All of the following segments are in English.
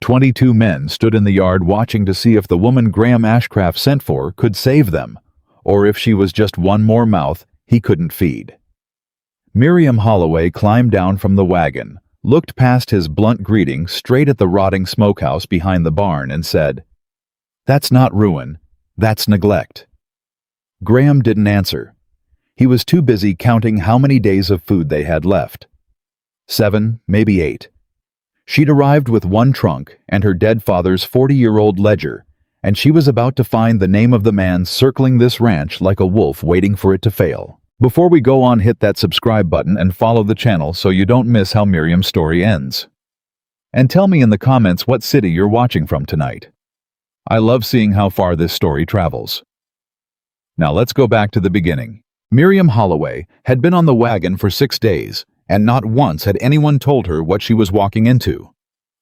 22 men stood in the yard watching to see if the woman Graham Ashcraft sent for could save them, or if she was just one more mouth he couldn't feed. Miriam Holloway climbed down from the wagon, looked past his blunt greeting straight at the rotting smokehouse behind the barn and said, "That's not ruin, that's neglect." Graham didn't answer. He was too busy counting how many days of food they had left. 7, maybe 8. She'd arrived with one trunk and her dead father's 40-year-old ledger, and she was about to find the name of the man circling this ranch like a wolf waiting for it to fail. Before we go on, hit that subscribe button and follow the channel so you don't miss how Miriam's story ends. And tell me in the comments what city you're watching from tonight. I love seeing how far this story travels. Now let's go back to the beginning. Miriam Holloway had been on the wagon for 6 days, and not once had anyone told her what she was walking into.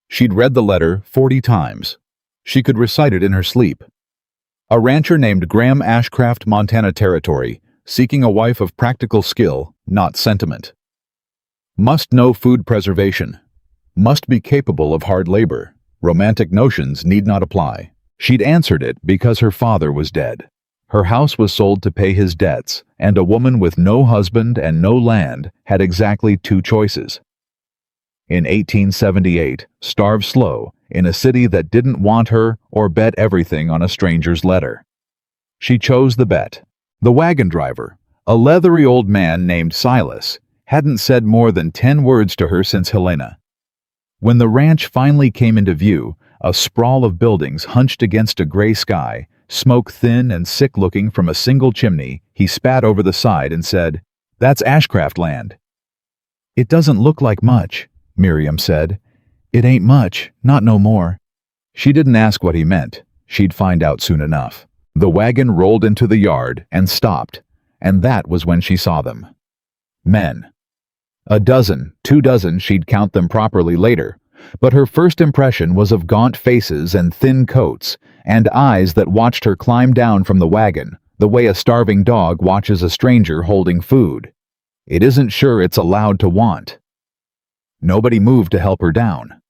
She'd read the letter 40 times. She could recite it in her sleep. A rancher named Graham Ashcraft, Montana Territory, seeking a wife of practical skill, not sentiment. Must know food preservation. Must be capable of hard labor. Romantic notions need not apply. She'd answered it because her father was dead. Her house was sold to pay his debts, and a woman with no husband and no land had exactly 2 choices. In 1878, starve slow in a city that didn't want her or bet everything on a stranger's letter. She chose the bet. The wagon driver, a leathery old man named Silas, hadn't said more than 10 words to her since Helena. When the ranch finally came into view, a sprawl of buildings hunched against a gray sky, smoke thin and sick-looking from a single chimney, he spat over the side and said, "That's Ashcraft land." "It doesn't look like much," Miriam said. "It ain't much, not no more." She didn't ask what he meant. She'd find out soon enough. The wagon rolled into the yard and stopped, and that was when she saw them. Men. A dozen, 2 dozen, she'd count them properly later, but her first impression was of gaunt faces and thin coats, and eyes that watched her climb down from the wagon, the way a starving dog watches a stranger holding food. It isn't sure it's allowed to want. Nobody moved to help her down.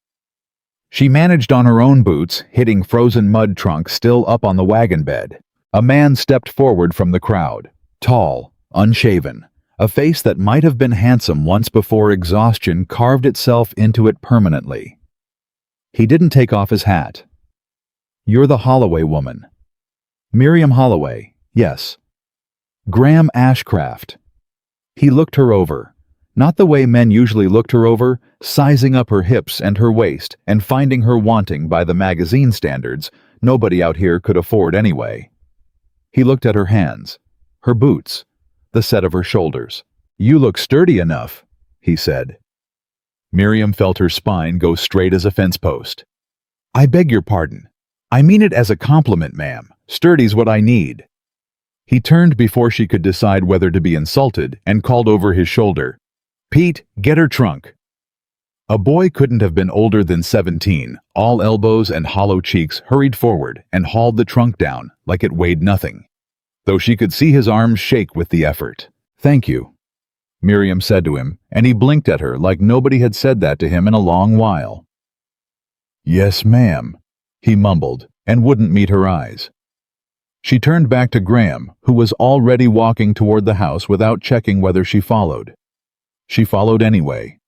She managed on her own boots, hitting frozen mud trunks still up on the wagon bed. A man stepped forward from the crowd, tall, unshaven, a face that might have been handsome once before exhaustion carved itself into it permanently. He didn't take off his hat. "You're the Holloway woman." "Miriam Holloway, yes." "Graham Ashcraft." He looked her over. Not the way men usually looked her over, sizing up her hips and her waist and finding her wanting by the magazine standards nobody out here could afford anyway. He looked at her hands, her boots, the set of her shoulders. "You look sturdy enough," he said. Miriam felt her spine go straight as a fence post. "I beg your pardon. I mean it as a compliment, ma'am. Sturdy's what I need." He turned before she could decide whether to be insulted and called over his shoulder, "Pete, get her trunk." A boy couldn't have been older than 17, all elbows and hollow cheeks, hurried forward and hauled the trunk down like it weighed nothing, though she could see his arms shake with the effort. "Thank you," Miriam said to him, and he blinked at her like nobody had said that to him in a long while. "Yes, ma'am," he mumbled, and wouldn't meet her eyes. She turned back to Graham, who was already walking toward the house without checking whether she followed. She followed anyway.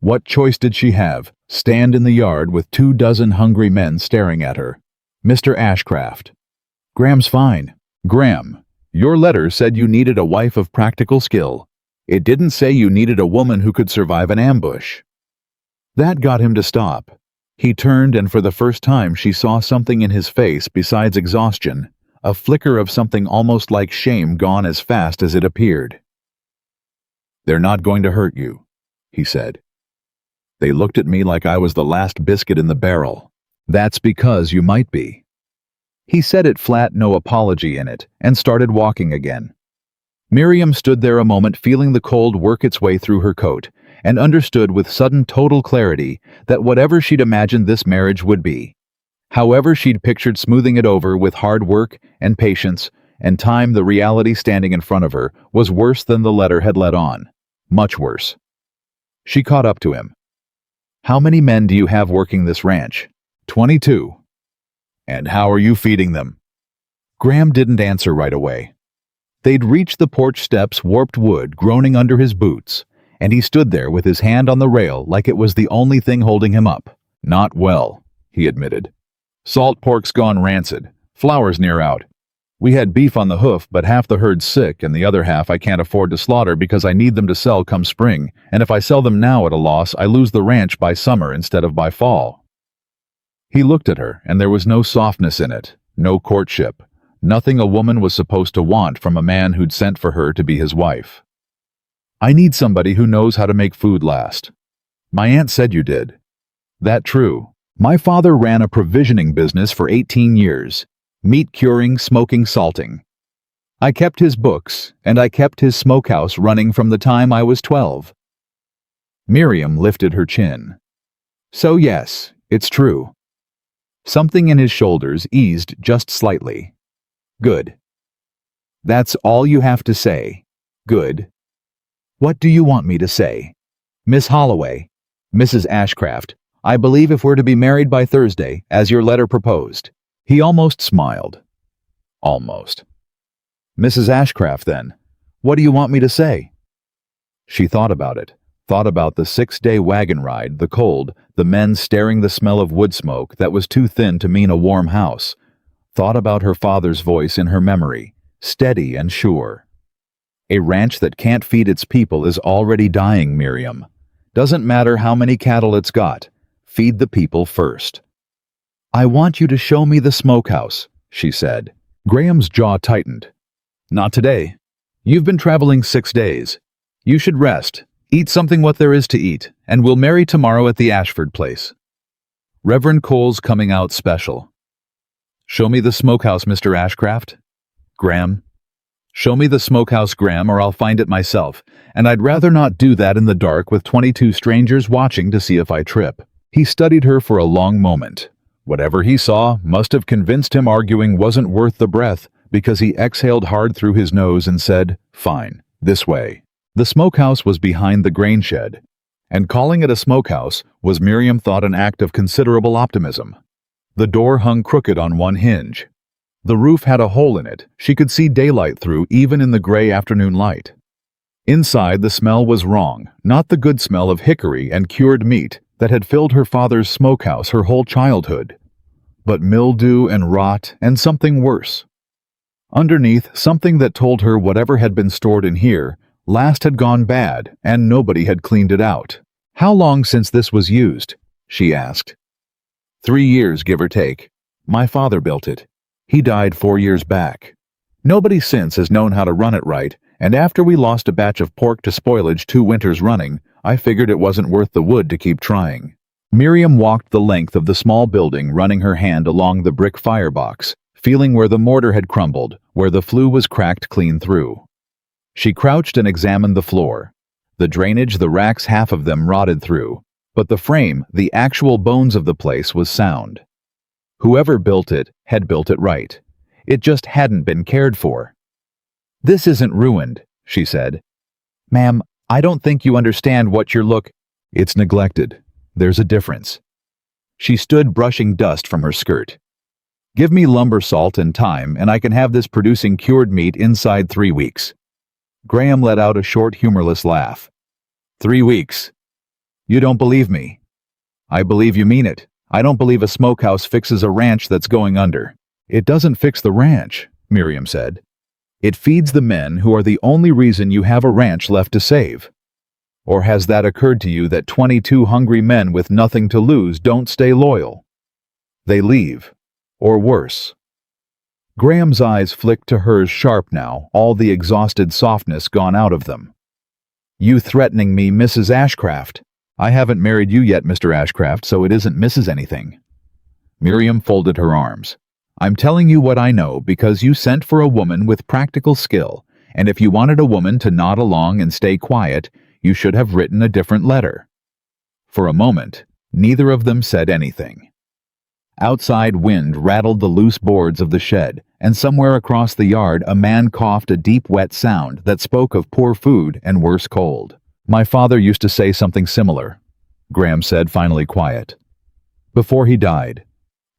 What choice did she have? Stand in the yard with 2 dozen hungry men staring at her. "Mr. Ashcraft." "Graham's fine." "Graham, your letter said you needed a wife of practical skill. It didn't say you needed a woman who could survive an ambush." That got him to stop. He turned, and for the first time she saw something in his face besides exhaustion, a flicker of something almost like shame gone as fast as it appeared. "They're not going to hurt you," he said. "They looked at me like I was the last biscuit in the barrel. That's because you might be." He said it flat, no apology in it, and started walking again. Miriam stood there a moment, feeling the cold work its way through her coat, and understood with sudden total clarity that whatever she'd imagined this marriage would be, however she'd pictured smoothing it over with hard work and patience and time, the reality standing in front of her was worse than the letter had let on. Much worse. She caught up to him. "How many men do you have working this ranch?" 22. And how are you feeding them? Graham didn't answer right away. They'd reached the porch steps, warped wood groaning under his boots, and he stood there with his hand on the rail like it was the only thing holding him up. Not well, he admitted. Salt pork's gone rancid. Flour's near out. We had beef on the hoof, but half the herd's sick, and the other half I can't afford to slaughter because I need them to sell come spring, and if I sell them now at a loss, I lose the ranch by summer instead of by fall. He looked at her, and there was no softness in it, no courtship, nothing a woman was supposed to want from a man who'd sent for her to be his wife. I need somebody who knows how to make food last. My aunt said you did. That true. My father ran a provisioning business for 18 years. Meat curing, smoking, salting. I kept his books, and I kept his smokehouse running from the time I was 12. Miriam lifted her chin. So yes, it's true. Something in his shoulders eased just slightly. Good. That's all you have to say. Good. What do you want me to say? Miss Holloway, Mrs. Ashcraft, I believe if we're to be married by Thursday, as your letter proposed. He almost smiled. Almost. Mrs. Ashcraft, then, what do you want me to say? She thought about it, thought about the 6-day wagon ride, the cold, the men staring the smell of wood smoke that was too thin to mean a warm house, thought about her father's voice in her memory, steady and sure. A ranch that can't feed its people is already dying, Miriam. Doesn't matter how many cattle it's got. Feed the people first. I want you to show me the smokehouse, she said. Graham's jaw tightened. Not today. You've been traveling 6 days. You should rest, eat something what there is to eat, and we'll marry tomorrow at the Ashford place. Reverend Cole's coming out special. Show me the smokehouse, Mr. Ashcraft. Graham. Show me the smokehouse, Graham, or I'll find it myself, and I'd rather not do that in the dark with 22 strangers watching to see if I trip. He studied her for a long moment. Whatever he saw must have convinced him arguing wasn't worth the breath, because he exhaled hard through his nose and said, Fine, this way. The smokehouse was behind the grain shed, and calling it a smokehouse was, Miriam thought, an act of considerable optimism. The door hung crooked on one hinge. The roof had a hole in it she could see daylight through even in the gray afternoon light. Inside, the smell was wrong, not the good smell of hickory and cured meat that had filled her father's smokehouse her whole childhood, but mildew and rot and something worse. Underneath, something that told her whatever had been stored in here last had gone bad and nobody had cleaned it out. How long since this was used? She asked. 3 years, give or take. My father built it. He died 4 years back. Nobody since has known how to run it right, and after we lost a batch of pork to spoilage 2 winters running, I figured it wasn't worth the wood to keep trying. Miriam walked the length of the small building, running her hand along the brick firebox, feeling where the mortar had crumbled, where the flue was cracked clean through. She crouched and examined the floor. The drainage, the racks, half of them rotted through, but the frame, the actual bones of the place, was sound. Whoever built it had built it right. It just hadn't been cared for. This isn't ruined, she said. Ma'am, I don't think you understand what you're It's neglected. There's a difference. She stood brushing dust from her skirt. Give me lumber, salt, and time, and I can have this producing cured meat inside 3 weeks. Graham let out a short, humorless laugh. 3 weeks. You don't believe me. I believe you mean it. I don't believe a smokehouse fixes a ranch that's going under. It doesn't fix the ranch, Miriam said. It feeds the men who are the only reason you have a ranch left to save. Or has that occurred to you that 22 hungry men with nothing to lose don't stay loyal? They leave. Or worse. Graham's eyes flicked to hers sharp now, all the exhausted softness gone out of them. You threatening me, Mrs. Ashcraft? I haven't married you yet, Mr. Ashcraft, so it isn't Mrs. anything. Miriam folded her arms. I'm telling you what I know because you sent for a woman with practical skill, and if you wanted a woman to nod along and stay quiet, you should have written a different letter. For a moment, neither of them said anything. Outside wind rattled the loose boards of the shed, and somewhere across the yard a man coughed a deep wet sound that spoke of poor food and worse cold. My father used to say something similar, Graham said, finally quiet. Before he died,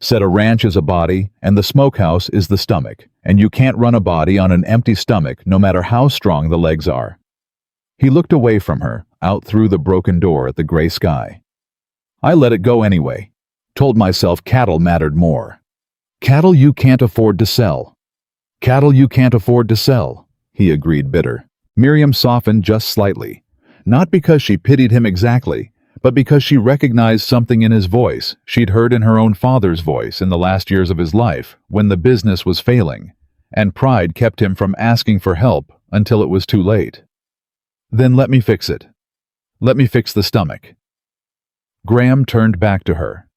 Said a ranch is a body and the smokehouse is the stomach, and you can't run a body on an empty stomach no matter how strong the legs are. He looked away from her, out through the broken door at the gray sky. I let it go anyway. Told myself cattle mattered more. Cattle you can't afford to sell. Cattle you can't afford to sell, he agreed bitter. Miriam softened just slightly, not because she pitied him exactly, but because she recognized something in his voice she'd heard in her own father's voice in the last years of his life when the business was failing, and pride kept him from asking for help until it was too late. Then let me fix it. Let me fix the stomach. Graham turned back to her.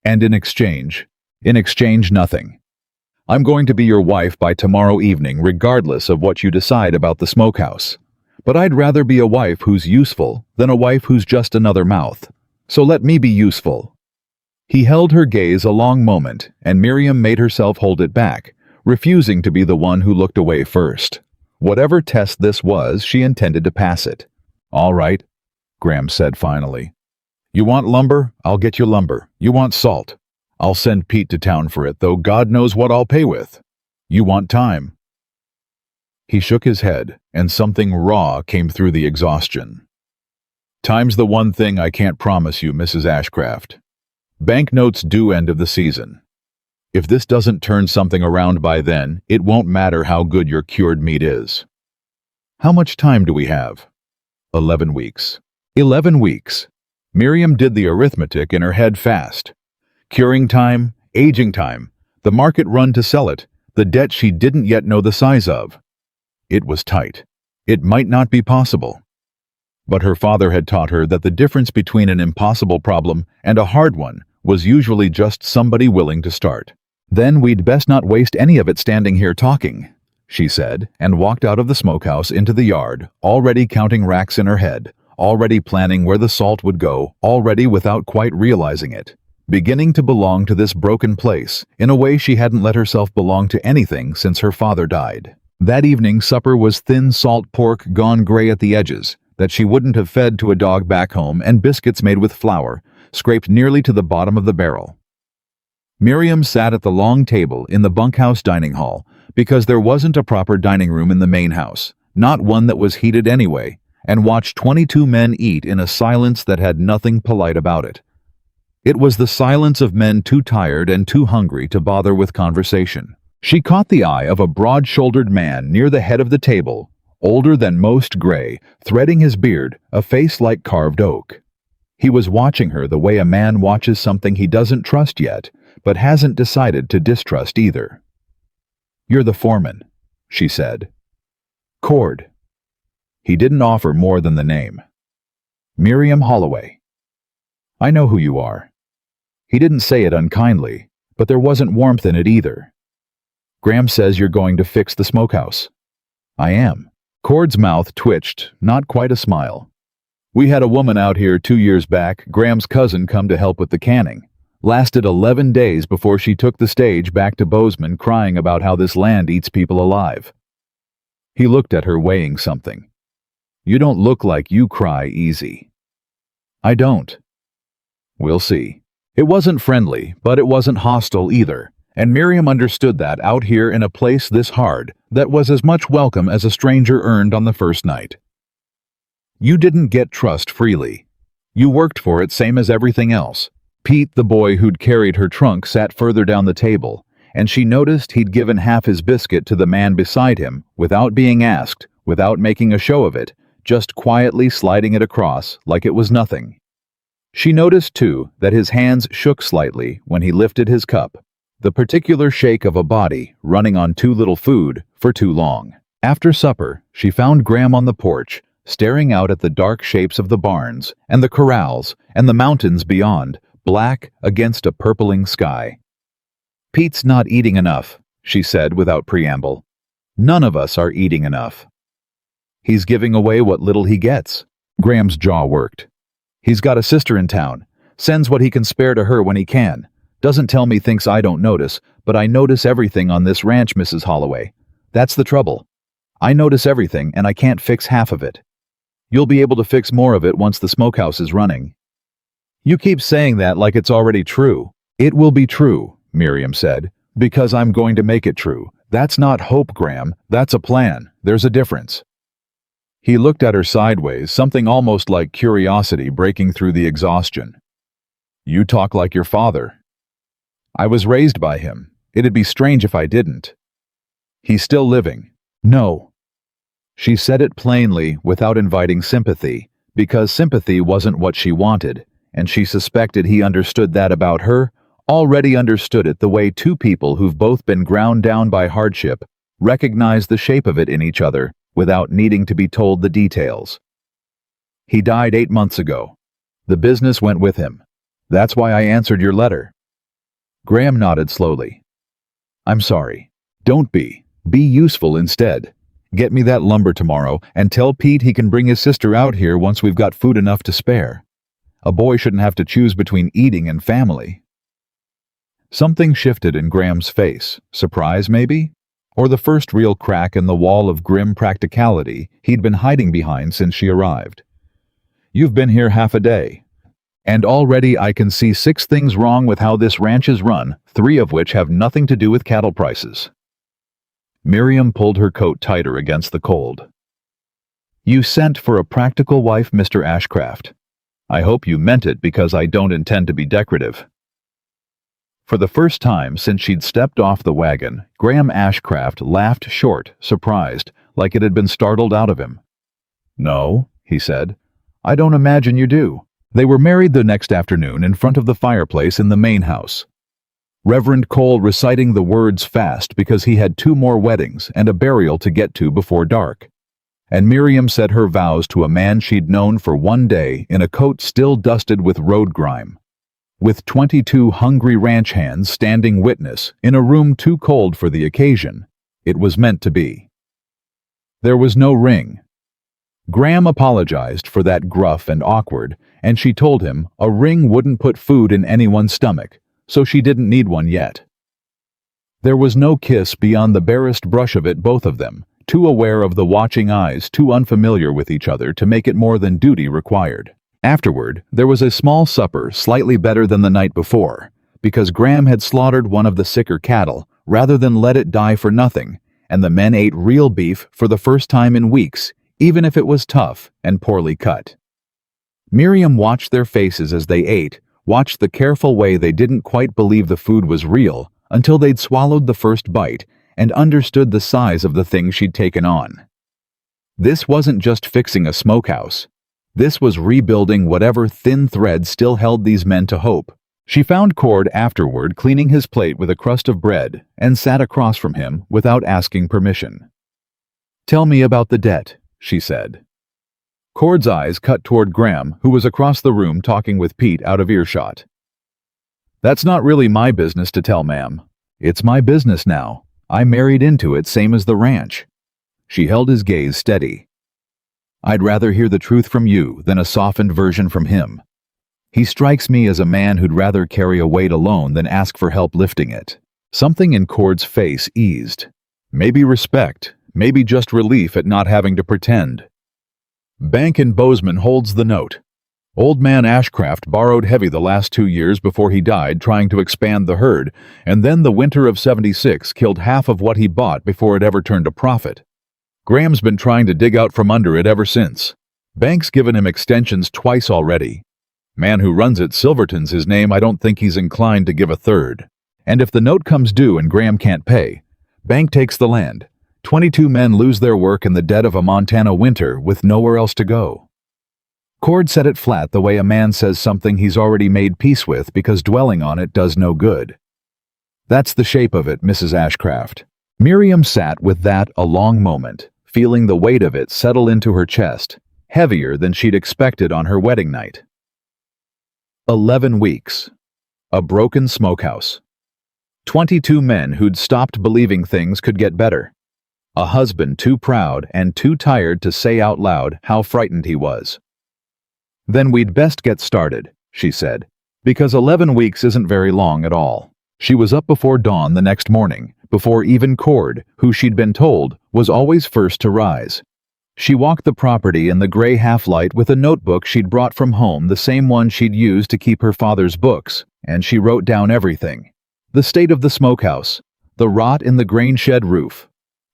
And in exchange nothing. I'm going to be your wife by tomorrow evening regardless of what you decide about the smokehouse. But I'd rather be a wife who's useful than a wife who's just another mouth. So let me be useful. He held her gaze a long moment, and Miriam made herself hold it back, refusing to be the one who looked away first. Whatever test this was, she intended to pass it. All right, Graham said finally. You want lumber? I'll get you lumber. You want salt? I'll send Pete to town for it, though God knows what I'll pay with. You want time? He shook his head, and something raw came through the exhaustion. Time's the one thing I can't promise you, Mrs. Ashcraft. Banknotes due end of the season. If this doesn't turn something around by then, it won't matter how good your cured meat is. How much time do we have? 11 weeks. 11 weeks. Miriam did the arithmetic in her head fast. Curing time, aging time, the market run to sell it, the debt she didn't yet know the size of. It was tight. It might not be possible. But her father had taught her that the difference between an impossible problem and a hard one was usually just somebody willing to start. Then we'd best not waste any of it standing here talking, she said, and walked out of the smokehouse into the yard, already counting racks in her head, already planning where the salt would go, already without quite realizing it, beginning to belong to this broken place in a way she hadn't let herself belong to anything since her father died. That evening supper was thin salt pork gone gray at the edges that she wouldn't have fed to a dog back home, and biscuits made with flour, scraped nearly to the bottom of the barrel. Miriam sat at the long table in the bunkhouse dining hall because there wasn't a proper dining room in the main house, not one that was heated anyway, and watched 22 men eat in a silence that had nothing polite about it. It was the silence of men too tired and too hungry to bother with conversation. She caught the eye of a broad-shouldered man near the head of the table, older than most, gray, threading his beard, a face like carved oak. He was watching her the way a man watches something he doesn't trust yet, but hasn't decided to distrust either. "You're the foreman," she said. "Cord." He didn't offer more than the name. "Miriam Holloway." "I know who you are." He didn't say it unkindly, but there wasn't warmth in it either. "Graham says you're going to fix the smokehouse." "I am." Cord's mouth twitched, not quite a smile. "We had a woman out here 2 years back, Graham's cousin, come to help with the canning. Lasted 11 days before she took the stage back to Bozeman crying about how this land eats people alive." He looked at her, weighing something. "You don't look like you cry easy." "I don't." "We'll see." It wasn't friendly, but it wasn't hostile either, and Miriam understood that out here in a place this hard, that was as much welcome as a stranger earned on the first night. "You didn't get trust freely. You worked for it same as everything else." Pete, the boy who'd carried her trunk, sat further down the table, and she noticed he'd given half his biscuit to the man beside him, without being asked, without making a show of it, just quietly sliding it across like it was nothing. She noticed, too, that his hands shook slightly when he lifted his cup, the particular shake of a body running on too little food for too long. After supper, she found Graham on the porch, staring out at the dark shapes of the barns and the corrals and the mountains beyond, black against a purpling sky. "Pete's not eating enough," she said without preamble. "None of us are eating enough." "He's giving away what little he gets." Graham's jaw worked. "He's got a sister in town, sends what he can spare to her when he can. Doesn't tell me thinks I don't notice, but I notice everything on this ranch, Mrs. Holloway. That's the trouble. I notice everything, and I can't fix half of it. You'll be able to fix more of it once the smokehouse is running." "You keep saying that like it's already true." "It will be true," Miriam said, "because I'm going to make it true. That's not hope, Graham. That's a plan. There's a difference." He looked at her sideways, something almost like curiosity breaking through the exhaustion. "You talk like your father." "I was raised by him. It'd be strange if I didn't." "He's still living." "No." She said it plainly, without inviting sympathy, because sympathy wasn't what she wanted, and she suspected he understood that about her, already understood it the way two people who've both been ground down by hardship recognize the shape of it in each other without needing to be told the details. "He died 8 months ago. The business went with him. That's why I answered your letter." Graham nodded slowly. "I'm sorry. Don't be. Be useful instead. Get me that lumber tomorrow and tell Pete he can bring his sister out here once we've got food enough to spare. A boy shouldn't have to choose between eating and family." Something shifted in Graham's face. Surprise, maybe? Or the first real crack in the wall of grim practicality he'd been hiding behind since she arrived. "You've been here half a day. And already I can see 6 things wrong with how this ranch is run, 3 of which have nothing to do with cattle prices." Miriam pulled her coat tighter against the cold. "You sent for a practical wife, Mr. Ashcraft. I hope you meant it because I don't intend to be decorative." For the first time since she'd stepped off the wagon, Graham Ashcraft laughed short, surprised, like it had been startled out of him. "No," he said. "I don't imagine you do." They were married the next afternoon in front of the fireplace in the main house. Reverend Cole reciting the words fast because he had 2 more weddings and a burial to get to before dark. And Miriam said her vows to a man she'd known for 1 day in a coat still dusted with road grime. With 22 hungry ranch hands standing witness in a room too cold for the occasion, it was meant to be. There was no ring. Graham apologized for that gruff and awkward, and she told him a ring wouldn't put food in anyone's stomach, so she didn't need one yet. There was no kiss beyond the barest brush of it, both of them, too aware of the watching eyes, too unfamiliar with each other to make it more than duty required. Afterward, there was a small supper slightly better than the night before, because Graham had slaughtered one of the sicker cattle rather than let it die for nothing, and the men ate real beef for the first time in weeks, even if it was tough and poorly cut. Miriam watched their faces as they ate, watched the careful way they didn't quite believe the food was real until they'd swallowed the first bite and understood the size of the thing she'd taken on. This wasn't just fixing a smokehouse. This was rebuilding whatever thin thread still held these men to hope. She found Cord afterward cleaning his plate with a crust of bread and sat across from him without asking permission. "Tell me about the debt," she said. Cord's eyes cut toward Graham, who was across the room talking with Pete out of earshot. "That's not really my business to tell, ma'am. It's my business now. I married into it, same as the ranch." She held his gaze steady. "I'd rather hear the truth from you than a softened version from him. He strikes me as a man who'd rather carry a weight alone than ask for help lifting it." Something in Cord's face eased. Maybe respect, maybe just relief at not having to pretend. "Bank in Bozeman holds the note. Old man Ashcraft borrowed heavy the last 2 years before he died trying to expand the herd, and then the winter of '76 killed half of what he bought before it ever turned a profit. Graham's been trying to dig out from under it ever since. Bank's given him extensions twice already. Man who runs it, Silverton's his name. I don't think he's inclined to give a third. And if the note comes due and Graham can't pay, Bank takes the land. 22 men lose their work in the dead of a Montana winter with nowhere else to go." Cord said it flat, the way a man says something he's already made peace with because dwelling on it does no good. "That's the shape of it, Mrs. Ashcraft." Miriam sat with that a long moment, feeling the weight of it settle into her chest, heavier than she'd expected on her wedding night. 11 weeks. A broken smokehouse. 22 men who'd stopped believing things could get better. A husband too proud and too tired to say out loud how frightened he was. "Then we'd best get started," she said, because 11 weeks isn't very long at all. She was up before dawn the next morning, before even Cord, who she'd been told was always first to rise. She walked the property in the gray half-light with a notebook she'd brought from home, the same one she'd used to keep her father's books, and she wrote down everything. The state of the smokehouse, the rot in the grain shed roof,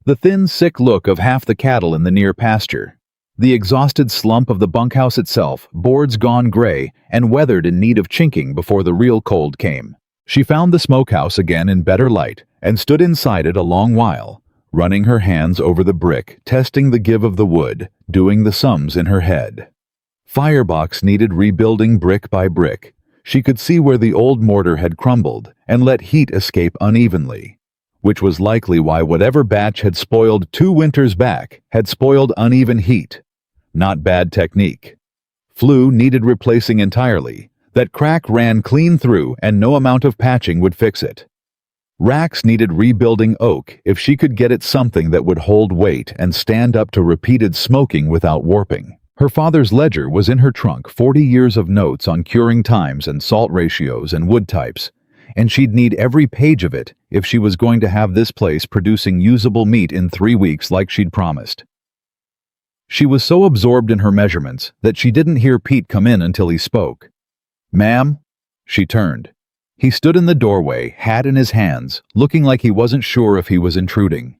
the thin, sick look of half the cattle in the near pasture, the exhausted slump of the bunkhouse itself, boards gone gray and weathered in need of chinking before the real cold came. She found the smokehouse again in better light and stood inside it a long while, running her hands over the brick, testing the give of the wood, doing the sums in her head. Firebox needed rebuilding brick by brick. She could see where the old mortar had crumbled and let heat escape unevenly, which was likely why whatever batch had spoiled 2 winters back had spoiled uneven heat. Not bad technique. Flue needed replacing entirely. That crack ran clean through and no amount of patching would fix it. Racks needed rebuilding oak if she could get it something that would hold weight and stand up to repeated smoking without warping. Her father's ledger was in her trunk, 40 years of notes on curing times and salt ratios and wood types, and she'd need every page of it if she was going to have this place producing usable meat in 3 weeks like she'd promised. She was so absorbed in her measurements that she didn't hear Pete come in until he spoke. "Ma'am?" She turned. He stood in the doorway, hat in his hands, looking like he wasn't sure if he was intruding.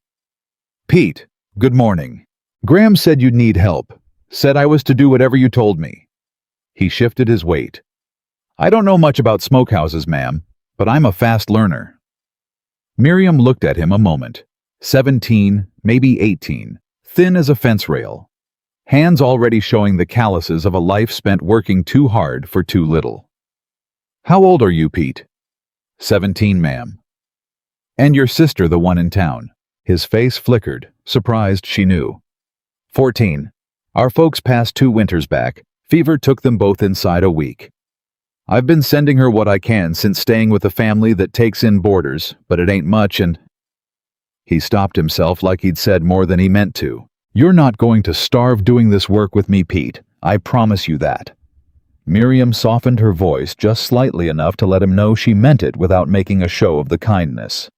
"Pete, good morning. Graham said you'd need help. Said I was to do whatever you told me." He shifted his weight. "I don't know much about smokehouses, ma'am, but I'm a fast learner." Miriam looked at him a moment. 17, maybe 18, thin as a fence rail. Hands already showing the calluses of a life spent working too hard for too little. "How old are you, Pete?" 17, ma'am. "And your sister the one in town?" His face flickered, surprised she knew. 14. Our folks passed 2 winters back. Fever took them both inside a week. I've been sending her what I can since staying with a family that takes in boarders, but it ain't much and—" He stopped himself like he'd said more than he meant to. "You're not going to starve doing this work with me, Pete. I promise you that." Miriam softened her voice just slightly enough to let him know she meant it without making a show of the kindness.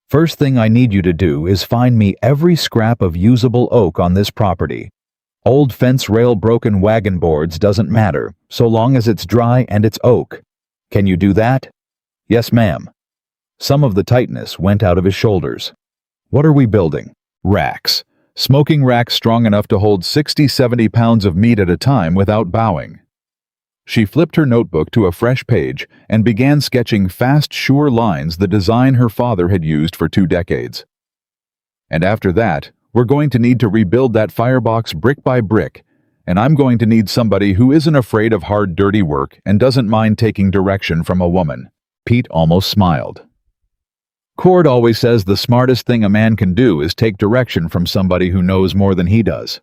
"First thing I need you to do is find me every scrap of usable oak on this property. Old fence rail broken wagon boards doesn't matter, so long as it's dry and it's oak. Can you do that?" "Yes, ma'am." Some of the tightness went out of his shoulders. "What are we building?" "Racks. Smoking racks strong enough to hold 60-70 pounds of meat at a time without bowing." She flipped her notebook to a fresh page and began sketching fast, sure lines, the design her father had used for 2 decades. "And after that, we're going to need to rebuild that firebox brick by brick, and I'm going to need somebody who isn't afraid of hard, dirty work and doesn't mind taking direction from a woman." Pete almost smiled. "Cord always says the smartest thing a man can do is take direction from somebody who knows more than he does."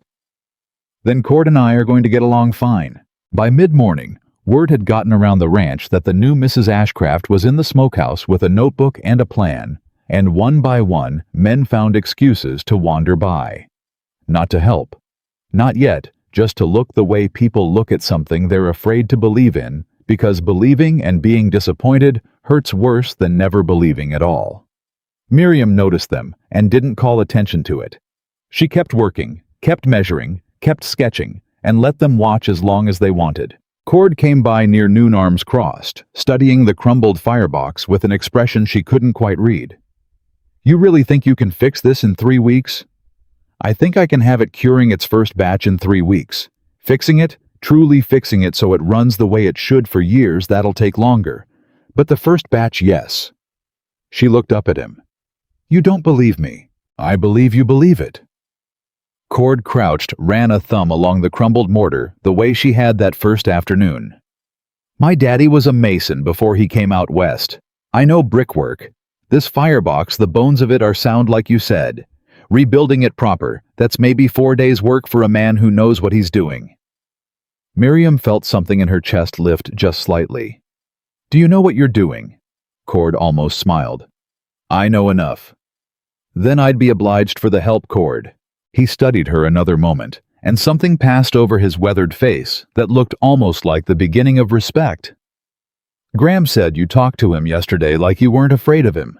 "Then Cord and I are going to get along fine." By mid-morning, word had gotten around the ranch that the new Mrs. Ashcraft was in the smokehouse with a notebook and a plan, and one by one, men found excuses to wander by. Not to help. Not yet, just to look the way people look at something they're afraid to believe in, because believing and being disappointed hurts worse than never believing at all. Miriam noticed them and didn't call attention to it. She kept working, kept measuring, kept sketching, and let them watch as long as they wanted. Cord came by near noon, arms crossed, studying the crumbled firebox with an expression she couldn't quite read. "You really think you can fix this in 3 weeks?" "I think I can have it curing its first batch in 3 weeks. Fixing it, truly fixing it so it runs the way it should for years, that'll take longer. But the first batch, yes." She looked up at him. "You don't believe me. I believe you believe it." Cord crouched, ran a thumb along the crumbled mortar the way she had that first afternoon. "My daddy was a mason before he came out west. I know brickwork. This firebox, the bones of it are sound like you said. Rebuilding it proper, that's maybe 4 days' work for a man who knows what he's doing." Miriam felt something in her chest lift just slightly. "Do you know what you're doing?" Cord almost smiled. "I know enough." "Then I'd be obliged for the help, Cord." He studied her another moment, and something passed over his weathered face that looked almost like the beginning of respect. "Graham said you talked to him yesterday like you weren't afraid of him."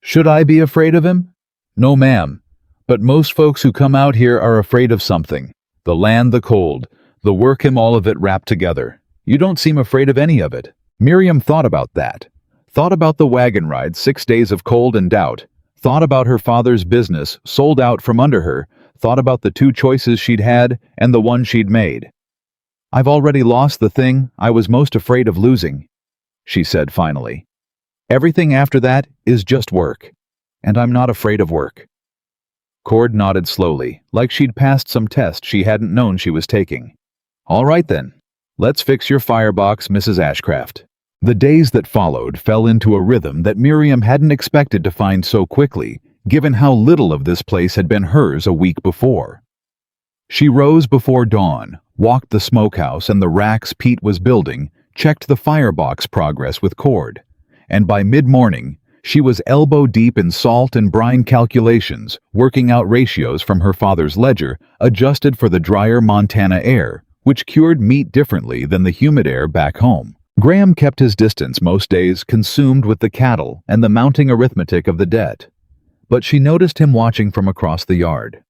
"Should I be afraid of him?" "No, ma'am. But most folks who come out here are afraid of something. The land, the cold, the work, and all of it wrapped together. You don't seem afraid of any of it. Miriam thought about that. Thought about the wagon ride, 6 days of cold and doubt. Thought about her father's business, sold out from under her. Thought about the two choices she'd had and the one she'd made. "I've already lost the thing I was most afraid of losing," she said finally. "Everything after that is just work. And I'm not afraid of work." Cord nodded slowly, like she'd passed some test she hadn't known she was taking. "All right then. Let's fix your firebox, Mrs. Ashcraft." The days that followed fell into a rhythm that Miriam hadn't expected to find so quickly, given how little of this place had been hers a week before. She rose before dawn, walked the smokehouse and the racks Pete was building, checked the firebox progress with Cord, and by mid-morning, she was elbow-deep in salt and brine calculations, working out ratios from her father's ledger, adjusted for the drier Montana air, which cured meat differently than the humid air back home. Graham kept his distance most days, consumed with the cattle and the mounting arithmetic of the debt. But she noticed him watching from across the yard.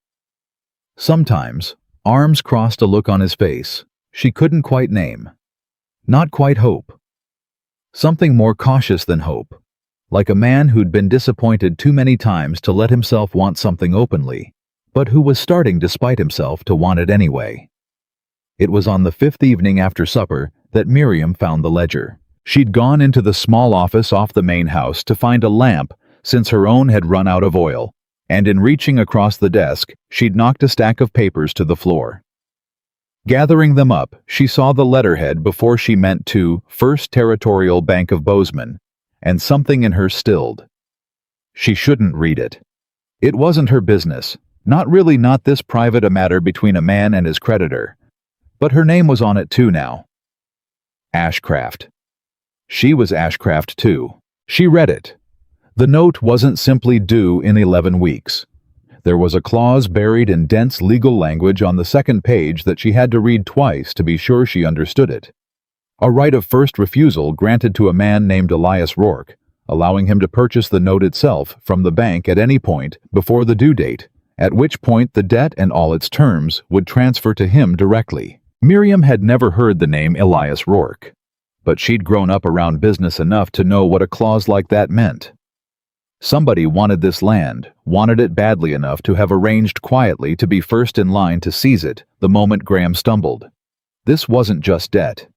Sometimes, arms crossed a look on his face she couldn't quite name. Not quite hope. Something more cautious than hope. Like a man who'd been disappointed too many times to let himself want something openly, but who was starting despite himself to want it anyway. It was on the 5th evening after supper that Miriam found the ledger. She'd gone into the small office off the main house to find a lamp since her own had run out of oil, and in reaching across the desk, she'd knocked a stack of papers to the floor. Gathering them up, she saw the letterhead before she meant to First Territorial Bank of Bozeman, and something in her stilled. She shouldn't read it. It wasn't her business, not this private a matter between a man and his creditor. But her name was on it too now. Ashcraft. She was Ashcraft too. She read it. The note wasn't simply due in 11 weeks. There was a clause buried in dense legal language on the second page that she had to read twice to be sure she understood it. A right of first refusal granted to a man named Elias Rourke, allowing him to purchase the note itself from the bank at any point before the due date, at which point the debt and all its terms would transfer to him directly. Miriam had never heard the name Elias Rourke, but she'd grown up around business enough to know what a clause like that meant. Somebody wanted this land, wanted it badly enough to have arranged quietly to be first in line to seize it the moment Graham stumbled. This wasn't just debt.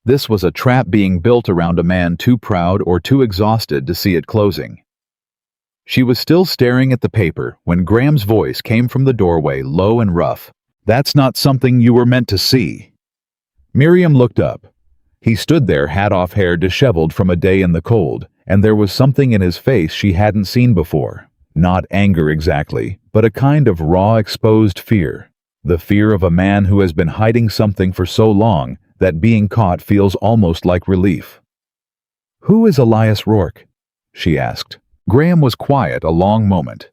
This was a trap being built around a man too proud or too exhausted to see it closing. She was still staring at the paper when Graham's voice came from the doorway, low and rough. "That's not something you were meant to see." Miriam looked up. He stood there, hat off, hair disheveled from a day in the cold, and there was something in his face she hadn't seen before. Not anger exactly, but a kind of raw, exposed fear. The fear of a man who has been hiding something for so long that being caught feels almost like relief. "Who is Elias Rourke?" she asked. Graham was quiet a long moment.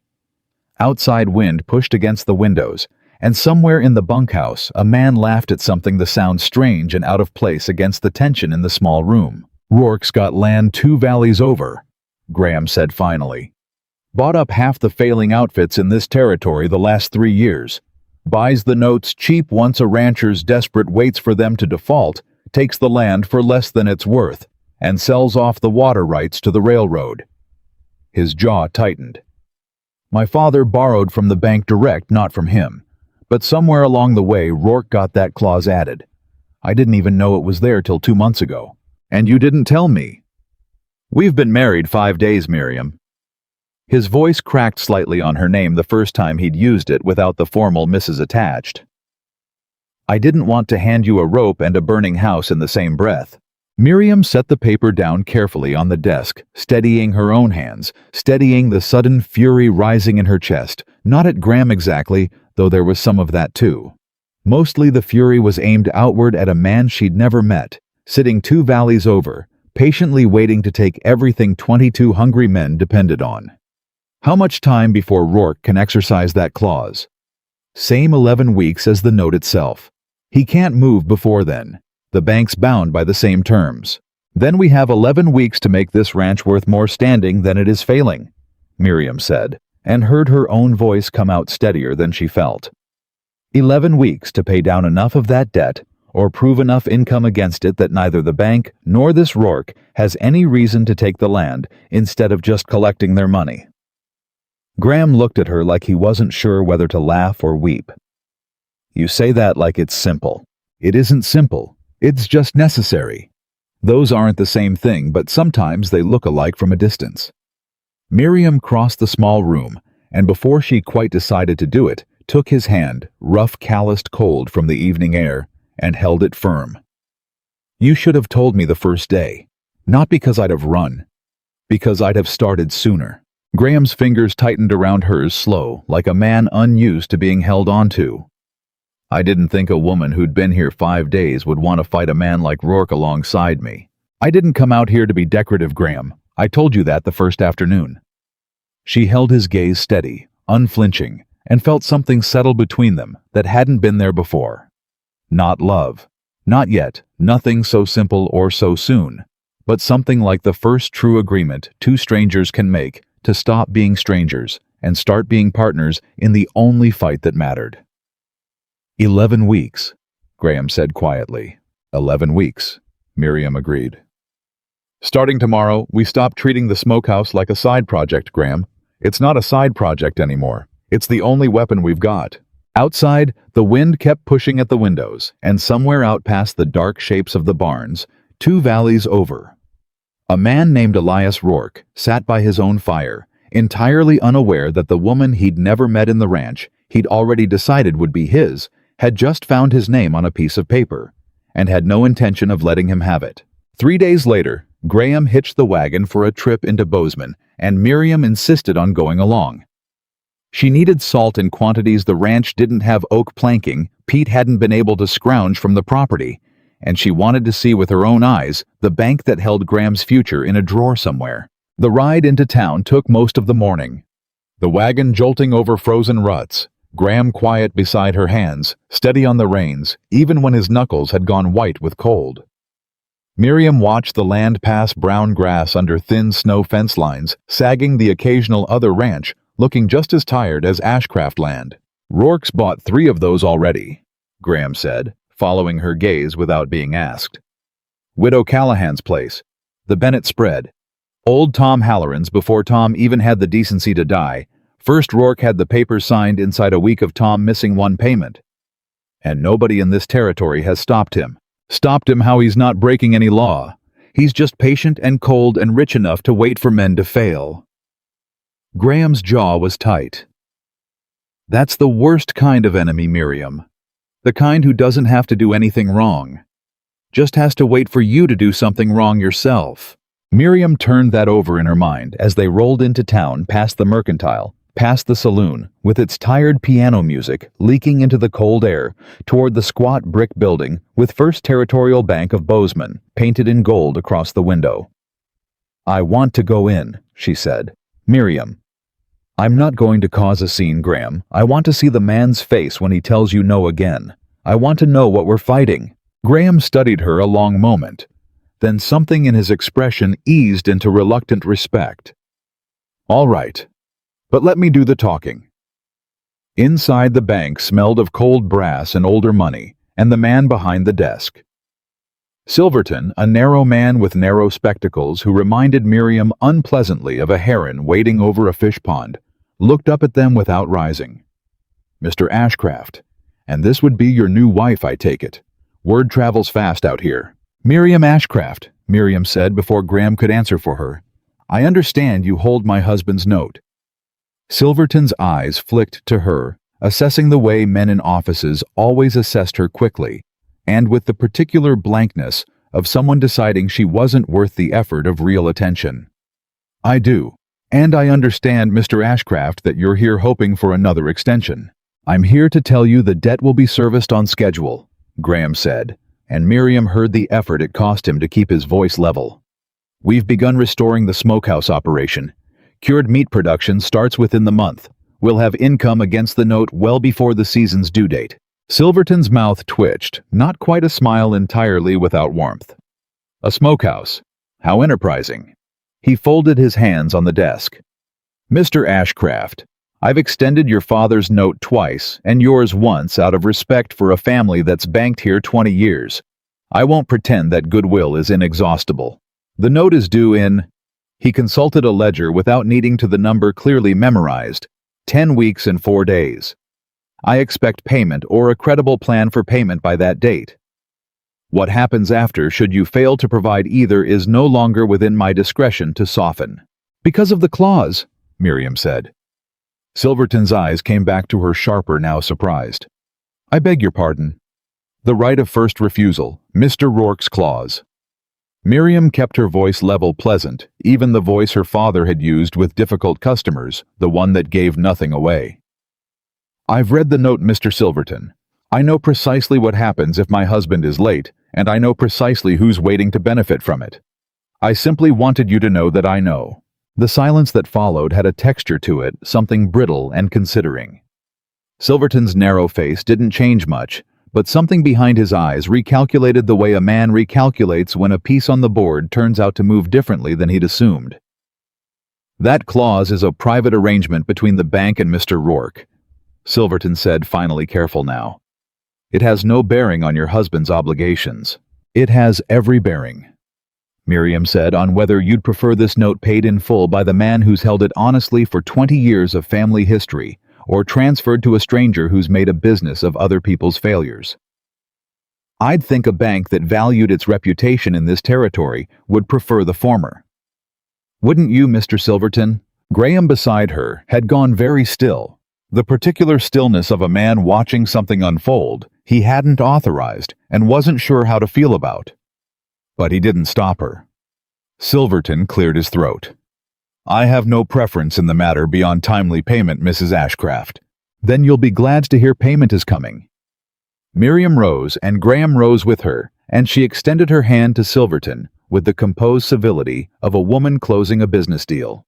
Outside wind pushed against the windows, and somewhere in the bunkhouse a man laughed at something that sounded strange and out of place against the tension in the small room. "Rourke's got land 2 valleys over," Graham said finally. "Bought up half the failing outfits in this territory the last 3 years. Buys the notes cheap once a rancher's desperate waits for them to default, takes the land for less than it's worth, and sells off the water rights to the railroad." His jaw tightened. "My father borrowed from the bank direct, not from him. But somewhere along the way, Rourke got that clause added. I didn't even know it was there till 2 months ago. And you didn't tell me." "We've been married 5 days, Miriam." His voice cracked slightly on her name the first time he'd used it without the formal Mrs. attached. "I didn't want to hand you a rope and a burning house in the same breath." Miriam set the paper down carefully on the desk, steadying her own hands, steadying the sudden fury rising in her chest, not at Graham exactly, though there was some of that too. Mostly the fury was aimed outward at a man she'd never met, sitting 2 valleys over, patiently waiting to take everything 22 hungry men depended on. How much time before Rourke can exercise that clause? Same 11 weeks as the note itself. He can't move before then. The bank's bound by the same terms. Then we have 11 weeks to make this ranch worth more standing than it is failing, Miriam said, and heard her own voice come out steadier than she felt. 11 weeks to pay down enough of that debt, or prove enough income against it that neither the bank nor this Rourke has any reason to take the land instead of just collecting their money. Graham looked at her like he wasn't sure whether to laugh or weep. You say that like it's simple. It isn't simple. It's just necessary. Those aren't the same thing, but sometimes they look alike from a distance. Miriam crossed the small room, and before she quite decided to do it, took his hand, rough, calloused cold from the evening air, and held it firm. You should have told me the first day. Not because I'd have run. Because I'd have started sooner. Graham's fingers tightened around hers slow, like a man unused to being held onto. I didn't think a woman who'd been here 5 days would want to fight a man like Rourke alongside me. I didn't come out here to be decorative, Graham. I told you that the first afternoon. She held his gaze steady, unflinching, and felt something settle between them that hadn't been there before. Not love. Not yet, nothing so simple or so soon, but something like the first true agreement two strangers can make to stop being strangers and start being partners in the only fight that mattered. 11 weeks, Graham said quietly. 11 weeks, Miriam agreed. Starting tomorrow, we stop treating the Smokehouse like a side project, Graham. It's not a side project anymore. It's the only weapon we've got. Outside, the wind kept pushing at the windows, and somewhere out past the dark shapes of the barns, 2 valleys over, a man named Elias Rourke sat by his own fire, entirely unaware that the woman he'd never met in the ranch, he'd already decided would be his, had just found his name on a piece of paper, and had no intention of letting him have it. 3 days later, Graham hitched the wagon for a trip into Bozeman, and Miriam insisted on going along. She needed salt in quantities the ranch didn't have oak planking Pete hadn't been able to scrounge from the property, and she wanted to see with her own eyes the bank that held Graham's future in a drawer somewhere. The ride into town took most of the morning. The wagon jolting over frozen ruts, Graham quiet beside her hands, steady on the reins, even when his knuckles had gone white with cold. Miriam watched the land pass brown grass under thin snow fence lines, sagging the occasional other ranch, looking just as tired as Ashcraft land. Rourke's bought 3 of those already, Graham said, following her gaze without being asked. Widow Callahan's place, the Bennett spread, old Tom Halloran's before Tom even had the decency to die. First Rourke had the papers signed inside a week of Tom missing 1 payment. And nobody in this territory has stopped him. Stopped him how he's not breaking any law. He's just patient and cold and rich enough to wait for men to fail. Graham's jaw was tight. That's the worst kind of enemy, Miriam. The kind who doesn't have to do anything wrong. Just has to wait for you to do something wrong yourself. Miriam turned that over in her mind as they rolled into town past the Mercantile, past the saloon, with its tired piano music leaking into the cold air, toward the squat brick building with First Territorial Bank of Bozeman painted in gold across the window. I want to go in, she said. Miriam. I'm not going to cause a scene, Graham. I want to see the man's face when he tells you no again. I want to know what we're fighting. Graham studied her a long moment. Then something in his expression eased into reluctant respect. All right, but let me do the talking. Inside the bank smelled of cold brass and older money, and the man behind the desk. Silverton, a narrow man with narrow spectacles who reminded Miriam unpleasantly of a heron wading over a fish pond, looked up at them without rising. Mr. Ashcraft, and this would be your new wife, I take it. Word travels fast out here. Miriam Ashcraft, Miriam said before Graham could answer for her. I understand you hold my husband's note. Silverton's eyes flicked to her, assessing the way men in offices always assessed her quickly, and with the particular blankness of someone deciding she wasn't worth the effort of real attention. I do, and I understand, Mr. Ashcraft, that you're here hoping for another extension. I'm here to tell you the debt will be serviced on schedule, Graham said, and Miriam heard the effort it cost him to keep his voice level. We've begun restoring the Smokehouse operation. Cured meat production starts within the month. We'll have income against the note well before the season's due date. Silverton's mouth twitched, not quite a smile entirely without warmth. A smokehouse. How enterprising. He folded his hands on the desk. Mr. Ashcraft, I've extended your father's note twice and yours once out of respect for a family that's banked here 20 years. I won't pretend that goodwill is inexhaustible. The note is due in—" He consulted a ledger without needing to the number clearly memorized. 10 weeks and 4 days. I expect payment or a credible plan for payment by that date. What happens after should you fail to provide either is no longer within my discretion to soften. Because of the clause, Miriam said. Silverton's eyes came back to her sharper, now surprised. I beg your pardon. The right of first refusal, Mr. Rourke's clause. Miriam kept her voice level, pleasant, even the voice her father had used with difficult customers, the one that gave nothing away. I've read the note, Mr. Silverton. I know precisely what happens if my husband is late, and I know precisely who's waiting to benefit from it. I simply wanted you to know that I know. The silence that followed had a texture to it, something brittle and considering. Silverton's narrow face didn't change much, but something behind his eyes recalculated the way a man recalculates when a piece on the board turns out to move differently than he'd assumed. That clause is a private arrangement between the bank and Mr. Rourke, Silverton said, finally careful now. It has no bearing on your husband's obligations. It has every bearing, Miriam said, on whether you'd prefer this note paid in full by the man who's held it honestly for 20 years of family history, or transferred to a stranger who's made a business of other people's failures. I'd think a bank that valued its reputation in this territory would prefer the former. Wouldn't you, Mr. Silverton? Graham beside her had gone very still, the particular stillness of a man watching something unfold he hadn't authorized and wasn't sure how to feel about. But he didn't stop her. Silverton cleared his throat. I have no preference in the matter beyond timely payment, Mrs. Ashcraft. Then you'll be glad to hear payment is coming. Miriam rose, and Graham rose with her, and she extended her hand to Silverton with the composed civility of a woman closing a business deal.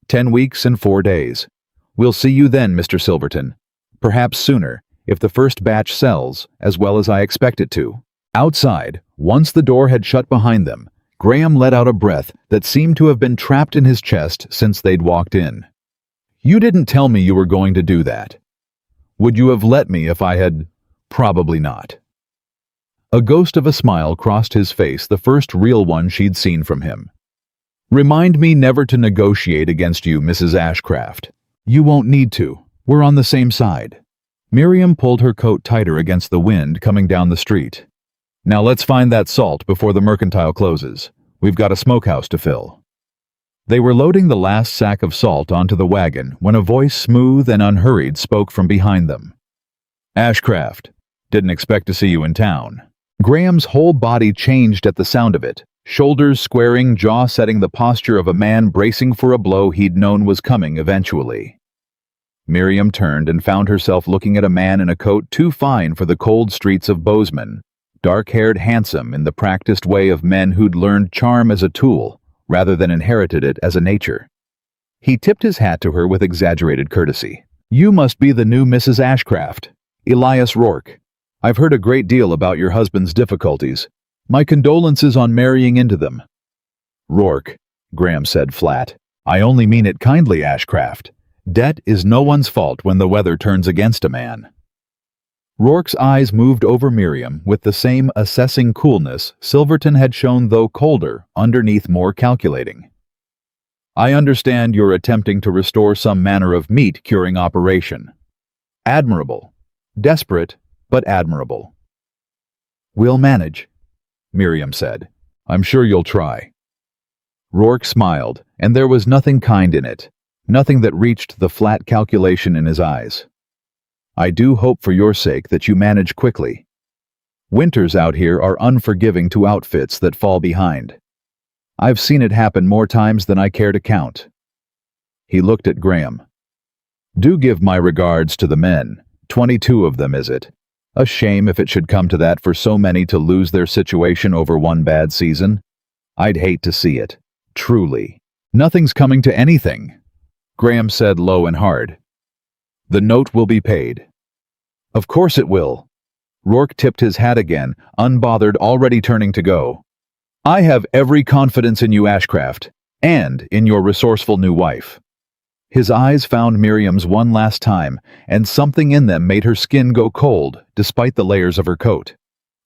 10 weeks and 4 days. We'll see you then, Mr. Silverton. Perhaps sooner, if the first batch sells as well as I expect it to. Outside, once the door had shut behind them, Graham let out a breath that seemed to have been trapped in his chest since they'd walked in. You didn't tell me you were going to do that. Would you have let me if I had? Probably not. A ghost of a smile crossed his face, the first real one she'd seen from him. Remind me never to negotiate against you, Mrs. Ashcraft. You won't need to. We're on the same side. Miriam pulled her coat tighter against the wind coming down the street. Now let's find that salt before the mercantile closes. We've got a smokehouse to fill. They were loading the last sack of salt onto the wagon when a voice, smooth and unhurried, spoke from behind them. Ashcraft, didn't expect to see you in town. Graham's whole body changed at the sound of it, shoulders squaring, jaw setting, the posture of a man bracing for a blow he'd known was coming eventually. Miriam turned and found herself looking at a man in a coat too fine for the cold streets of Bozeman, dark-haired, handsome in the practiced way of men who'd learned charm as a tool rather than inherited it as a nature. He tipped his hat to her with exaggerated courtesy. You must be the new Mrs. Ashcraft, Elias Rourke. I've heard a great deal about your husband's difficulties. My condolences on marrying into them. Rourke, Graham said flat. I only mean it kindly, Ashcraft. Debt is no one's fault when the weather turns against a man. Rourke's eyes moved over Miriam with the same assessing coolness Silverton had shown, though colder, underneath more calculating. I understand you're attempting to restore some manner of meat-curing operation. Admirable. Desperate, but admirable. We'll manage, Miriam said. I'm sure you'll try. Rourke smiled, and there was nothing kind in it, nothing that reached the flat calculation in his eyes. I do hope for your sake that you manage quickly. Winters out here are unforgiving to outfits that fall behind. I've seen it happen more times than I care to count. He looked at Graham. Do give my regards to the men. 22 of them, is it? A shame if it should come to that for so many to lose their situation over one bad season. I'd hate to see it. Truly. Nothing's coming to anything, Graham said low and hard. The note will be paid. Of course it will. Rourke tipped his hat again, unbothered, already turning to go. I have every confidence in you, Ashcraft, and in your resourceful new wife. His eyes found Miriam's one last time, and something in them made her skin go cold, despite the layers of her coat.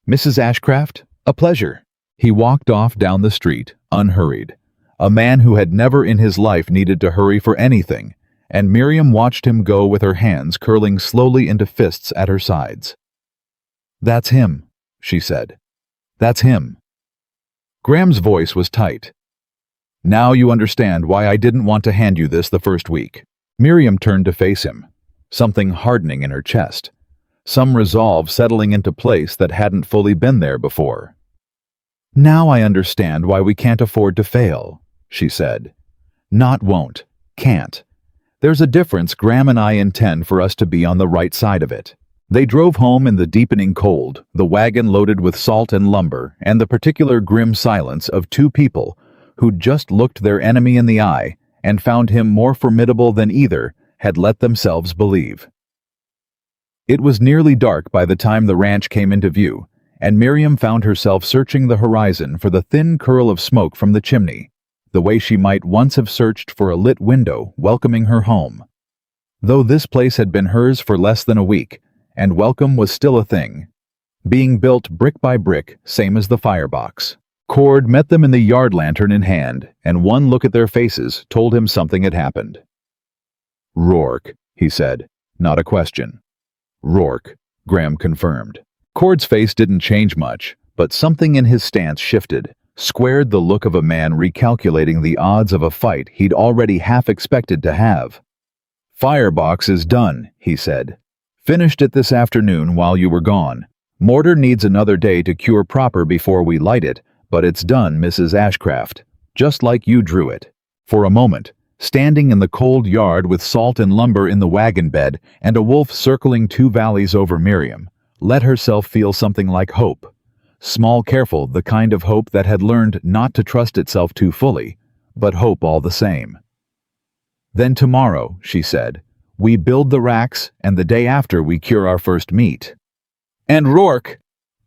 "Mrs. Ashcraft, a pleasure." He walked off down the street, unhurried. A man who had never in his life needed to hurry for anything, and Miriam watched him go with her hands curling slowly into fists at her sides. "That's him," she said. "That's him." Graham's voice was tight. "Now you understand why I didn't want to hand you this the first week." Miriam turned to face him, something hardening in her chest, some resolve settling into place that hadn't fully been there before. "Now I understand why we can't afford to fail," she said. "Not won't, can't. There's a difference. Graham and I intend for us to be on the right side of it." They drove home in the deepening cold, the wagon loaded with salt and lumber, and the particular grim silence of two people who'd just looked their enemy in the eye and found him more formidable than either had let themselves believe. It was nearly dark by the time the ranch came into view, and Miriam found herself searching the horizon for the thin curl of smoke from the chimney, the way she might once have searched for a lit window welcoming her home. Though this place had been hers for less than a week, and welcome was still a thing, being built brick by brick, same as the firebox. Cord met them in the yard, lantern in hand, and one look at their faces told him something had happened. "Rourke," he said, not a question. "Rourke," Graham confirmed. Cord's face didn't change much, but something in his stance shifted, squared the look of a man recalculating the odds of a fight he'd already half expected to have. "Firebox is done," he said. "Finished it this afternoon while you were gone. Mortar needs another day to cure proper before we light it, but it's done, Mrs. Ashcraft, just like you drew it." For a moment, standing in the cold yard with salt and lumber in the wagon bed and a wolf circling two valleys over Miriam, let herself feel something like hope. Small, careful, the kind of hope that had learned not to trust itself too fully, but hope all the same. "Then tomorrow," she said, "we build the racks, and the day after we cure our first meat." "And Rourke?"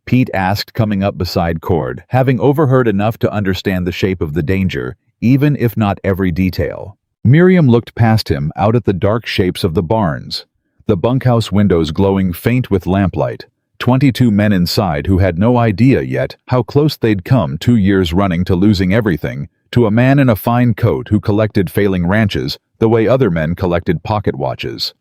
Pete asked, coming up beside Cord, having overheard enough to understand the shape of the danger, even if not every detail. Miriam looked past him out at the dark shapes of the barns, the bunkhouse windows glowing faint with lamplight, 22 men inside who had no idea yet how close they'd come 2 years running to losing everything, to a man in a fine coat who collected failing ranches the way other men collected pocket watches.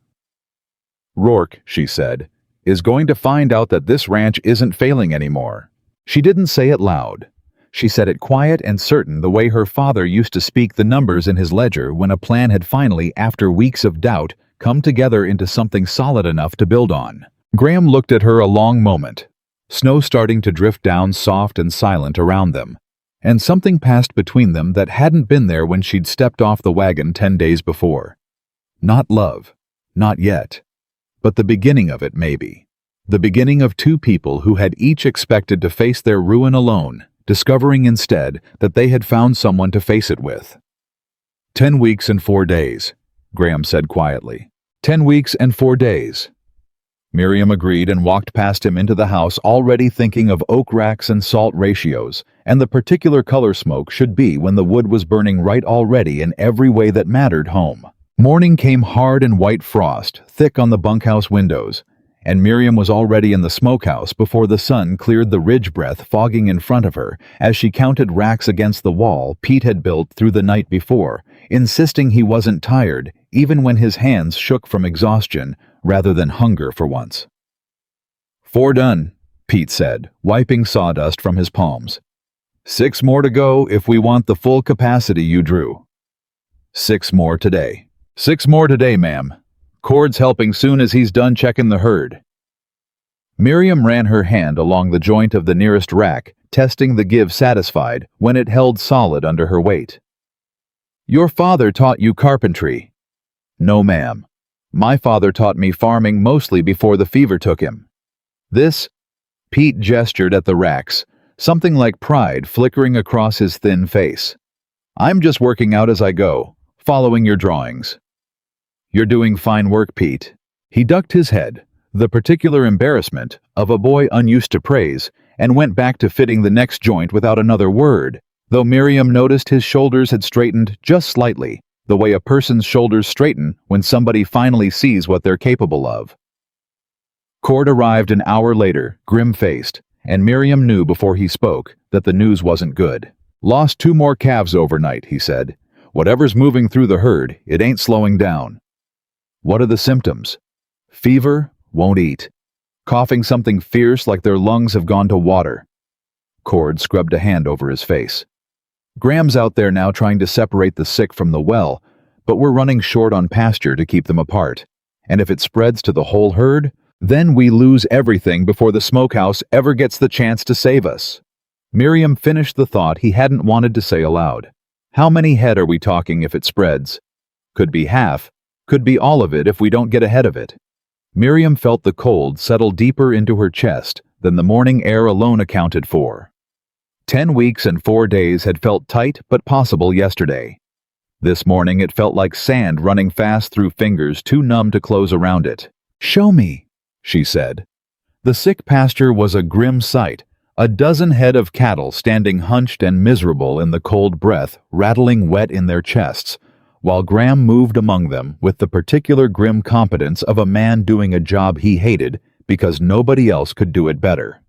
"Rourke," she said, "is going to find out that this ranch isn't failing anymore." She didn't say it loud. She said it quiet and certain, the way her father used to speak the numbers in his ledger when a plan had finally, after weeks of doubt, come together into something solid enough to build on. Graham looked at her a long moment, snow starting to drift down soft and silent around them, and something passed between them that hadn't been there when she'd stepped off the wagon 10 days before. Not love, not yet, but the beginning of it maybe. The beginning of two people who had each expected to face their ruin alone, discovering instead that they had found someone to face it with. 10 weeks and 4 days, Graham said quietly. 10 weeks and 4 days. Miriam agreed and walked past him into the house, already thinking of oak racks and salt ratios, and the particular color smoke should be when the wood was burning right already in every way that mattered home. Morning came, hard and white frost, thick on the bunkhouse windows, and Miriam was already in the smokehouse before the sun cleared the ridge breath fogging in front of her as she counted racks against the wall Pete had built through the night before, insisting he wasn't tired, even when his hands shook from exhaustion rather than hunger for once. 4 done, Pete said, wiping sawdust from his palms. 6 more to go if we want the full capacity you drew. 6 more today. 6 more today, ma'am. Cord's helping soon as he's done checking the herd. Miriam ran her hand along the joint of the nearest rack, testing the give satisfied when it held solid under her weight. Your father taught you carpentry? No, ma'am. My father taught me farming mostly before the fever took him. This, Pete gestured at the racks, something like pride flickering across his thin face. I'm just working out as I go, following your drawings. You're doing fine work, Pete. He ducked his head, the particular embarrassment of a boy unused to praise, and went back to fitting the next joint without another word, though Miriam noticed his shoulders had straightened just slightly, the way a person's shoulders straighten when somebody finally sees what they're capable of. Cord arrived an hour later, grim-faced, and Miriam knew before he spoke that the news wasn't good. "Lost 2 more calves overnight," he said. "Whatever's moving through the herd, it ain't slowing down." "What are the symptoms?" "Fever, won't eat. Coughing something fierce like their lungs have gone to water." Cord scrubbed a hand over his face. "Graham's out there now trying to separate the sick from the well, but we're running short on pasture to keep them apart. And if it spreads to the whole herd, then we lose everything before the Smokehouse ever gets the chance to save us." Miriam finished the thought he hadn't wanted to say aloud. "How many head are we talking if it spreads?" "Could be half, could be all of it if we don't get ahead of it." Miriam felt the cold settle deeper into her chest than the morning air alone accounted for. 10 weeks and 4 days had felt tight but possible yesterday. This morning it felt like sand running fast through fingers too numb to close around it. "Show me," she said. The sick pasture was a grim sight, a dozen head of cattle standing hunched and miserable in the cold breath rattling wet in their chests, while Graham moved among them with the particular grim competence of a man doing a job he hated because nobody else could do it better.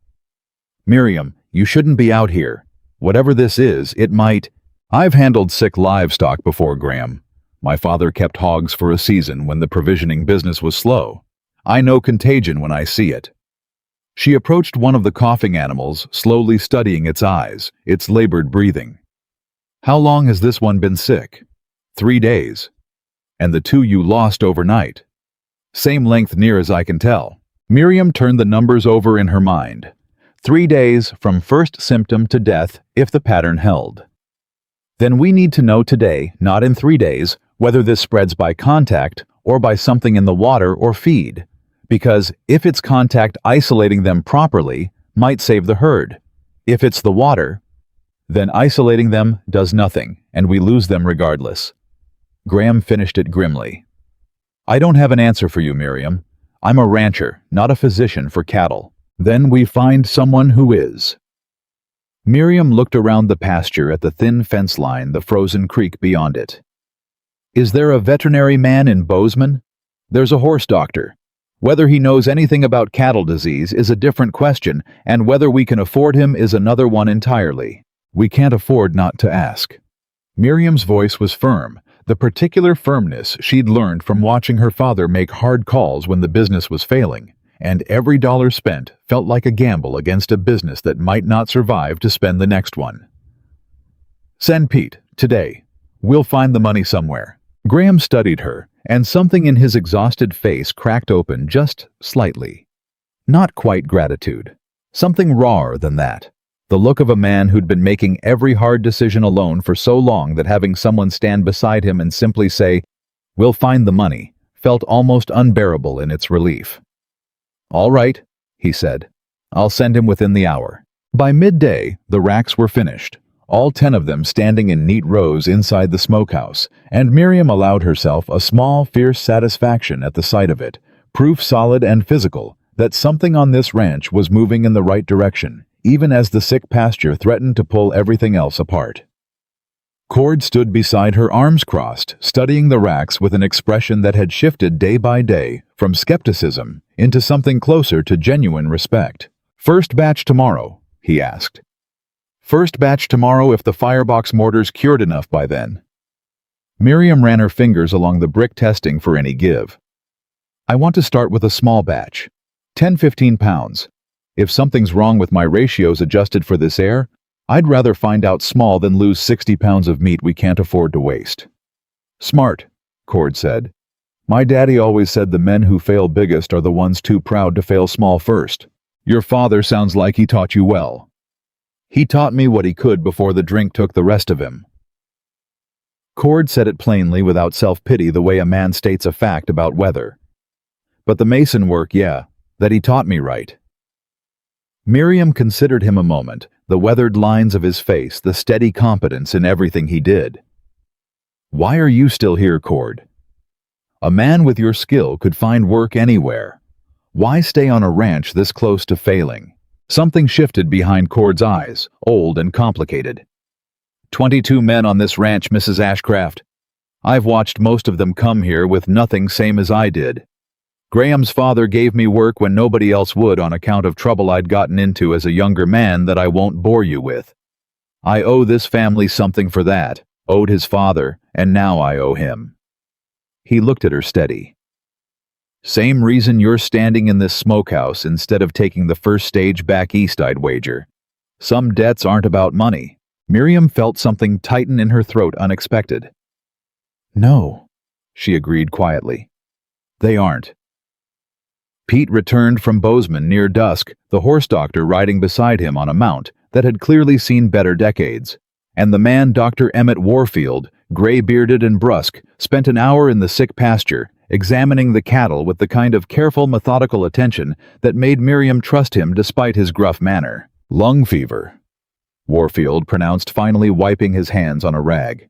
"Miriam, you shouldn't be out here. Whatever this is, it might—" "I've handled sick livestock before, Graham. My father kept hogs for a season when the provisioning business was slow. I know contagion when I see it." She approached one of the coughing animals, slowly studying its eyes, its labored breathing. "How long has this one been sick?" 3 days. "And the 2 you lost overnight?" "Same length near as I can tell." Miriam turned the numbers over in her mind. 3 days from first symptom to death if the pattern held. Then we need to know today, not in 3 days, whether this spreads by contact or by something in the water or feed. Because if it's contact isolating them properly, might save the herd. If it's the water, then isolating them does nothing, and we lose them regardless. Graham finished it grimly. "I don't have an answer for you, Miriam. I'm a rancher, not a physician for cattle." "Then we find someone who is." Miriam looked around the pasture at the thin fence line, the frozen creek beyond it. "Is there a veterinary man in Bozeman?" "There's a horse doctor. Whether he knows anything about cattle disease is a different question, and whether we can afford him is another one entirely. We can't afford not to ask." Miriam's voice was firm, the particular firmness she'd learned from watching her father make hard calls when the business was failing, and every dollar spent felt like a gamble against a business that might not survive to spend the next one. "Send Pete, today. We'll find the money somewhere." Graham studied her, and something in his exhausted face cracked open just slightly. Not quite gratitude. Something rawer than that. The look of a man who'd been making every hard decision alone for so long that having someone stand beside him and simply say, "We'll find the money," felt almost unbearable in its relief. "All right," he said. "I'll send him within the hour." By midday, the racks were finished, all 10 of them standing in neat rows inside the smokehouse, and Miriam allowed herself a small, fierce satisfaction at the sight of it, proof solid and physical that something on this ranch was moving in the right direction, even as the sick pasture threatened to pull everything else apart. Cord stood beside her, arms crossed, studying the racks with an expression that had shifted day by day from skepticism into something closer to genuine respect. "First batch tomorrow?" he asked. "First batch tomorrow if the firebox mortar's cured enough by then." Miriam ran her fingers along the brick testing for any give. "I want to start with a small batch. 10-15 pounds. If something's wrong with my ratios adjusted for this air, I'd rather find out small than lose 60 pounds of meat we can't afford to waste." "Smart," Cord said. "My daddy always said the men who fail biggest are the ones too proud to fail small first. Your father sounds like he taught you well." "He taught me what he could before the drink took the rest of him." Cord said it plainly without self-pity, the way a man states a fact about weather. "But the mason work, yeah, that he taught me right." Miriam considered him a moment, the weathered lines of his face, the steady competence in everything he did. "Why are you still here, Cord? A man with your skill could find work anywhere. Why stay on a ranch this close to failing?" Something shifted behind Cord's eyes, old and complicated. 22 men on this ranch, Mrs. Ashcraft. I've watched most of them come here with nothing same as I did. Graham's father gave me work when nobody else would on account of trouble I'd gotten into as a younger man that I won't bore you with. I owe this family something for that, owed his father, and now I owe him." He looked at her steady. "Same reason you're standing in this smokehouse instead of taking the first stage back east, I'd wager. Some debts aren't about money." Miriam felt something tighten in her throat unexpected. "No," she agreed quietly. "They aren't." Pete returned from Bozeman near dusk, the horse doctor riding beside him on a mount that had clearly seen better decades, and the man Dr. Emmett Warfield, gray-bearded and brusque, spent an hour in the sick pasture, examining the cattle with the kind of careful, methodical attention that made Miriam trust him despite his gruff manner. "Lung fever," Warfield pronounced, finally wiping his hands on a rag.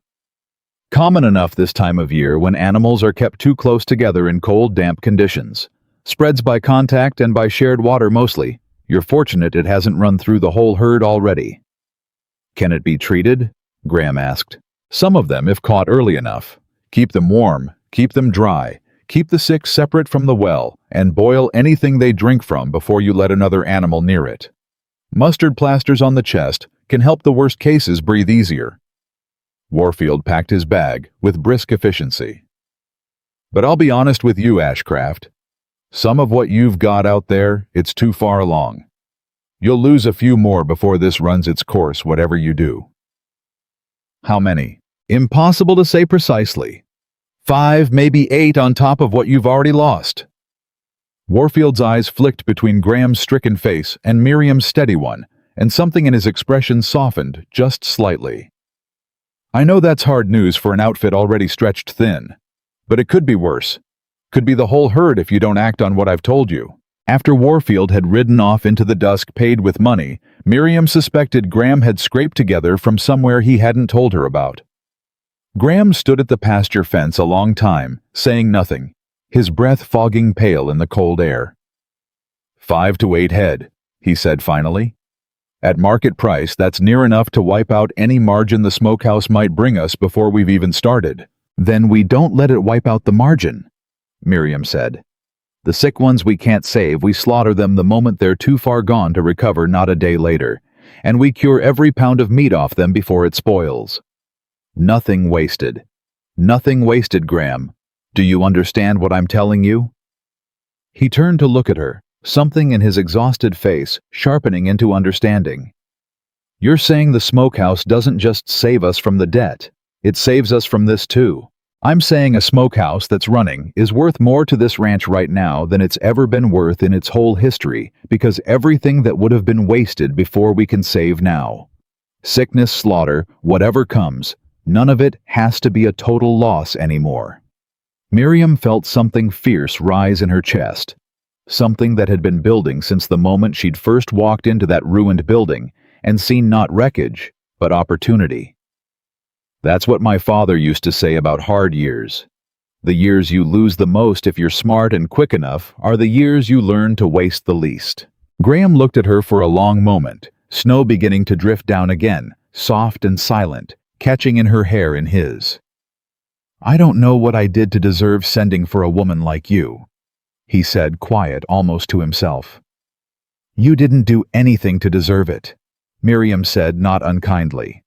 "Common enough this time of year when animals are kept too close together in cold, damp conditions. Spreads by contact and by shared water mostly. You're fortunate it hasn't run through the whole herd already." "Can it be treated?" Graham asked. "Some of them, if caught early enough. Keep them warm, keep them dry, keep the sick separate from the well, and boil anything they drink from before you let another animal near it. Mustard plasters on the chest can help the worst cases breathe easier." Warfield packed his bag with brisk efficiency. "But I'll be honest with you, Ashcraft. Some of what you've got out there, it's too far along. You'll lose a few more before this runs its course, whatever you do." "How many?" "Impossible to say precisely. 5, maybe 8 on top of what you've already lost." Warfield's eyes flicked between Graham's stricken face and Miriam's steady one, and something in his expression softened just slightly. "I know that's hard news for an outfit already stretched thin, but it could be worse. Could be the whole herd if you don't act on what I've told you." After Warfield had ridden off into the dusk paid with money, Miriam suspected Graham had scraped together from somewhere he hadn't told her about. Graham stood at the pasture fence a long time, saying nothing, his breath fogging pale in the cold air. 5 to 8 head, he said finally. "At market price, that's near enough to wipe out any margin the smokehouse might bring us before we've even started." "Then we don't let it wipe out the margin," Miriam said. "The sick ones we can't save, we slaughter them the moment they're too far gone to recover, not a day later, and we cure every pound of meat off them before it spoils. Nothing wasted. Nothing wasted, Graham. Do you understand what I'm telling you?" He turned to look at her, something in his exhausted face sharpening into understanding. "You're saying the smokehouse doesn't just save us from the debt, it saves us from this too. I'm saying a smokehouse that's running is worth more to this ranch right now than it's ever been worth in its whole history, because everything that would have been wasted before we can save now. Sickness, slaughter, whatever comes, none of it has to be a total loss anymore." Miriam felt something fierce rise in her chest, something that had been building since the moment she'd first walked into that ruined building and seen not wreckage, but opportunity. "That's what my father used to say about hard years. The years you lose the most if you're smart and quick enough are the years you learn to waste the least." Graham looked at her for a long moment, snow beginning to drift down again, soft and silent, catching in her hair in his. "I don't know what I did to deserve sending for a woman like you," he said, quiet almost to himself. "You didn't do anything to deserve it," Miriam said, not unkindly.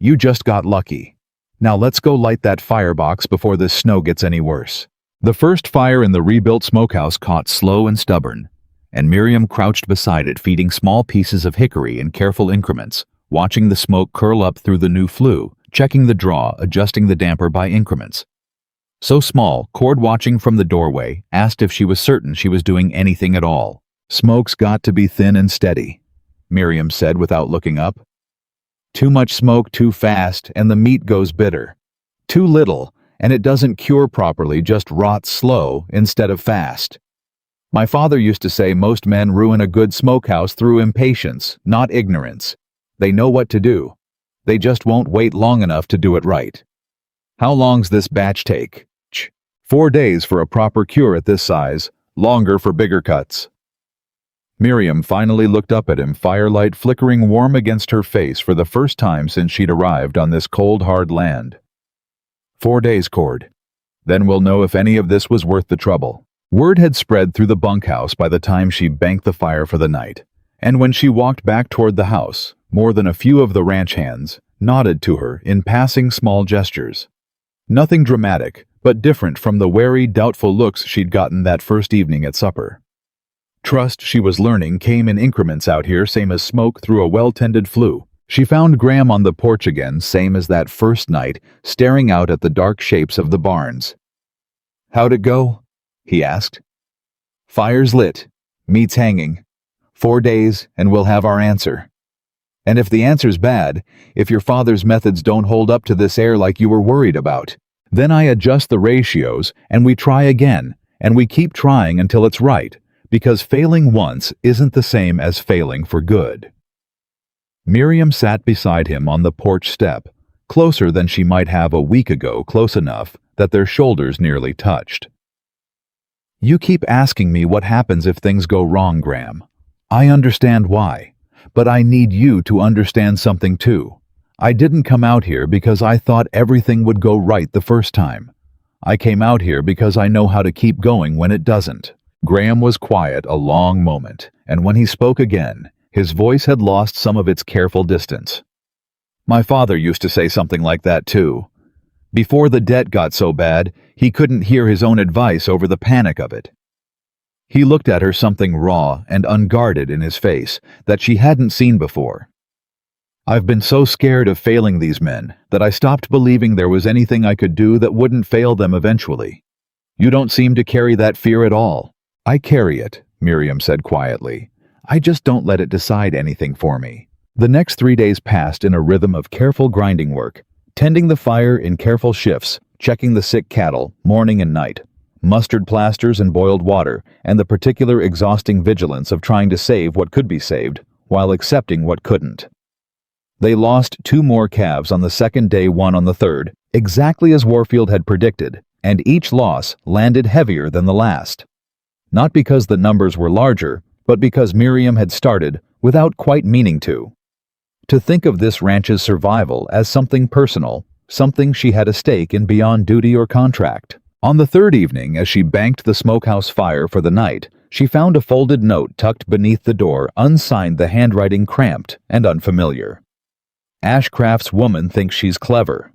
"You just got lucky. Now let's go light that firebox before this snow gets any worse." The first fire in the rebuilt smokehouse caught slow and stubborn, and Miriam crouched beside it feeding small pieces of hickory in careful increments, watching the smoke curl up through the new flue, checking the draw, adjusting the damper by increments. So small, Cord, watching from the doorway, asked if she was certain she was doing anything at all. "Smoke's got to be thin and steady," Miriam said without looking up. "Too much smoke too fast, and the meat goes bitter. Too little, and it doesn't cure properly, just rots slow instead of fast. My father used to say most men ruin a good smokehouse through impatience, not ignorance. They know what to do. They just won't wait long enough to do it right. How long's this batch take? 4 days for a proper cure at this size, longer for bigger cuts." Miriam finally looked up at him, firelight flickering warm against her face for the first time since she'd arrived on this cold, hard land. 4 days, Cord. Then we'll know if any of this was worth the trouble. Word had spread through the bunkhouse by the time she banked the fire for the night, and when she walked back toward the house, more than a few of the ranch hands nodded to her in passing small gestures. Nothing dramatic, but different from the wary, doubtful looks she'd gotten that first evening at supper. Trust, she was learning, came in increments out here, same as smoke through a well-tended flue. She found Graham on the porch again, same as that first night, staring out at the dark shapes of the barns. "How'd it go?" he asked. "Fire's lit. Meat's hanging. 4 days, and we'll have our answer. And if the answer's bad, if your father's methods don't hold up to this air like you were worried about, then I adjust the ratios, and we try again, and we keep trying until it's right, because failing once isn't the same as failing for good." Miriam sat beside him on the porch step, closer than she might have a week ago, close enough that their shoulders nearly touched. "You keep asking me what happens if things go wrong, Graham. I understand why, but I need you to understand something too. I didn't come out here because I thought everything would go right the first time. I came out here because I know how to keep going when it doesn't." Graham was quiet a long moment, and when he spoke again, his voice had lost some of its careful distance. "My father used to say something like that too. Before the debt got so bad, he couldn't hear his own advice over the panic of it." He looked at her, something raw and unguarded in his face that she hadn't seen before. "I've been so scared of failing these men that I stopped believing there was anything I could do that wouldn't fail them eventually. You don't seem to carry that fear at all." "I carry it," Miriam said quietly. "I just don't let it decide anything for me." The next 3 days passed in a rhythm of careful grinding work, tending the fire in careful shifts, checking the sick cattle morning and night, mustard plasters and boiled water, and the particular exhausting vigilance of trying to save what could be saved while accepting what couldn't. They lost 2 more calves on the second day, 1 on the third, exactly as Warfield had predicted, and each loss landed heavier than the last. Not because the numbers were larger, but because Miriam had started without quite meaning to think of this ranch's survival as something personal, something she had a stake in beyond duty or contract. On the third evening, as she banked the smokehouse fire for the night, she found a folded note tucked beneath the door, unsigned, the handwriting cramped and unfamiliar. "Ashcraft's woman thinks she's clever.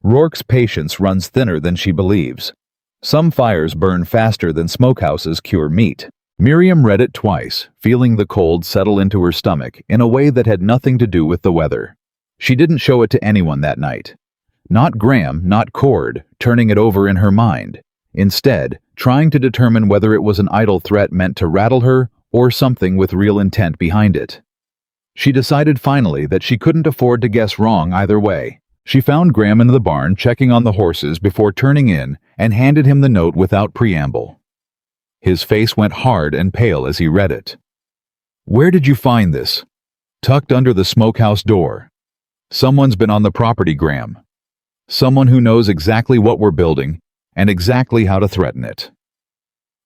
Rourke's patience runs thinner than she believes. Some fires burn faster than smokehouses cure meat." Miriam read it twice, feeling the cold settle into her stomach in a way that had nothing to do with the weather. She didn't show it to anyone that night. Not Graham, not Cord, turning it over in her mind. Instead, trying to determine whether it was an idle threat meant to rattle her or something with real intent behind it. She decided finally that she couldn't afford to guess wrong either way. She found Graham in the barn checking on the horses before turning in and handed him the note without preamble. His face went hard and pale as he read it. "Where did you find this?" "Tucked under the smokehouse door. Someone's been on the property, Graham. Someone who knows exactly what we're building and exactly how to threaten it."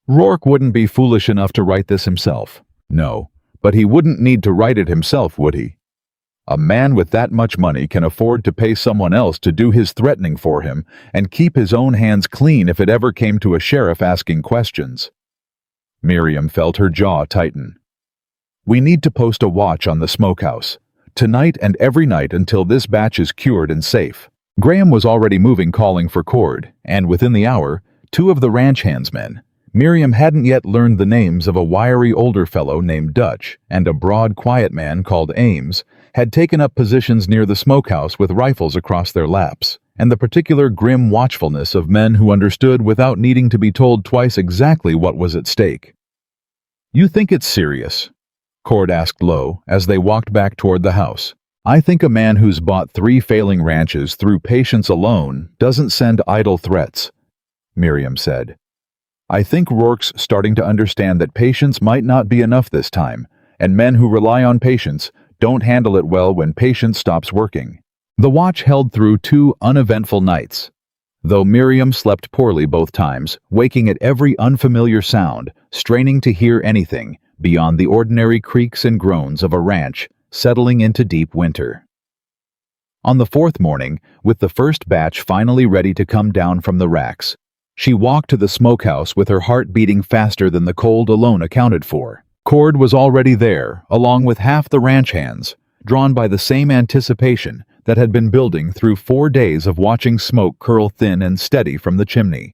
Rourke wouldn't be foolish enough to write this himself. No, but he wouldn't need to write it himself, would he? A man with that much money can afford to pay someone else to do his threatening for him and keep his own hands clean if it ever came to a sheriff asking questions. Miriam felt her jaw tighten. "We need to post a watch on the smokehouse, tonight and every night until this batch is cured and safe." Graham was already moving, calling for Cord, and within the hour, 2 of the ranch hands men. Miriam hadn't yet learned the names of a wiry older fellow named Dutch and a broad, quiet man called Ames, had taken up positions near the smokehouse with rifles across their laps, and the particular grim watchfulness of men who understood without needing to be told twice exactly what was at stake. "You think it's serious?" Cord asked low as they walked back toward the house. "I think a man who's bought 3 failing ranches through patience alone doesn't send idle threats," Miriam said. "I think Rourke's starting to understand that patience might not be enough this time, and men who rely on patience don't handle it well when patience stops working." The watch held through 2 uneventful nights. Though Miriam slept poorly both times, waking at every unfamiliar sound, straining to hear anything beyond the ordinary creaks and groans of a ranch settling into deep winter. On the fourth morning, with the first batch finally ready to come down from the racks, she walked to the smokehouse with her heart beating faster than the cold alone accounted for. Cord was already there, along with half the ranch hands, drawn by the same anticipation that had been building through 4 days of watching smoke curl thin and steady from the chimney.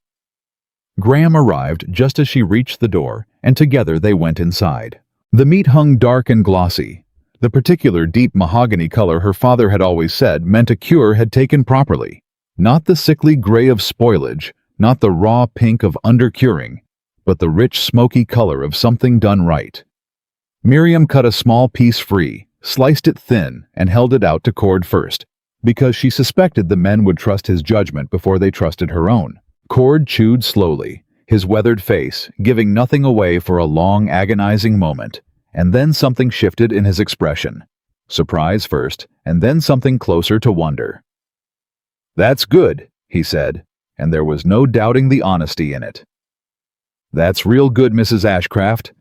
Graham arrived just as she reached the door, and together they went inside. The meat hung dark and glossy, the particular deep mahogany color her father had always said meant a cure had taken properly. Not the sickly gray of spoilage, not the raw pink of undercuring, but the rich smoky color of something done right. Miriam cut a small piece free, sliced it thin, and held it out to Cord first, because she suspected the men would trust his judgment before they trusted her own. Cord chewed slowly, his weathered face giving nothing away for a long, agonizing moment, and then something shifted in his expression. Surprise first, and then something closer to wonder. "That's good," he said, and there was no doubting the honesty in it. "That's real good, Mrs. Ashcraft.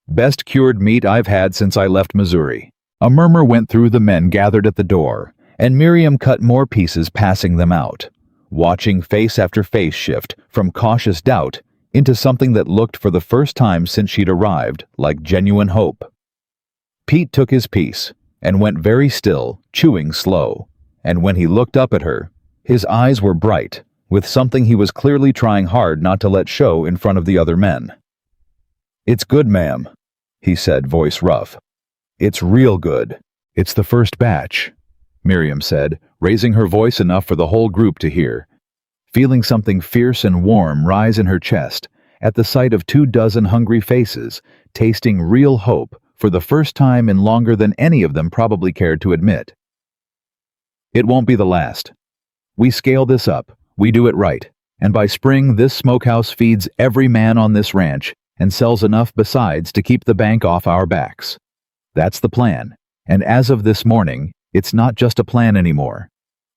Best cured meat I've had since I left Missouri." A murmur went through the men gathered at the door, and Miriam cut more pieces, passing them out, watching face after face shift from cautious doubt into something that looked for the first time since she'd arrived like genuine hope. Pete took his piece and went very still, chewing slow, and when he looked up at her, his eyes were bright, with something he was clearly trying hard not to let show in front of the other men. "It's good, ma'am," he said, voice rough. "It's real good." "It's the first batch," Miriam said, raising her voice enough for the whole group to hear, feeling something fierce and warm rise in her chest at the sight of 24 hungry faces, tasting real hope for the first time in longer than any of them probably cared to admit. "It won't be the last. We scale this up, we do it right, and by spring this smokehouse feeds every man on this ranch and sells enough besides to keep the bank off our backs. That's the plan, and as of this morning, it's not just a plan anymore.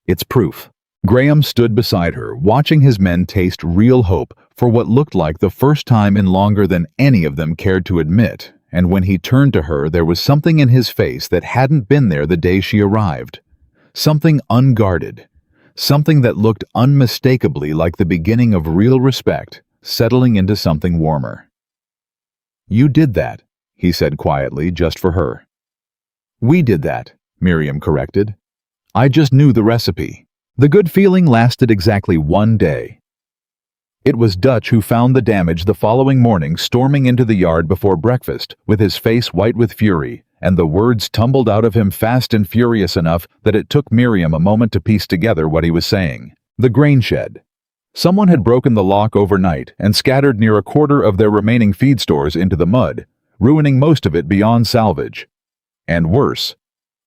It's proof." Graham stood beside her, watching his men taste real hope for what looked like the first time in longer than any of them cared to admit, and when he turned to her there was something in his face that hadn't been there the day she arrived. Something unguarded. Something that looked unmistakably like the beginning of real respect, settling into something warmer. "You did that," he said quietly, just for her. "We did that," Miriam corrected. "I just knew the recipe." The good feeling lasted exactly 1 day. It was Dutch who found the damage the following morning, storming into the yard before breakfast, with his face white with fury, and the words tumbled out of him fast and furious enough that it took Miriam a moment to piece together what he was saying. The grain shed. Someone had broken the lock overnight and scattered near a quarter of their remaining feed stores into the mud, ruining most of it beyond salvage. And worse,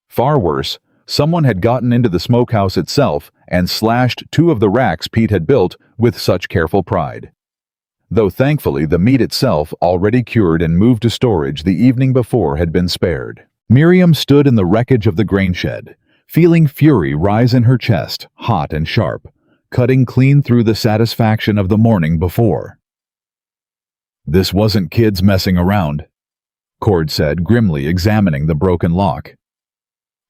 far worse, someone had gotten into the smokehouse itself and slashed 2 of the racks Pete had built with such careful pride. Though thankfully the meat itself, already cured and moved to storage the evening before, had been spared. Miriam stood in the wreckage of the grain shed, feeling fury rise in her chest, hot and sharp, cutting clean through the satisfaction of the morning before. "This wasn't kids messing around," Cord said, grimly examining the broken lock.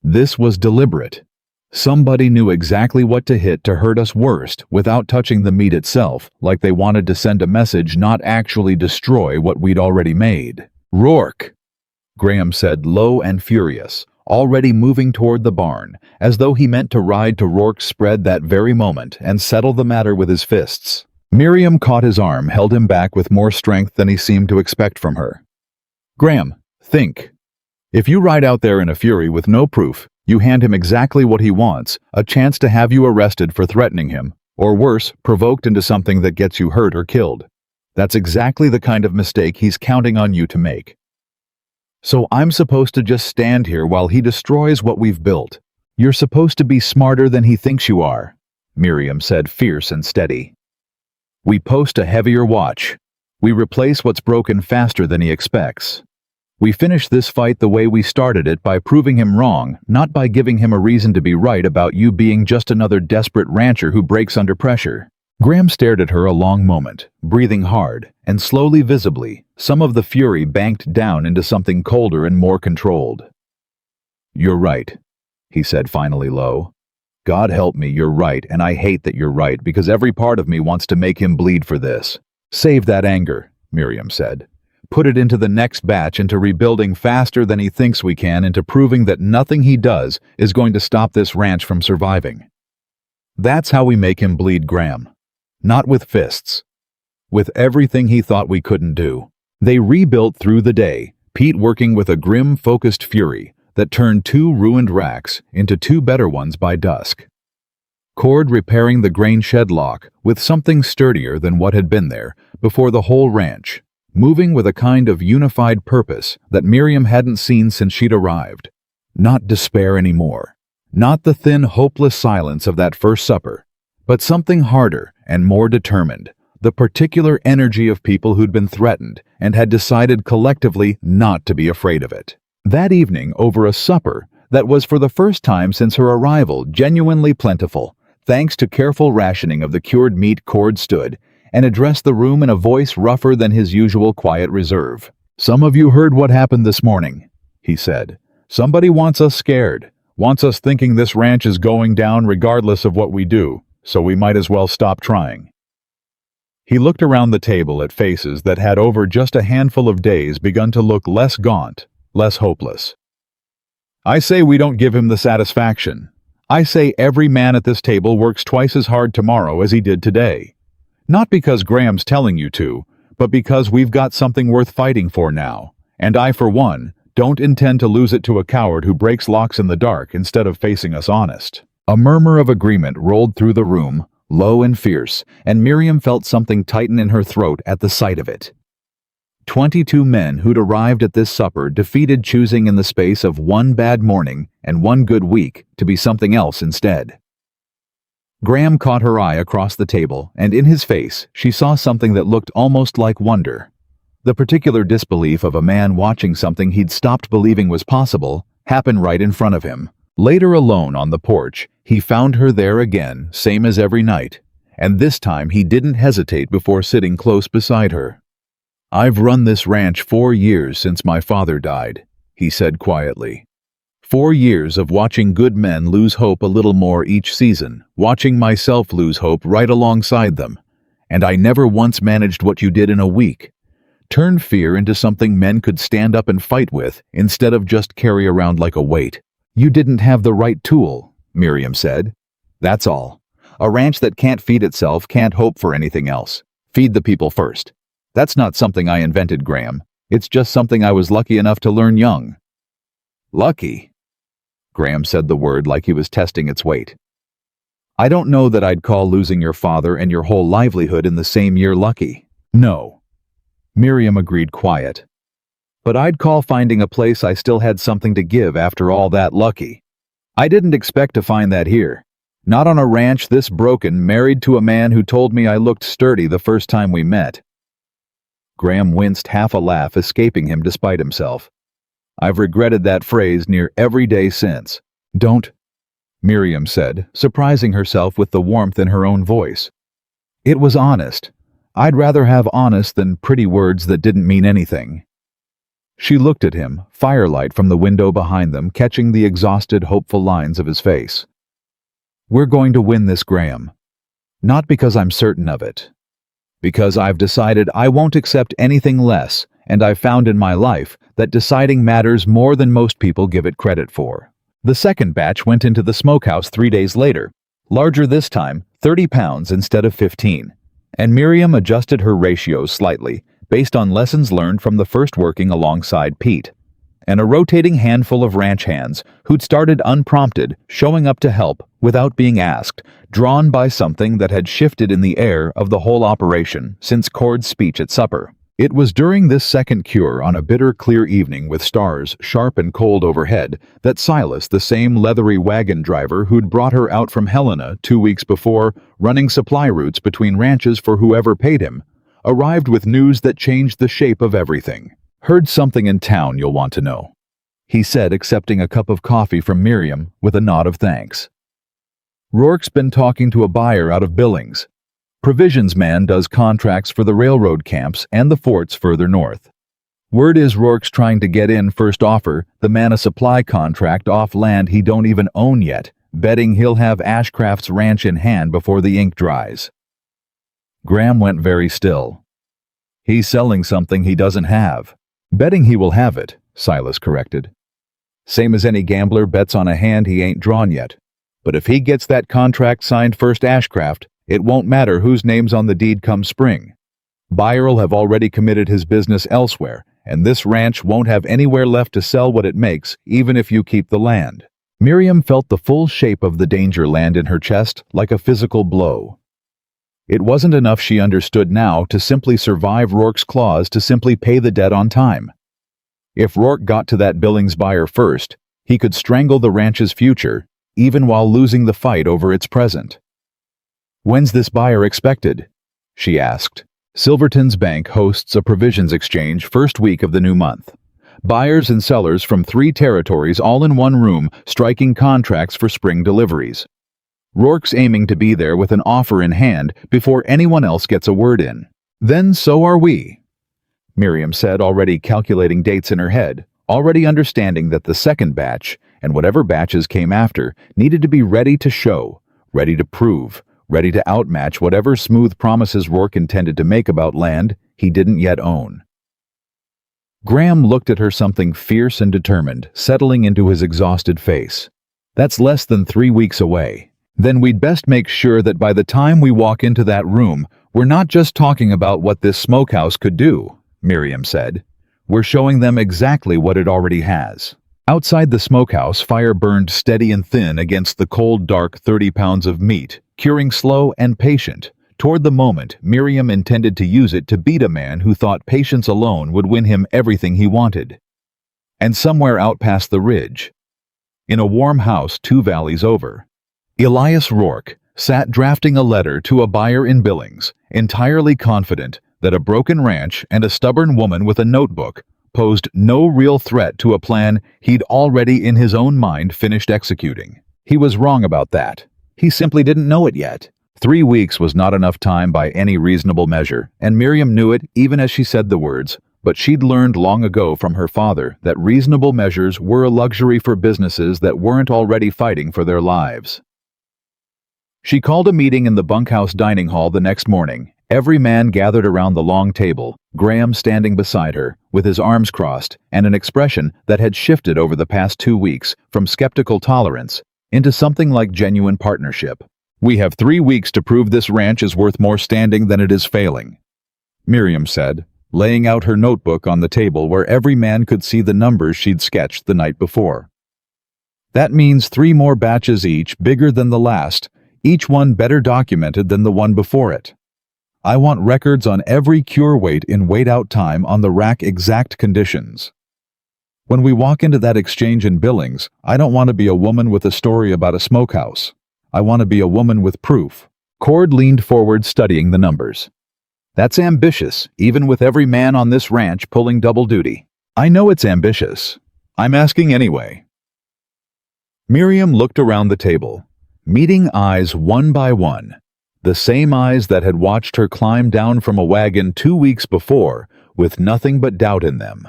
"This was deliberate. Somebody knew exactly what to hit to hurt us worst without touching the meat itself, like they wanted to send a message, not actually destroy what we'd already made." "Rourke!" Graham said, low and furious, already moving toward the barn, as though he meant to ride to Rourke's spread that very moment and settle the matter with his fists. Miriam caught his arm, held him back with more strength than he seemed to expect from her. "Graham, think. If you ride out there in a fury with no proof, you hand him exactly what he wants, a chance to have you arrested for threatening him, or worse, provoked into something that gets you hurt or killed. That's exactly the kind of mistake he's counting on you to make. So I'm supposed to just stand here while he destroys what we've built. You're supposed to be smarter than he thinks you are," Miriam said, fierce and steady. "We post a heavier watch. We replace what's broken faster than he expects. We finish this fight the way we started it, by proving him wrong, not by giving him a reason to be right about you being just another desperate rancher who breaks under pressure." Graham stared at her a long moment, breathing hard, and slowly, visibly, some of the fury banked down into something colder and more controlled. "You're right," he said finally low. God help me, you're right, and I hate that you're right, because every part of me wants to make him bleed for this. Save that anger, Miriam said. Put it into the next batch, into rebuilding faster than he thinks we can, into proving that nothing he does is going to stop this ranch from surviving. That's how we make him bleed, Graham. Not with fists. With everything he thought we couldn't do. They rebuilt through the day, Pete working with a grim, focused fury that turned 2 ruined racks into 2 better ones by dusk. Cord repairing the grain shed lock with something sturdier than what had been there before the whole ranch, moving with a kind of unified purpose that Miriam hadn't seen since she'd arrived. Not despair anymore. Not the thin, hopeless silence of that first supper, but something harder and more determined, the particular energy of people who'd been threatened and had decided collectively not to be afraid of it. That evening, over a supper that was for the first time since her arrival genuinely plentiful, thanks to careful rationing of the cured meat, Cord stood and addressed the room in a voice rougher than his usual quiet reserve. "Some of you heard what happened this morning," he said. "Somebody wants us scared, wants us thinking this ranch is going down regardless of what we do, so we might as well stop trying." He looked around the table at faces that had over just a handful of days begun to look less gaunt, less hopeless. "I say we don't give him the satisfaction. I say every man at this table works twice as hard tomorrow as he did today. Not because Graham's telling you to, but because we've got something worth fighting for now, and I, for one, don't intend to lose it to a coward who breaks locks in the dark instead of facing us honest." A murmur of agreement rolled through the room, low and fierce, and Miriam felt something tighten in her throat at the sight of it. 22 men who'd arrived at this supper defeated choosing in the space of 1 bad morning and 1 good week to be something else instead. Graham caught her eye across the table, and in his face she saw something that looked almost like wonder. The particular disbelief of a man watching something he'd stopped believing was possible happen right in front of him. Later, alone on the porch, he found her there again, same as every night, and this time he didn't hesitate before sitting close beside her. "I've run this ranch 4 years since my father died," he said quietly. 4 years of watching good men lose hope a little more each season, watching myself lose hope right alongside them, and I never once managed what you did in a week. Turn fear into something men could stand up and fight with instead of just carry around like a weight. "You didn't have the right tool," Miriam said. "That's all. A ranch that can't feed itself can't hope for anything else. Feed the people first. That's not something I invented, Graham. It's just something I was lucky enough to learn young." "Lucky?" Graham said the word like he was testing its weight. "I don't know that I'd call losing your father and your whole livelihood in the same year lucky." "No," Miriam agreed, quiet. "But I'd call finding a place I still had something to give after all that lucky. I didn't expect to find that here. Not on a ranch this broken, married to a man who told me I looked sturdy the first time we met." Graham winced, half a laugh escaping him despite himself. "I've regretted that phrase near every day since." "Don't," Miriam said, surprising herself with the warmth in her own voice. "It was honest. I'd rather have honest than pretty words that didn't mean anything." She looked at him, firelight from the window behind them catching the exhausted, hopeful lines of his face. "We're going to win this, Graham. Not because I'm certain of it. Because I've decided I won't accept anything less, and I've found in my life that deciding matters more than most people give it credit for." The second batch went into the smokehouse 3 days later, larger this time, 30 pounds instead of 15, and Miriam adjusted her ratios slightly, based on lessons learned from the first working alongside Pete, and a rotating handful of ranch hands who'd started unprompted, showing up to help without being asked, drawn by something that had shifted in the air of the whole operation since Cord's speech at supper. It was during this second cure on a bitter, clear evening with stars sharp and cold overhead that Silas, the same leathery wagon driver who'd brought her out from Helena 2 weeks before, running supply routes between ranches for whoever paid him, arrived with news that changed the shape of everything. "Heard something in town you'll want to know," he said, accepting a cup of coffee from Miriam with a nod of thanks. "Rourke's been talking to a buyer out of Billings. Provisions man does contracts for the railroad camps and the forts further north. Word is Rourke's trying to get in first offer the man a supply contract off land he don't even own yet, betting he'll have Ashcraft's ranch in hand before the ink dries. Graham went very still. He's selling something he doesn't have. Betting he will have it, Silas corrected. Same as any gambler bets on a hand he ain't drawn yet. But if he gets that contract signed first Ashcraft, it won't matter whose name's on the deed come spring. Buyer'll have already committed his business elsewhere, and this ranch won't have anywhere left to sell what it makes, even if you keep the land. Miriam felt the full shape of the danger land in her chest like a physical blow. It wasn't enough, she understood now, to simply survive Rourke's clause, to simply pay the debt on time. If Rourke got to that Billings buyer first, he could strangle the ranch's future, even while losing the fight over its present. "When's this buyer expected?" she asked. Silverton's bank hosts a provisions exchange first week of the new month. Buyers and sellers from 3 territories all in one room, striking contracts for spring deliveries. Rourke's aiming to be there with an offer in hand before anyone else gets a word in. "Then so are we," Miriam said, already calculating dates in her head, already understanding that the second batch, and whatever batches came after, needed to be ready to show, ready to prove, ready to outmatch whatever smooth promises Rourke intended to make about land he didn't yet own. Graham looked at her, something fierce and determined settling into his exhausted face. "That's less than 3 weeks away. Then we'd best make sure that by the time we walk into that room, we're not just talking about what this smokehouse could do," Miriam said. "We're showing them exactly what it already has." Outside the smokehouse, fire burned steady and thin against the cold, dark 30 pounds of meat, curing slow and patient, toward the moment Miriam intended to use it to beat a man who thought patience alone would win him everything he wanted. And somewhere out past the ridge, in a warm house 2 valleys over, Elias Rourke sat drafting a letter to a buyer in Billings, entirely confident that a broken ranch and a stubborn woman with a notebook posed no real threat to a plan he'd already in his own mind finished executing. He was wrong about that. He simply didn't know it yet. 3 weeks was not enough time by any reasonable measure, and Miriam knew it even as she said the words, but she'd learned long ago from her father that reasonable measures were a luxury for businesses that weren't already fighting for their lives. She called a meeting in the bunkhouse dining hall the next morning. Every man gathered around the long table, Graham standing beside her, with his arms crossed, and an expression that had shifted over the past 2 weeks from skeptical tolerance into something like genuine partnership. "We have 3 weeks to prove this ranch is worth more standing than it is failing," Miriam said, laying out her notebook on the table where every man could see the numbers she'd sketched the night before. "That means 3 more batches each, bigger than the last, each one better documented than the one before it. I want records on every cure weight in wait-out time on the rack, exact conditions. When we walk into that exchange in Billings, I don't want to be a woman with a story about a smokehouse. I want to be a woman with proof." Cord leaned forward, studying the numbers. "That's ambitious, even with every man on this ranch pulling double duty." "I know it's ambitious. I'm asking anyway." Miriam looked around the table, meeting eyes one by one. The same eyes that had watched her climb down from a wagon 2 weeks before, with nothing but doubt in them.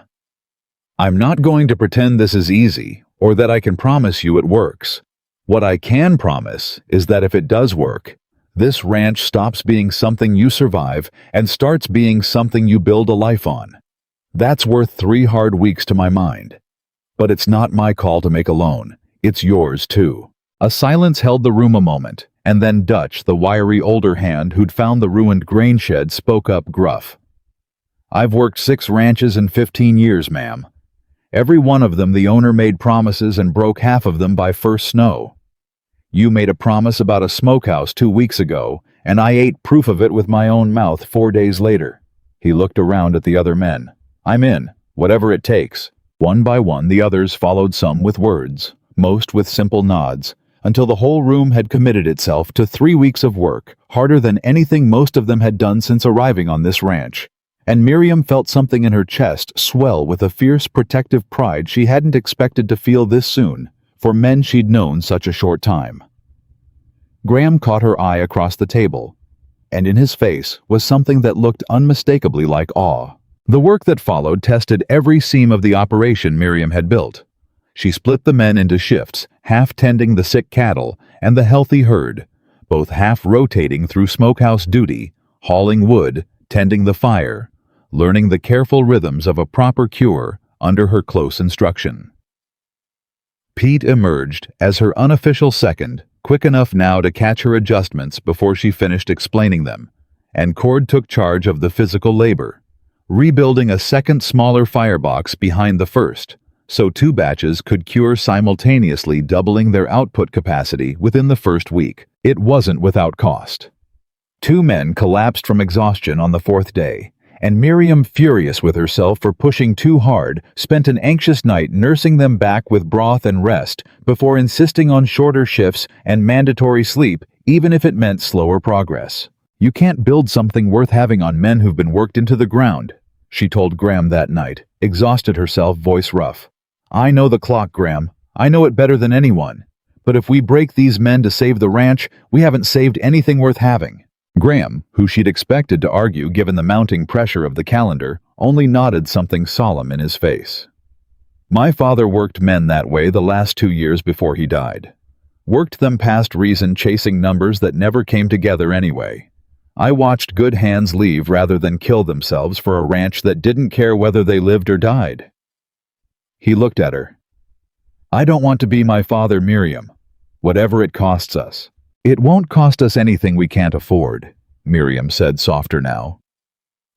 "I'm not going to pretend this is easy, or that I can promise you it works. What I can promise is that if it does work, this ranch stops being something you survive and starts being something you build a life on. That's worth 3 hard weeks to my mind. But it's not my call to make alone. It's yours, too." A silence held the room a moment, and then Dutch, the wiry older hand who'd found the ruined grain shed, spoke up gruff. "I've worked 6 ranches in 15 years, ma'am. Every one of them the owner made promises and broke half of them by first snow. You made a promise about a smokehouse 2 weeks ago, and I ate proof of it with my own mouth 4 days later." He looked around at the other men. "I'm in, whatever it takes." One by one the others followed, some with words, most with simple nods, until the whole room had committed itself to 3 weeks of work, harder than anything most of them had done since arriving on this ranch. And Miriam felt something in her chest swell with a fierce protective pride she hadn't expected to feel this soon, for men she'd known such a short time. Graham caught her eye across the table, and in his face was something that looked unmistakably like awe. The work that followed tested every seam of the operation Miriam had built. She split the men into shifts, half tending the sick cattle and the healthy herd, both half rotating through smokehouse duty, hauling wood, tending the fire, learning the careful rhythms of a proper cure under her close instruction. Pete emerged as her unofficial second, quick enough now to catch her adjustments before she finished explaining them, and Cord took charge of the physical labor, rebuilding a second smaller firebox behind the first, so 2 batches could cure simultaneously, doubling their output capacity within the first week. It wasn't without cost. 2 men collapsed from exhaustion on the 4th day, and Miriam, furious with herself for pushing too hard, spent an anxious night nursing them back with broth and rest before insisting on shorter shifts and mandatory sleep, even if it meant slower progress. "You can't build something worth having on men who've been worked into the ground," she told Graham that night, exhausted herself, voice rough. "I know the clock, Graham. I know it better than anyone. But if we break these men to save the ranch, we haven't saved anything worth having." Graham, who she'd expected to argue given the mounting pressure of the calendar, only nodded, something solemn in his face. "My father worked men that way the last 2 years before he died. Worked them past reason, chasing numbers that never came together anyway. I watched good hands leave rather than kill themselves for a ranch that didn't care whether they lived or died." He looked at her. "I don't want to be my father, Miriam. Whatever it costs us." "It won't cost us anything we can't afford," Miriam said, softer now.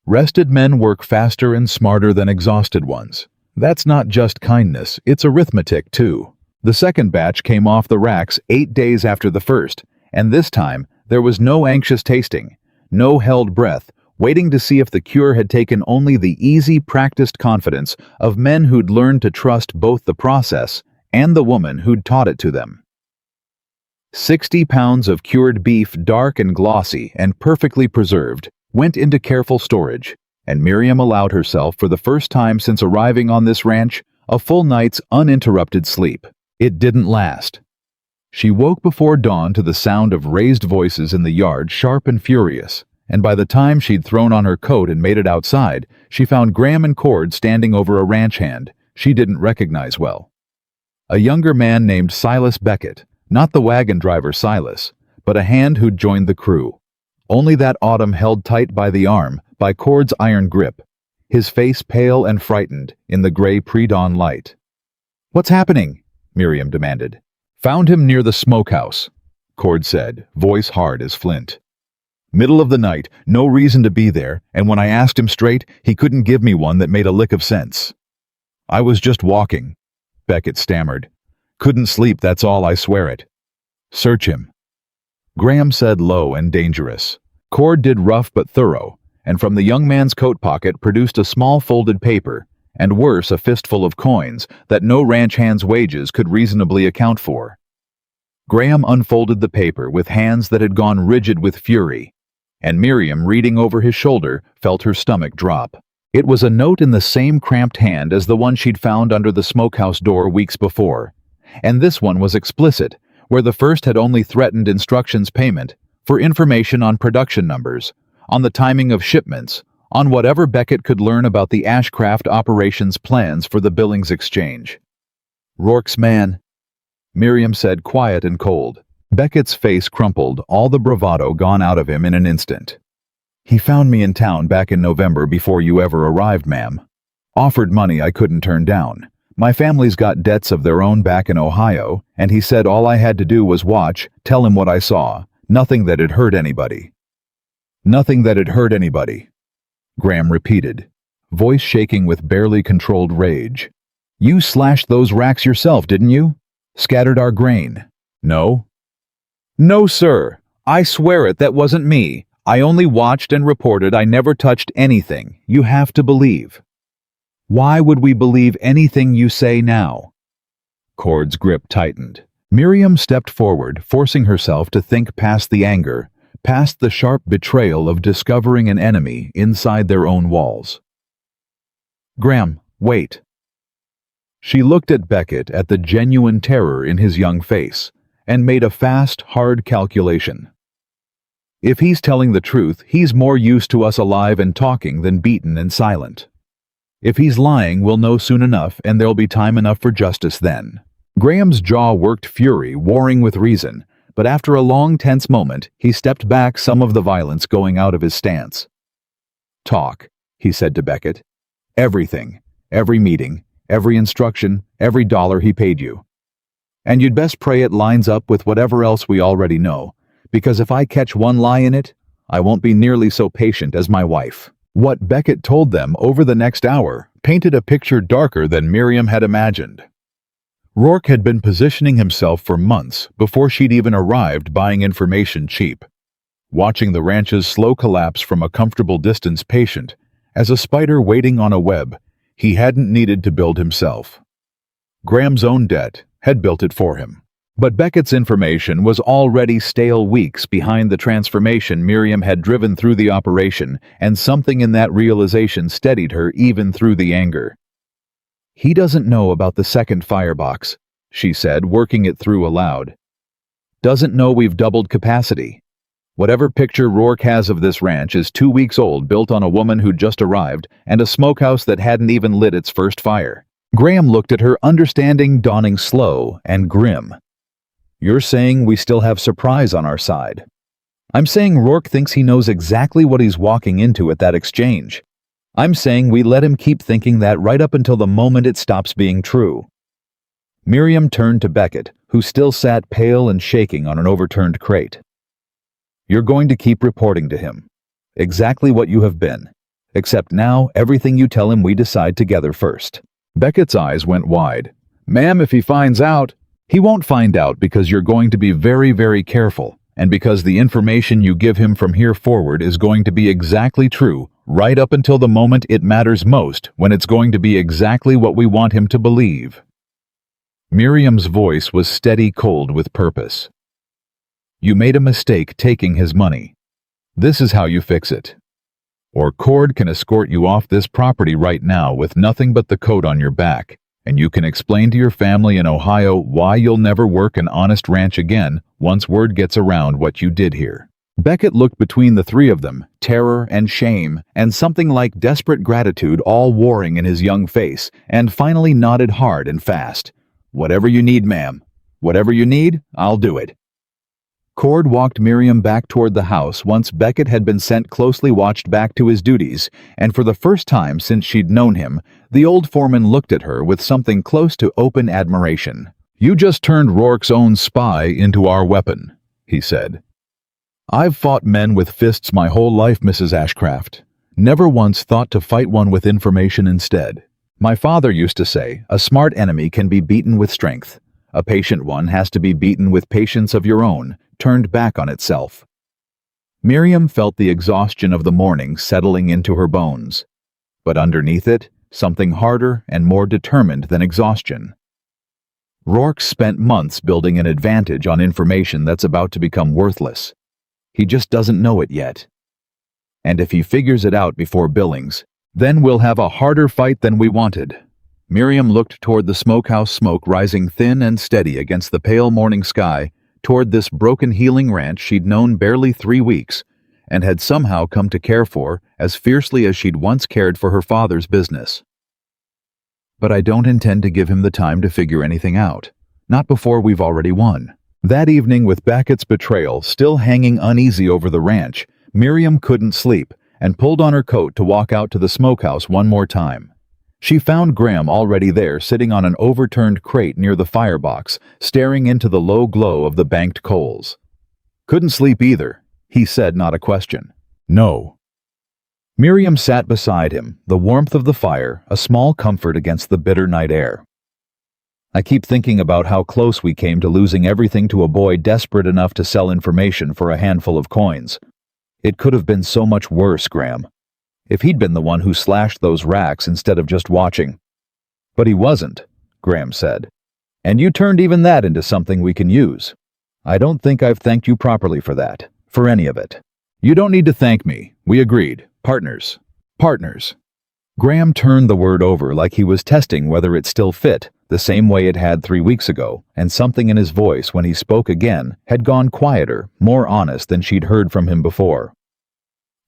"Rested men work faster and smarter than exhausted ones. That's not just kindness, it's arithmetic too." The second batch came off the racks 8 days after the first, and this time there was no anxious tasting, no held breath, waiting to see if the cure had taken, only the easy, practiced confidence of men who'd learned to trust both the process and the woman who'd taught it to them. 60 pounds of cured beef, dark and glossy and perfectly preserved, went into careful storage, and Miriam allowed herself, for the first time since arriving on this ranch, a full night's uninterrupted sleep. It didn't last. She woke before dawn to the sound of raised voices in the yard, sharp and furious, and by the time she'd thrown on her coat and made it outside, she found Graham and Cord standing over a ranch hand she didn't recognize well. A younger man named Silas Beckett, not the wagon driver Silas, but a hand who'd joined the crew. Only that autumn held tight by the arm by Cord's iron grip, his face pale and frightened in the gray pre-dawn light. "What's happening?" Miriam demanded. "Found him near the smokehouse," Cord said, voice hard as flint. "Middle of the night, no reason to be there, and when I asked him straight, he couldn't give me one that made a lick of sense." "I was just walking," Beckett stammered. "Couldn't sleep, that's all, I swear it." "Search him," Graham said, low and dangerous. Cord did rough but thorough, and from the young man's coat pocket produced a small folded paper, and worse, a fistful of coins that no ranch hand's wages could reasonably account for. Graham unfolded the paper with hands that had gone rigid with fury, and Miriam, reading over his shoulder, felt her stomach drop. It was a note in the same cramped hand as the one she'd found under the smokehouse door weeks before, and this one was explicit, where the first had only threatened instructions payment for information on production numbers, on the timing of shipments, on whatever Beckett could learn about the Ashcraft operations plans for the Billings exchange. "Rourke's man," Miriam said, quiet and cold. Beckett's face crumpled, all the bravado gone out of him in an instant. "He found me in town back in November before you ever arrived, ma'am. Offered money I couldn't turn down. My family's got debts of their own back in Ohio, and he said all I had to do was watch, tell him what I saw, nothing that'd hurt anybody." "Nothing that'd hurt anybody," Graham repeated, voice shaking with barely controlled rage. "You slashed those racks yourself, didn't you? Scattered our grain." "No." "No, sir. I swear it, that wasn't me. I only watched and reported. I never touched anything. You have to believe." "Why would we believe anything you say now?" Cord's grip tightened. Miriam stepped forward, forcing herself to think past the anger, past the sharp betrayal of discovering an enemy inside their own walls. "Graham, wait." She looked at Beckett, at the genuine terror in his young face, and made a fast, hard calculation. If he's telling the truth, he's more used to us alive and talking than beaten and silent. If he's lying, we'll know soon enough, and there'll be time enough for justice then. Graham's jaw worked fury, warring with reason, but after a long, tense moment, he stepped back, some of the violence going out of his stance. "Talk," he said to Beckett. "Everything, every meeting, every instruction, every dollar he paid you. And you'd best pray it lines up with whatever else we already know, because if I catch one lie in it, I won't be nearly so patient as my wife." What Beckett told them over the next hour painted a picture darker than Miriam had imagined. Rourke had been positioning himself for months before she'd even arrived, buying information cheap, watching the ranch's slow collapse from a comfortable distance, patient as a spider waiting on a web he hadn't needed to build himself. Graham's own debt had built it for him. But Beckett's information was already stale, weeks behind the transformation Miriam had driven through the operation, and something in that realization steadied her even through the anger. "He doesn't know about the second firebox," she said, working it through aloud. "Doesn't know we've doubled capacity. Whatever picture Rourke has of this ranch is 2 weeks old, built on a woman who'd just arrived, and a smokehouse that hadn't even lit its first fire." Graham looked at her, understanding dawning slow and grim. "You're saying we still have surprise on our side?" "I'm saying Rourke thinks he knows exactly what he's walking into at that exchange. I'm saying we let him keep thinking that right up until the moment it stops being true." Miriam turned to Beckett, who still sat pale and shaking on an overturned crate. "You're going to keep reporting to him. Exactly what you have been. Except now, everything you tell him we decide together first." Beckett's eyes went wide. "Ma'am, if he finds out..." "He won't find out, because you're going to be very, very careful, and because the information you give him from here forward is going to be exactly true, right up until the moment it matters most, when it's going to be exactly what we want him to believe." Miriam's voice was steady, cold with purpose. "You made a mistake taking his money. This is how you fix it. Or Cord can escort you off this property right now with nothing but the coat on your back, and you can explain to your family in Ohio why you'll never work an honest ranch again once word gets around what you did here." Beckett looked between the three of them, terror and shame and something like desperate gratitude all warring in his young face, and finally nodded hard and fast. "Whatever you need, ma'am. Whatever you need, I'll do it." Cord walked Miriam back toward the house once Beckett had been sent, closely watched back to his duties, and for the first time since she'd known him, the old foreman looked at her with something close to open admiration. "You just turned Rourke's own spy into our weapon," he said. "I've fought men with fists my whole life, Mrs. Ashcraft. Never once thought to fight one with information instead. My father used to say, a smart enemy can be beaten with strength. A patient one has to be beaten with patience of your own, turned back on itself." Miriam felt the exhaustion of the morning settling into her bones. But underneath it, something harder and more determined than exhaustion. Rourke spent months building an advantage on information that's about to become worthless. He just doesn't know it yet. And if he figures it out before Billings, then we'll have a harder fight than we wanted. Miriam looked toward the smokehouse smoke rising thin and steady against the pale morning sky, toward this broken, healing ranch she'd known barely 3 weeks, and had somehow come to care for as fiercely as she'd once cared for her father's business. "But I don't intend to give him the time to figure anything out. Not before we've already won." That evening, with Beckett's betrayal still hanging uneasy over the ranch, Miriam couldn't sleep and pulled on her coat to walk out to the smokehouse one more time. She found Graham already there, sitting on an overturned crate near the firebox, staring into the low glow of the banked coals. "Couldn't sleep either," he said, not a question. "No." Miriam sat beside him, the warmth of the fire a small comfort against the bitter night air. "I keep thinking about how close we came to losing everything to a boy desperate enough to sell information for a handful of coins. It could have been so much worse, Graham. If he'd been the one who slashed those racks instead of just watching." "But he wasn't," Graham said. "And you turned even that into something we can use. I don't think I've thanked you properly for that, for any of it." "You don't need to thank me. We agreed. Partners. Partners." Graham turned the word over like he was testing whether it still fit, the same way it had 3 weeks ago, and something in his voice when he spoke again had gone quieter, more honest than she'd heard from him before.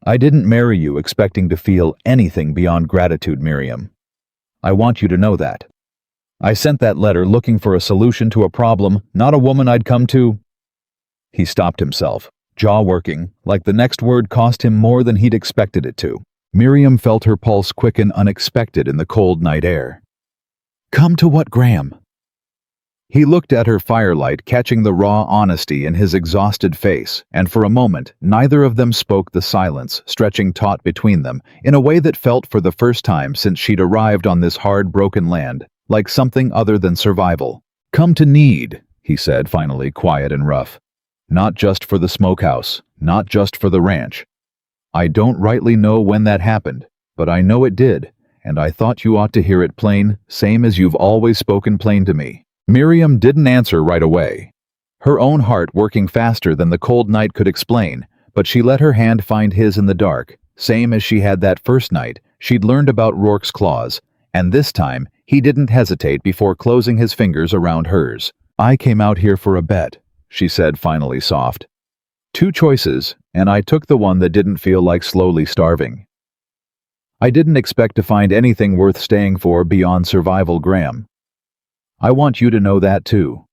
"I didn't marry you expecting to feel anything beyond gratitude, Miriam. I want you to know that. I sent that letter looking for a solution to a problem, not a woman I'd come to." He stopped himself, jaw working, like the next word cost him more than he'd expected it to. Miriam felt her pulse quicken unexpected in the cold night air. "Come to what, Graham?" He looked at her firelight, catching the raw honesty in his exhausted face, and for a moment, neither of them spoke, the silence stretching taut between them in a way that felt, for the first time since she'd arrived on this hard, broken land, like something other than survival. "Come to need," he said, finally, quiet and rough. "Not just for the smokehouse, not just for the ranch. I don't rightly know when that happened, but I know it did, and I thought you ought to hear it plain, same as you've always spoken plain to me." Miriam didn't answer right away, her own heart working faster than the cold night could explain, but she let her hand find his in the dark, same as she had that first night. She'd learned about Rourke's claws, and this time he didn't hesitate before closing his fingers around hers. "I came out here for a bet," she said, finally soft. "Two choices, and I took the one that didn't feel like slowly starving. I didn't expect to find anything worth staying for beyond survival, Graham. I want you to know that too."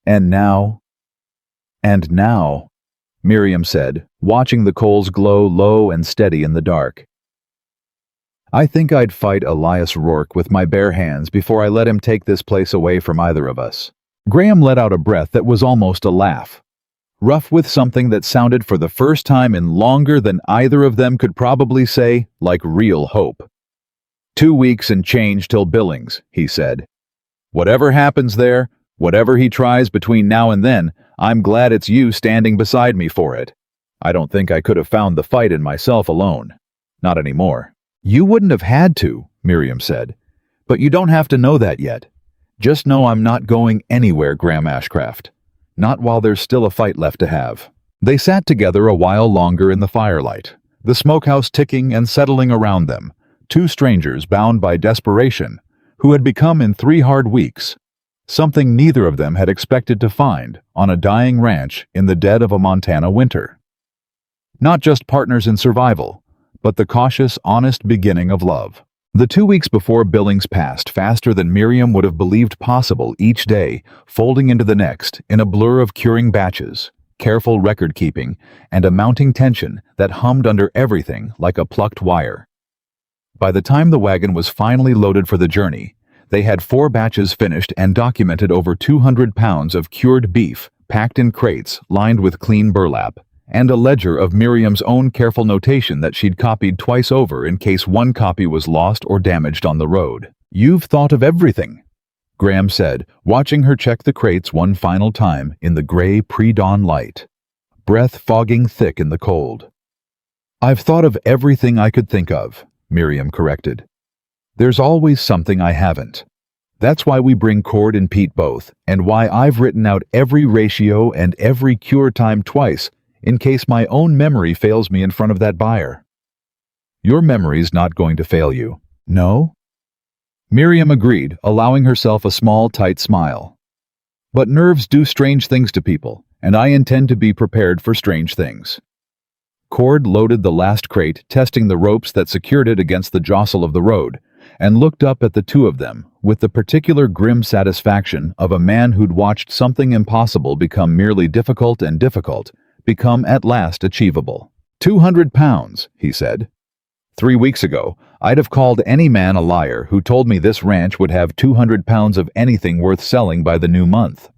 And now, Miriam said, watching the coals glow low and steady in the dark. "I think I'd fight Elias Rourke with my bare hands before I let him take this place away from either of us." Graham let out a breath that was almost a laugh, rough with something that sounded for the first time in longer than either of them could probably say, like real hope. "2 weeks and change till Billings," he said. "Whatever happens there, whatever he tries between now and then, I'm glad it's you standing beside me for it. I don't think I could have found the fight in myself alone. Not anymore." "You wouldn't have had to," Miriam said. "But you don't have to know that yet. Just know I'm not going anywhere, Graham Ashcraft. Not while there's still a fight left to have." They sat together a while longer in the firelight, the smokehouse ticking and settling around them, two strangers bound by desperation, who had become in 3 hard weeks, something neither of them had expected to find on a dying ranch in the dead of a Montana winter. Not just partners in survival, but the cautious, honest beginning of love. The 2 weeks before Billings passed faster than Miriam would have believed possible, each day folding into the next in a blur of curing batches, careful record-keeping, and a mounting tension that hummed under everything like a plucked wire. By the time the wagon was finally loaded for the journey, they had 4 batches finished and documented over 200 pounds of cured beef packed in crates lined with clean burlap, and a ledger of Miriam's own careful notation that she'd copied twice over in case one copy was lost or damaged on the road. "You've thought of everything," Graham said, watching her check the crates one final time in the gray pre-dawn light, breath fogging thick in the cold. "I've thought of everything I could think of," Miriam corrected. "There's always something I haven't. That's why we bring Cord and Pete both, and why I've written out every ratio and every cure time twice, in case my own memory fails me in front of that buyer." "Your memory's not going to fail you." "No?" Miriam agreed, allowing herself a small, tight smile. "But nerves do strange things to people, and I intend to be prepared for strange things." Cord loaded the last crate, testing the ropes that secured it against the jostle of the road, and looked up at the two of them with the particular grim satisfaction of a man who'd watched something impossible become merely difficult and difficult, become at last achievable. 200 pounds, he said. 3 weeks ago, I'd have called any man a liar who told me this ranch would have 200 pounds of anything worth selling by the new month.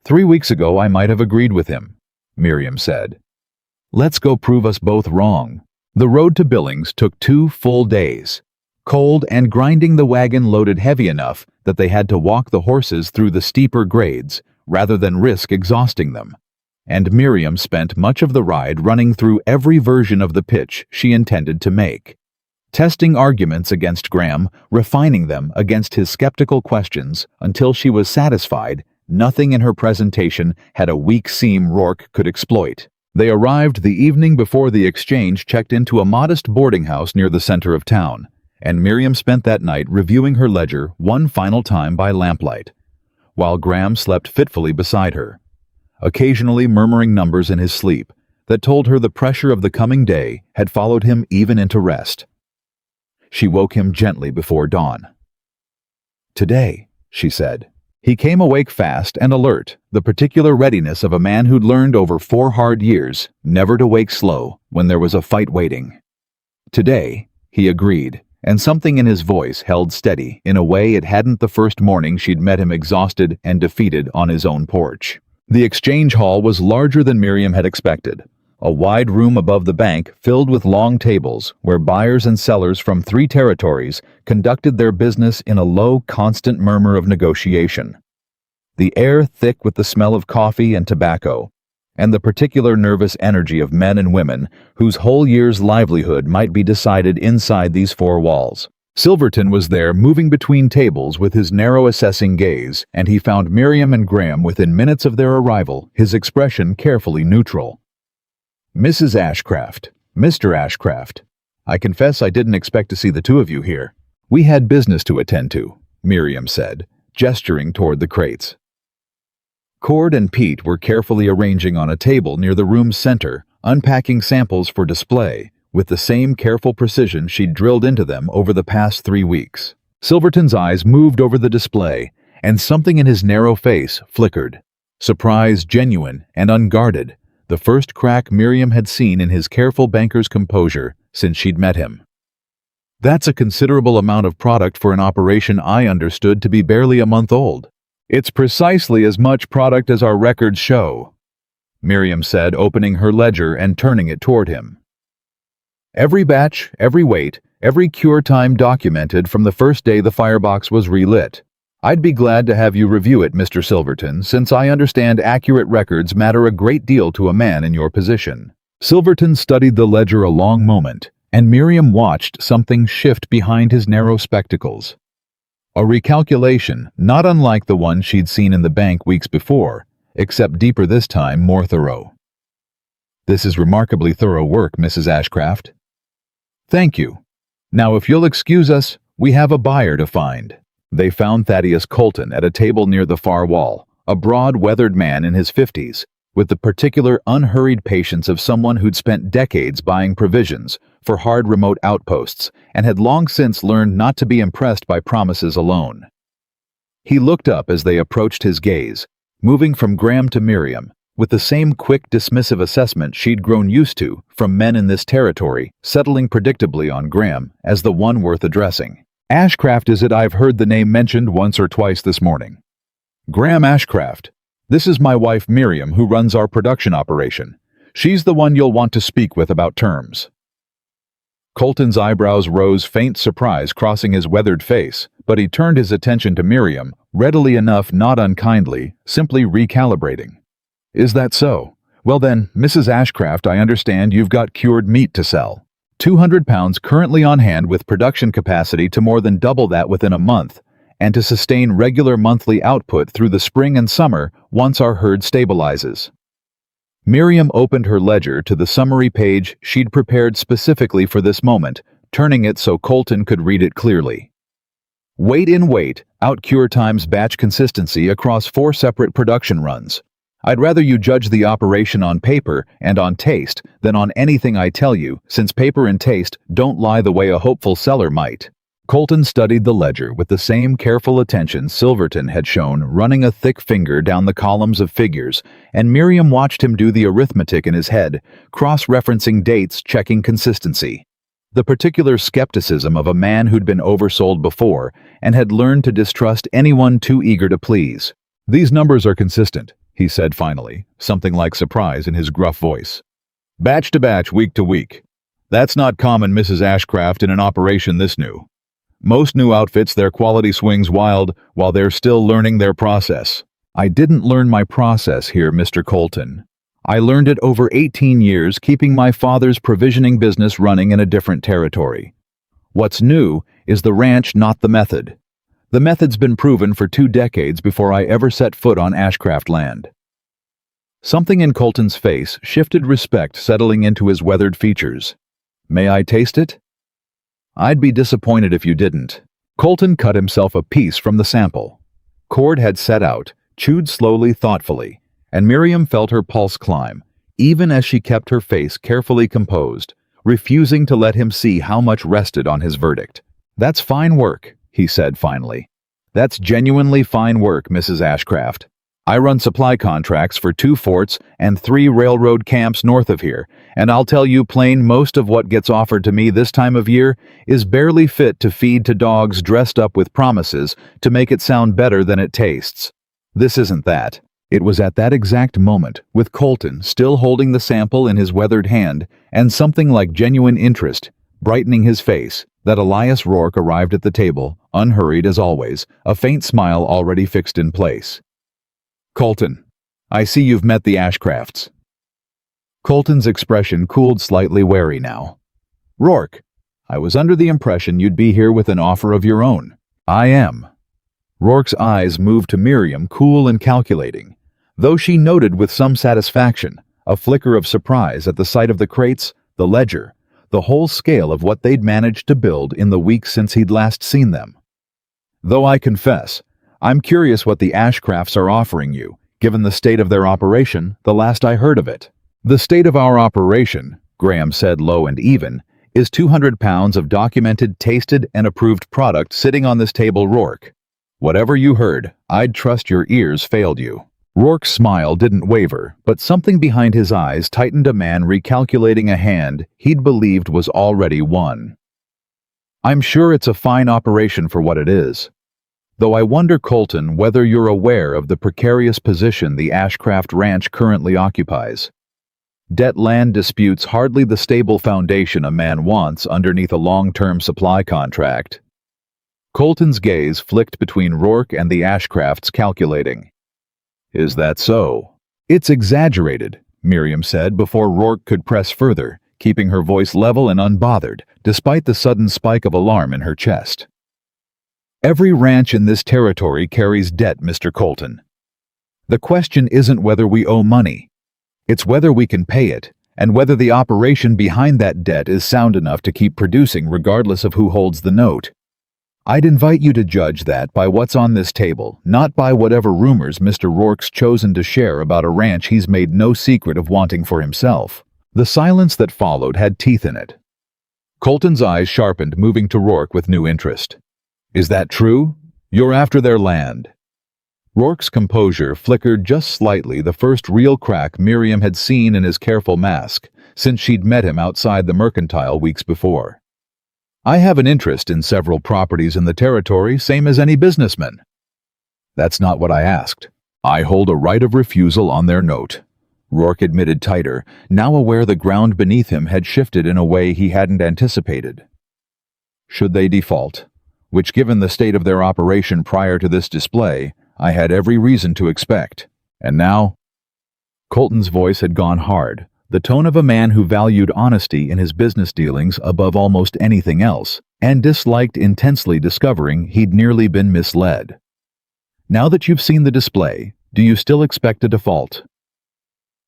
3 weeks ago, I might have agreed with him, Miriam said. Let's go prove us both wrong. The road to Billings took 2 full days, cold and grinding, the wagon loaded heavy enough that they had to walk the horses through the steeper grades rather than risk exhausting them. And Miriam spent much of the ride running through every version of the pitch she intended to make, testing arguments against Graham, refining them against his skeptical questions until she was satisfied nothing in her presentation had a weak seam Rourke could exploit. They arrived the evening before the exchange checked into a modest boarding house near the center of town, and Miriam spent that night reviewing her ledger one final time by lamplight, while Graham slept fitfully beside her, occasionally murmuring numbers in his sleep that told her the pressure of the coming day had followed him even into rest. She woke him gently before dawn. "Today," she said. He came awake fast and alert, the particular readiness of a man who'd learned over 4 hard years never to wake slow when there was a fight waiting. "Today," he agreed, and something in his voice held steady in a way it hadn't the first morning she'd met him exhausted and defeated on his own porch. The exchange hall was larger than Miriam had expected. A wide room above the bank filled with long tables where buyers and sellers from 3 territories conducted their business in a low, constant murmur of negotiation. The air thick with the smell of coffee and tobacco, and the particular nervous energy of men and women whose whole year's livelihood might be decided inside these 4 walls. Silverton was there moving between tables with his narrow assessing gaze, and he found Miriam and Graham within minutes of their arrival, his expression carefully neutral. "Mrs. Ashcraft, Mr. Ashcraft, I confess I didn't expect to see the 2 of you here. We had business to attend to," Miriam said, gesturing toward the crates. Cord and Pete were carefully arranging on a table near the room's center, unpacking samples for display, with the same careful precision she'd drilled into them over the past 3 weeks. Silverton's eyes moved over the display, and something in his narrow face flickered. Surprise, genuine and unguarded, the first crack Miriam had seen in his careful banker's composure since she'd met him. "That's a considerable amount of product for an operation I understood to be barely a month old." "It's precisely as much product as our records show," Miriam said, opening her ledger and turning it toward him. "Every batch, every weight, every cure time documented from the first day the firebox was relit. I'd be glad to have you review it, Mr. Silverton, since I understand accurate records matter a great deal to a man in your position." Silverton studied the ledger a long moment, and Miriam watched something shift behind his narrow spectacles. A recalculation, not unlike the one she'd seen in the bank weeks before, except deeper this time, more thorough. "This is remarkably thorough work, Mrs. Ashcraft." "Thank you. Now, if you'll excuse us, we have a buyer to find." They found Thaddeus Colton at a table near the far wall, a broad, weathered man in his 50s, with the particular unhurried patience of someone who'd spent decades buying provisions for hard remote outposts and had long since learned not to be impressed by promises alone. He looked up as they approached his gaze, moving from Graham to Miriam, with the same quick, dismissive assessment she'd grown used to from men in this territory, settling predictably on Graham as the one worth addressing. "Ashcraft is it? I've heard the name mentioned once or twice this morning." "Graham Ashcraft. This is my wife Miriam, who runs our production operation. She's the one you'll want to speak with about terms." Colton's eyebrows rose, faint surprise crossing his weathered face, but he turned his attention to Miriam, readily enough, not unkindly, simply recalibrating. "Is that so? Well then, Mrs. Ashcraft, I understand you've got cured meat to sell. 200 pounds currently on hand with production capacity to more than double that within a month, and to sustain regular monthly output through the spring and summer once our herd stabilizes." Miriam opened her ledger to the summary page she'd prepared specifically for this moment, turning it so Colton could read it clearly. "Weight in weight, out cure times batch consistency across 4 separate production runs. I'd rather you judge the operation on paper and on taste than on anything I tell you, since paper and taste don't lie the way a hopeful seller might." Colton studied the ledger with the same careful attention Silverton had shown, running a thick finger down the columns of figures, and Miriam watched him do the arithmetic in his head, cross-referencing dates, checking consistency. The particular skepticism of a man who'd been oversold before and had learned to distrust anyone too eager to please. "These numbers are consistent," he said finally, something like surprise in his gruff voice. "Batch to batch, week to week. That's not common, Mrs. Ashcraft, in an operation this new. Most new outfits, their quality swings wild while they're still learning their process." "I didn't learn my process here, Mr. Colton. I learned it over 18 years keeping my father's provisioning business running in a different territory. What's new is the ranch, not the method. The method's been proven for 2 decades before I ever set foot on Ashcraft land." Something in Colton's face shifted, respect settling into his weathered features. "May I taste it?" "I'd be disappointed if you didn't." Colton cut himself a piece from the sample. Cord had set out, chewed slowly, thoughtfully, and Miriam felt her pulse climb, even as she kept her face carefully composed, refusing to let him see how much rested on his verdict. "That's fine work," he said finally. "That's genuinely fine work, Mrs. Ashcraft. I run supply contracts for 2 forts and 3 railroad camps north of here, and I'll tell you plain most of what gets offered to me this time of year is barely fit to feed to dogs dressed up with promises to make it sound better than it tastes. This isn't that." It was at that exact moment, with Colton still holding the sample in his weathered hand and something like genuine interest brightening his face, that Elias Rourke arrived at the table, unhurried as always, a faint smile already fixed in place. "Colton, I see you've met the Ashcrafts." Colton's expression cooled slightly wary now. "Rourke, I was under the impression you'd be here with an offer of your own." "I am." Rourke's eyes moved to Miriam, cool and calculating, though she noted with some satisfaction a flicker of surprise at the sight of the crates, the ledger, the whole scale of what they'd managed to build in the weeks since he'd last seen them. "Though I confess, I'm curious what the Ashcrafts are offering you, given the state of their operation, the last I heard of it." "The state of our operation," Graham said low and even, "is 200 pounds of documented, tasted, and approved product sitting on this table, Rourke. Whatever you heard, I'd trust your ears failed you." Rourke's smile didn't waver, but something behind his eyes tightened a man recalculating a hand he'd believed was already won. "I'm sure it's a fine operation for what it is. Though I wonder, Colton, whether you're aware of the precarious position the Ashcraft Ranch currently occupies. Debt-land disputes hardly the stable foundation a man wants underneath a long-term supply contract." Colton's gaze flicked between Rourke and the Ashcrafts, calculating. "Is that so?" "It's exaggerated," Miriam said before Rourke could press further, keeping her voice level and unbothered, despite the sudden spike of alarm in her chest. "Every ranch in this territory carries debt, Mr. Colton. The question isn't whether we owe money. It's whether we can pay it, and whether the operation behind that debt is sound enough to keep producing regardless of who holds the note. I'd invite you to judge that by what's on this table, not by whatever rumors Mr. Rourke's chosen to share about a ranch he's made no secret of wanting for himself." The silence that followed had teeth in it. Colton's eyes sharpened, moving to Rourke with new interest. "Is that true? You're after their land?" Rourke's composure flickered just slightly, the first real crack Miriam had seen in his careful mask since she'd met him outside the mercantile weeks before. "I have an interest in several properties in the territory, same as any businessman." "That's not what I asked. I hold a right of refusal on their note," Rourke admitted tighter, now aware the ground beneath him had shifted in a way he hadn't anticipated. "Should they default, which given the state of their operation prior to this display, I had every reason to expect. And now?" Colton's voice had gone hard, the tone of a man who valued honesty in his business dealings above almost anything else, and disliked intensely discovering he'd nearly been misled. "Now that you've seen the display, do you still expect a default?"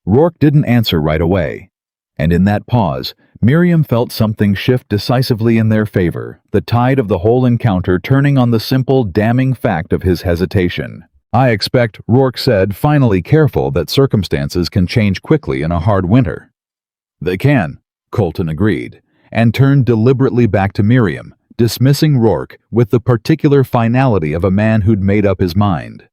Rourke didn't answer right away, and in that pause, Miriam felt something shift decisively in their favor, the tide of the whole encounter turning on the simple, damning fact of his hesitation. "I expect," Rourke said, finally careful that circumstances can change quickly in a hard winter. "They can," Colton agreed, and turned deliberately back to Miriam, dismissing Rourke with the particular finality of a man who'd made up his mind.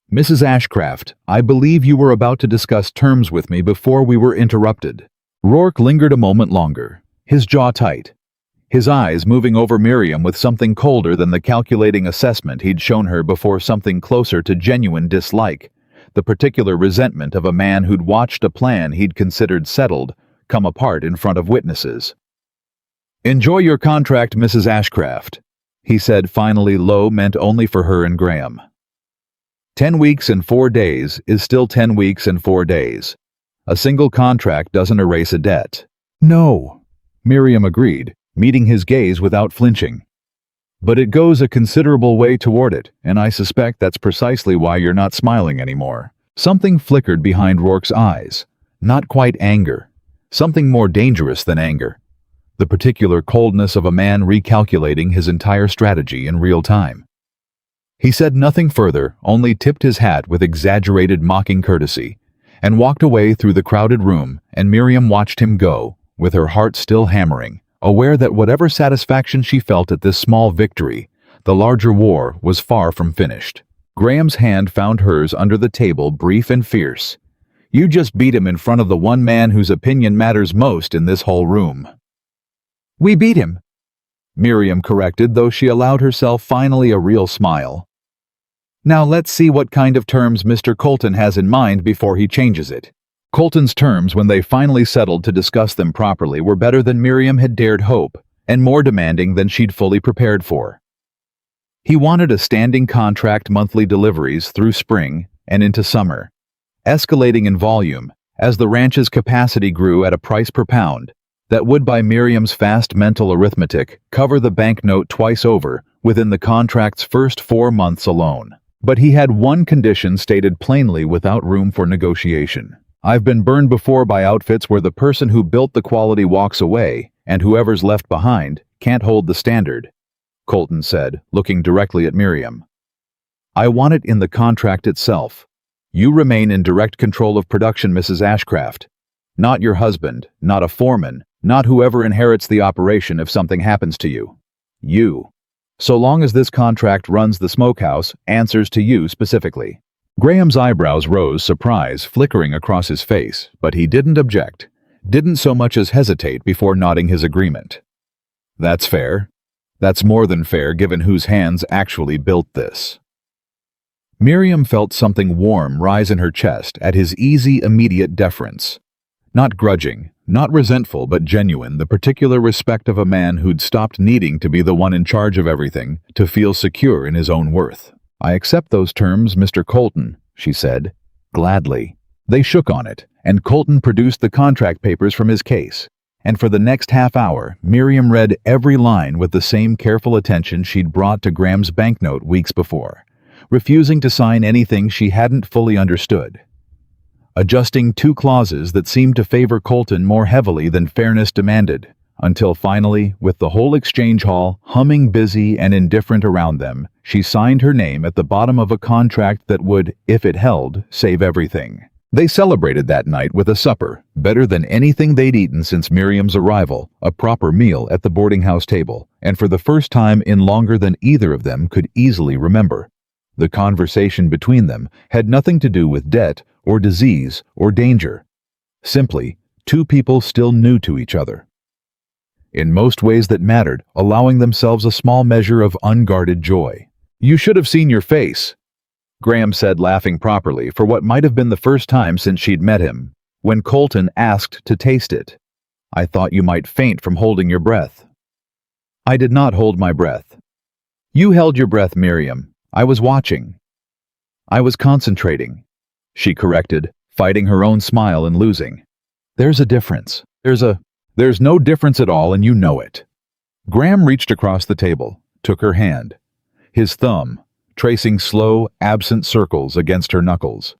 "Mrs. Ashcraft, I believe you were about to discuss terms with me before we were interrupted." Rourke lingered a moment longer, his jaw tight, his eyes moving over Miriam with something colder than the calculating assessment he'd shown her before, something closer to genuine dislike, the particular resentment of a man who'd watched a plan he'd considered settled come apart in front of witnesses. "Enjoy your contract, Mrs. Ashcraft," he said finally, low, meant only for her and Graham. 10 weeks and 4 days is still 10 weeks and 4 days. A single contract doesn't erase a debt. "No," Miriam agreed, meeting his gaze without flinching. "But it goes a considerable way toward it, and I suspect that's precisely why you're not smiling anymore." Something flickered behind Rourke's eyes. Not quite anger. Something more dangerous than anger. The particular coldness of a man recalculating his entire strategy in real time. He said nothing further, only tipped his hat with exaggerated mocking courtesy, and walked away through the crowded room, and Miriam watched him go, with her heart still hammering, aware that whatever satisfaction she felt at this small victory, the larger war was far from finished. Graham's hand found hers under the table, brief and fierce. "You just beat him in front of the one man whose opinion matters most in this whole room." "We beat him," Miriam corrected, though she allowed herself finally a real smile. "Now let's see what kind of terms Mr. Colton has in mind before he changes it." Colton's terms, when they finally settled to discuss them properly, were better than Miriam had dared hope, and more demanding than she'd fully prepared for. He wanted a standing contract, monthly deliveries through spring and into summer, escalating in volume as the ranch's capacity grew at a price per pound that would, by Miriam's fast mental arithmetic, cover the banknote twice over within the contract's first 4 months alone. But he had one condition stated plainly without room for negotiation. "I've been burned before by outfits where the person who built the quality walks away, and whoever's left behind can't hold the standard," Colton said, looking directly at Miriam. "I want it in the contract itself. You remain in direct control of production, Mrs. Ashcraft. Not your husband, not a foreman, not whoever inherits the operation if something happens to you. You. So long as this contract runs the Smokehouse, answers to you specifically." Graham's eyebrows rose, surprise flickering across his face, but he didn't object, didn't so much as hesitate before nodding his agreement. "That's fair. That's more than fair given whose hands actually built this." Miriam felt something warm rise in her chest at his easy, immediate deference. Not grudging, not resentful, but genuine, the particular respect of a man who'd stopped needing to be the one in charge of everything to feel secure in his own worth. "I accept those terms, Mr. Colton," she said, gladly. They shook on it, and Colton produced the contract papers from his case. And for the next half hour, Miriam read every line with the same careful attention she'd brought to Graham's banknote weeks before, refusing to sign anything she hadn't fully understood, adjusting 2 clauses that seemed to favor Colton more heavily than fairness demanded, until finally, with the whole exchange hall humming busy and indifferent around them, she signed her name at the bottom of a contract that would, if it held, save everything. They celebrated that night with a supper, better than anything they'd eaten since Miriam's arrival, a proper meal at the boarding house table, and for the first time in longer than either of them could easily remember. The conversation between them had nothing to do with debt or disease or danger. Simply, 2 people still new to each other, in most ways that mattered, allowing themselves a small measure of unguarded joy. "You should have seen your face," Graham said, laughing properly for what might have been the first time since she'd met him, when Colton asked to taste it. "I thought you might faint from holding your breath." "I did not hold my breath." "You held your breath, Miriam. I was watching. I was concentrating," she corrected, fighting her own smile and losing. "There's a difference. There's no difference at all, and you know it." Graham reached across the table, took her hand, his thumb tracing slow, absent circles against her knuckles.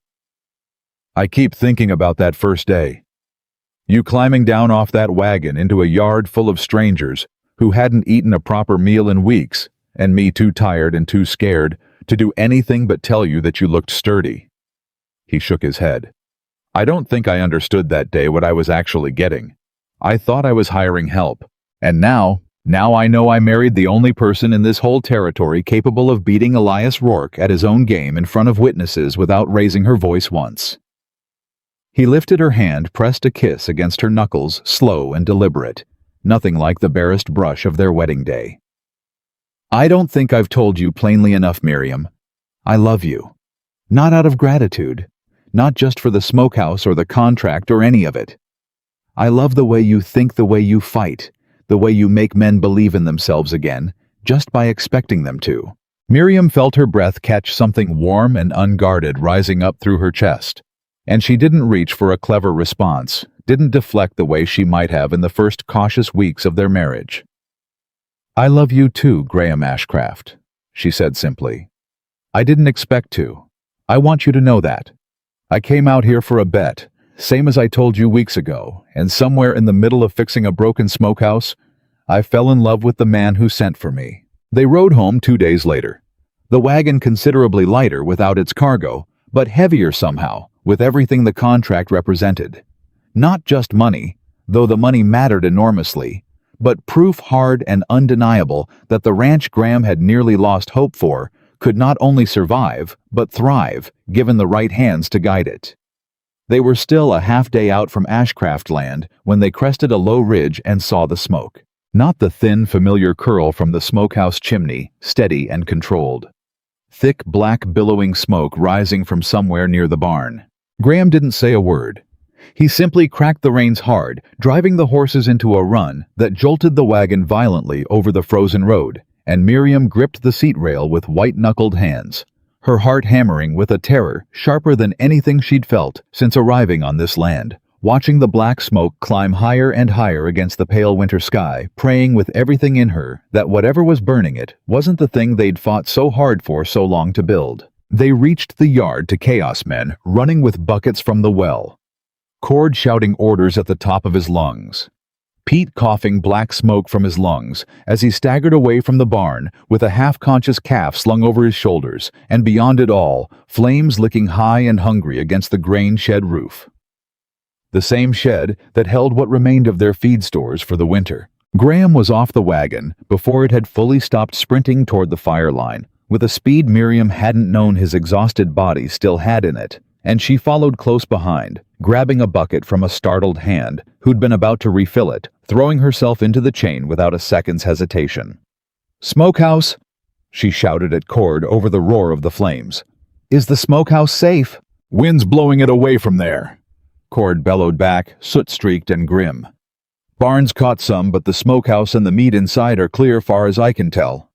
"I keep thinking about that first day. You climbing down off that wagon into a yard full of strangers who hadn't eaten a proper meal in weeks, and me too tired and too scared to do anything but tell you that you looked sturdy." He shook his head. "I don't think I understood that day what I was actually getting. I thought I was hiring help, and now I know I married the only person in this whole territory capable of beating Elias Rourke at his own game in front of witnesses without raising her voice once." He lifted her hand, pressed a kiss against her knuckles, slow and deliberate, nothing like the barest brush of their wedding day. "I don't think I've told you plainly enough, Miriam. I love you. Not out of gratitude, not just for the Smokehouse or the contract or any of it. I love the way you think, the way you fight, the way you make men believe in themselves again, just by expecting them to." Miriam felt her breath catch something warm and unguarded rising up through her chest, and she didn't reach for a clever response, didn't deflect the way she might have in the first cautious weeks of their marriage. "I love you too, Graham Ashcraft," she said simply. "I didn't expect to. I want you to know that. I came out here for a bet, same as I told you weeks ago, and somewhere in the middle of fixing a broken smokehouse, I fell in love with the man who sent for me." They rode home 2 days later. The wagon considerably lighter without its cargo, but heavier somehow with everything the contract represented. Not just money, though the money mattered enormously, but proof hard and undeniable that the ranch Graham had nearly lost hope for could not only survive, but thrive, given the right hands to guide it. They were still a half-day out from Ashcraft Land when they crested a low ridge and saw the smoke. Not the thin, familiar curl from the smokehouse chimney, steady and controlled. Thick, black, billowing smoke rising from somewhere near the barn. Graham didn't say a word. He simply cracked the reins hard, driving the horses into a run that jolted the wagon violently over the frozen road, and Miriam gripped the seat rail with white-knuckled hands, her heart hammering with a terror sharper than anything she'd felt since arriving on this land, watching the black smoke climb higher and higher against the pale winter sky, praying with everything in her that whatever was burning it wasn't the thing they'd fought so hard for so long to build. They reached the yard to chaos men running with buckets from the well, Cord shouting orders at the top of his lungs, Pete coughing black smoke from his lungs as he staggered away from the barn with a half-conscious calf slung over his shoulders, and beyond it all, flames licking high and hungry against the grain shed roof. The same shed that held what remained of their feed stores for the winter. Graham was off the wagon before it had fully stopped sprinting toward the fire line, with a speed Miriam hadn't known his exhausted body still had in it, and she followed close behind, grabbing a bucket from a startled hand who'd been about to refill it, throwing herself into the chain without a second's hesitation. "Smokehouse!" she shouted at Cord over the roar of the flames. "Is the smokehouse safe?" "Wind's blowing it away from there," Cord bellowed back, soot-streaked and grim. "Barn's caught some, but the smokehouse and the meat inside are clear far as I can tell."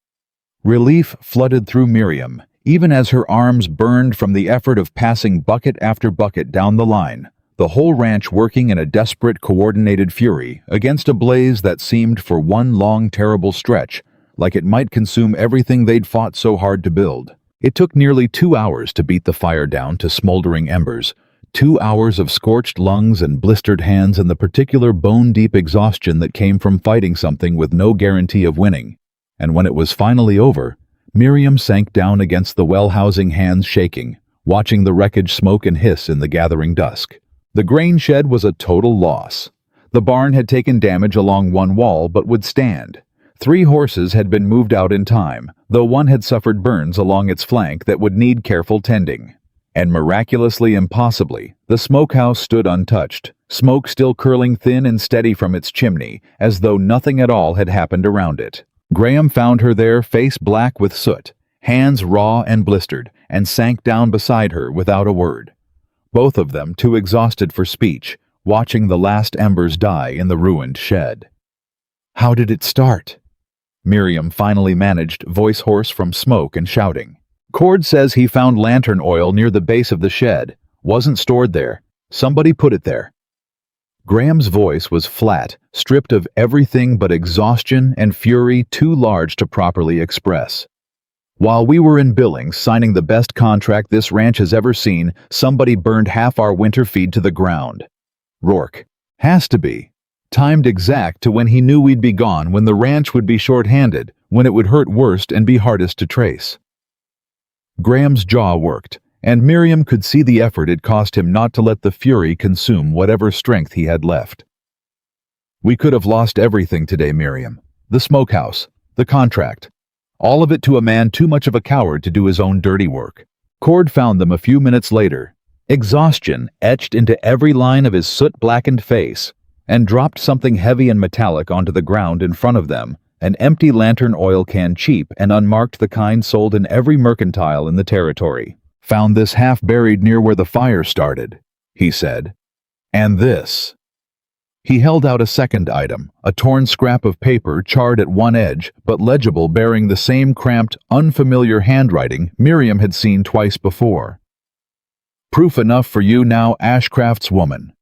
Relief flooded through Miriam, even as her arms burned from the effort of passing bucket after bucket down the line, the whole ranch working in a desperate, coordinated fury against a blaze that seemed for one long, terrible stretch like it might consume everything they'd fought so hard to build. It took nearly 2 hours to beat the fire down to smoldering embers, 2 hours of scorched lungs and blistered hands and the particular bone-deep exhaustion that came from fighting something with no guarantee of winning. And when it was finally over, Miriam sank down against the well-housing, hands shaking, watching the wreckage smoke and hiss in the gathering dusk. The grain shed was a total loss. The barn had taken damage along one wall but would stand. 3 horses had been moved out in time, though one had suffered burns along its flank that would need careful tending. And miraculously, impossibly, the smokehouse stood untouched, smoke still curling thin and steady from its chimney, as though nothing at all had happened around it. Graham found her there, face black with soot, hands raw and blistered, and sank down beside her without a word. Both of them too exhausted for speech, watching the last embers die in the ruined shed. "How did it start?" Miriam finally managed, voice hoarse from smoke and shouting. "Cord says he found lantern oil near the base of the shed. Wasn't stored there. Somebody put it there." Graham's voice was flat, stripped of everything but exhaustion and fury too large to properly express. "While we were in Billings signing the best contract this ranch has ever seen, somebody burned half our winter feed to the ground. Rourke. Has to be. Timed exact to when he knew we'd be gone, when the ranch would be short-handed, when it would hurt worst and be hardest to trace." Graham's jaw worked, and Miriam could see the effort it cost him not to let the fury consume whatever strength he had left. "We could have lost everything today, Miriam. The smokehouse, the contract. All of it to a man too much of a coward to do his own dirty work." Cord found them a few minutes later, exhaustion etched into every line of his soot-blackened face, and dropped something heavy and metallic onto the ground in front of them, an empty lantern oil can, cheap and unmarked, the kind sold in every mercantile in the territory. "Found this half buried near where the fire started," he said. "And this." He held out a second item, a torn scrap of paper charred at one edge, but legible, bearing the same cramped, unfamiliar handwriting Miriam had seen twice before. "Proof enough for you now, Ashcraft's woman.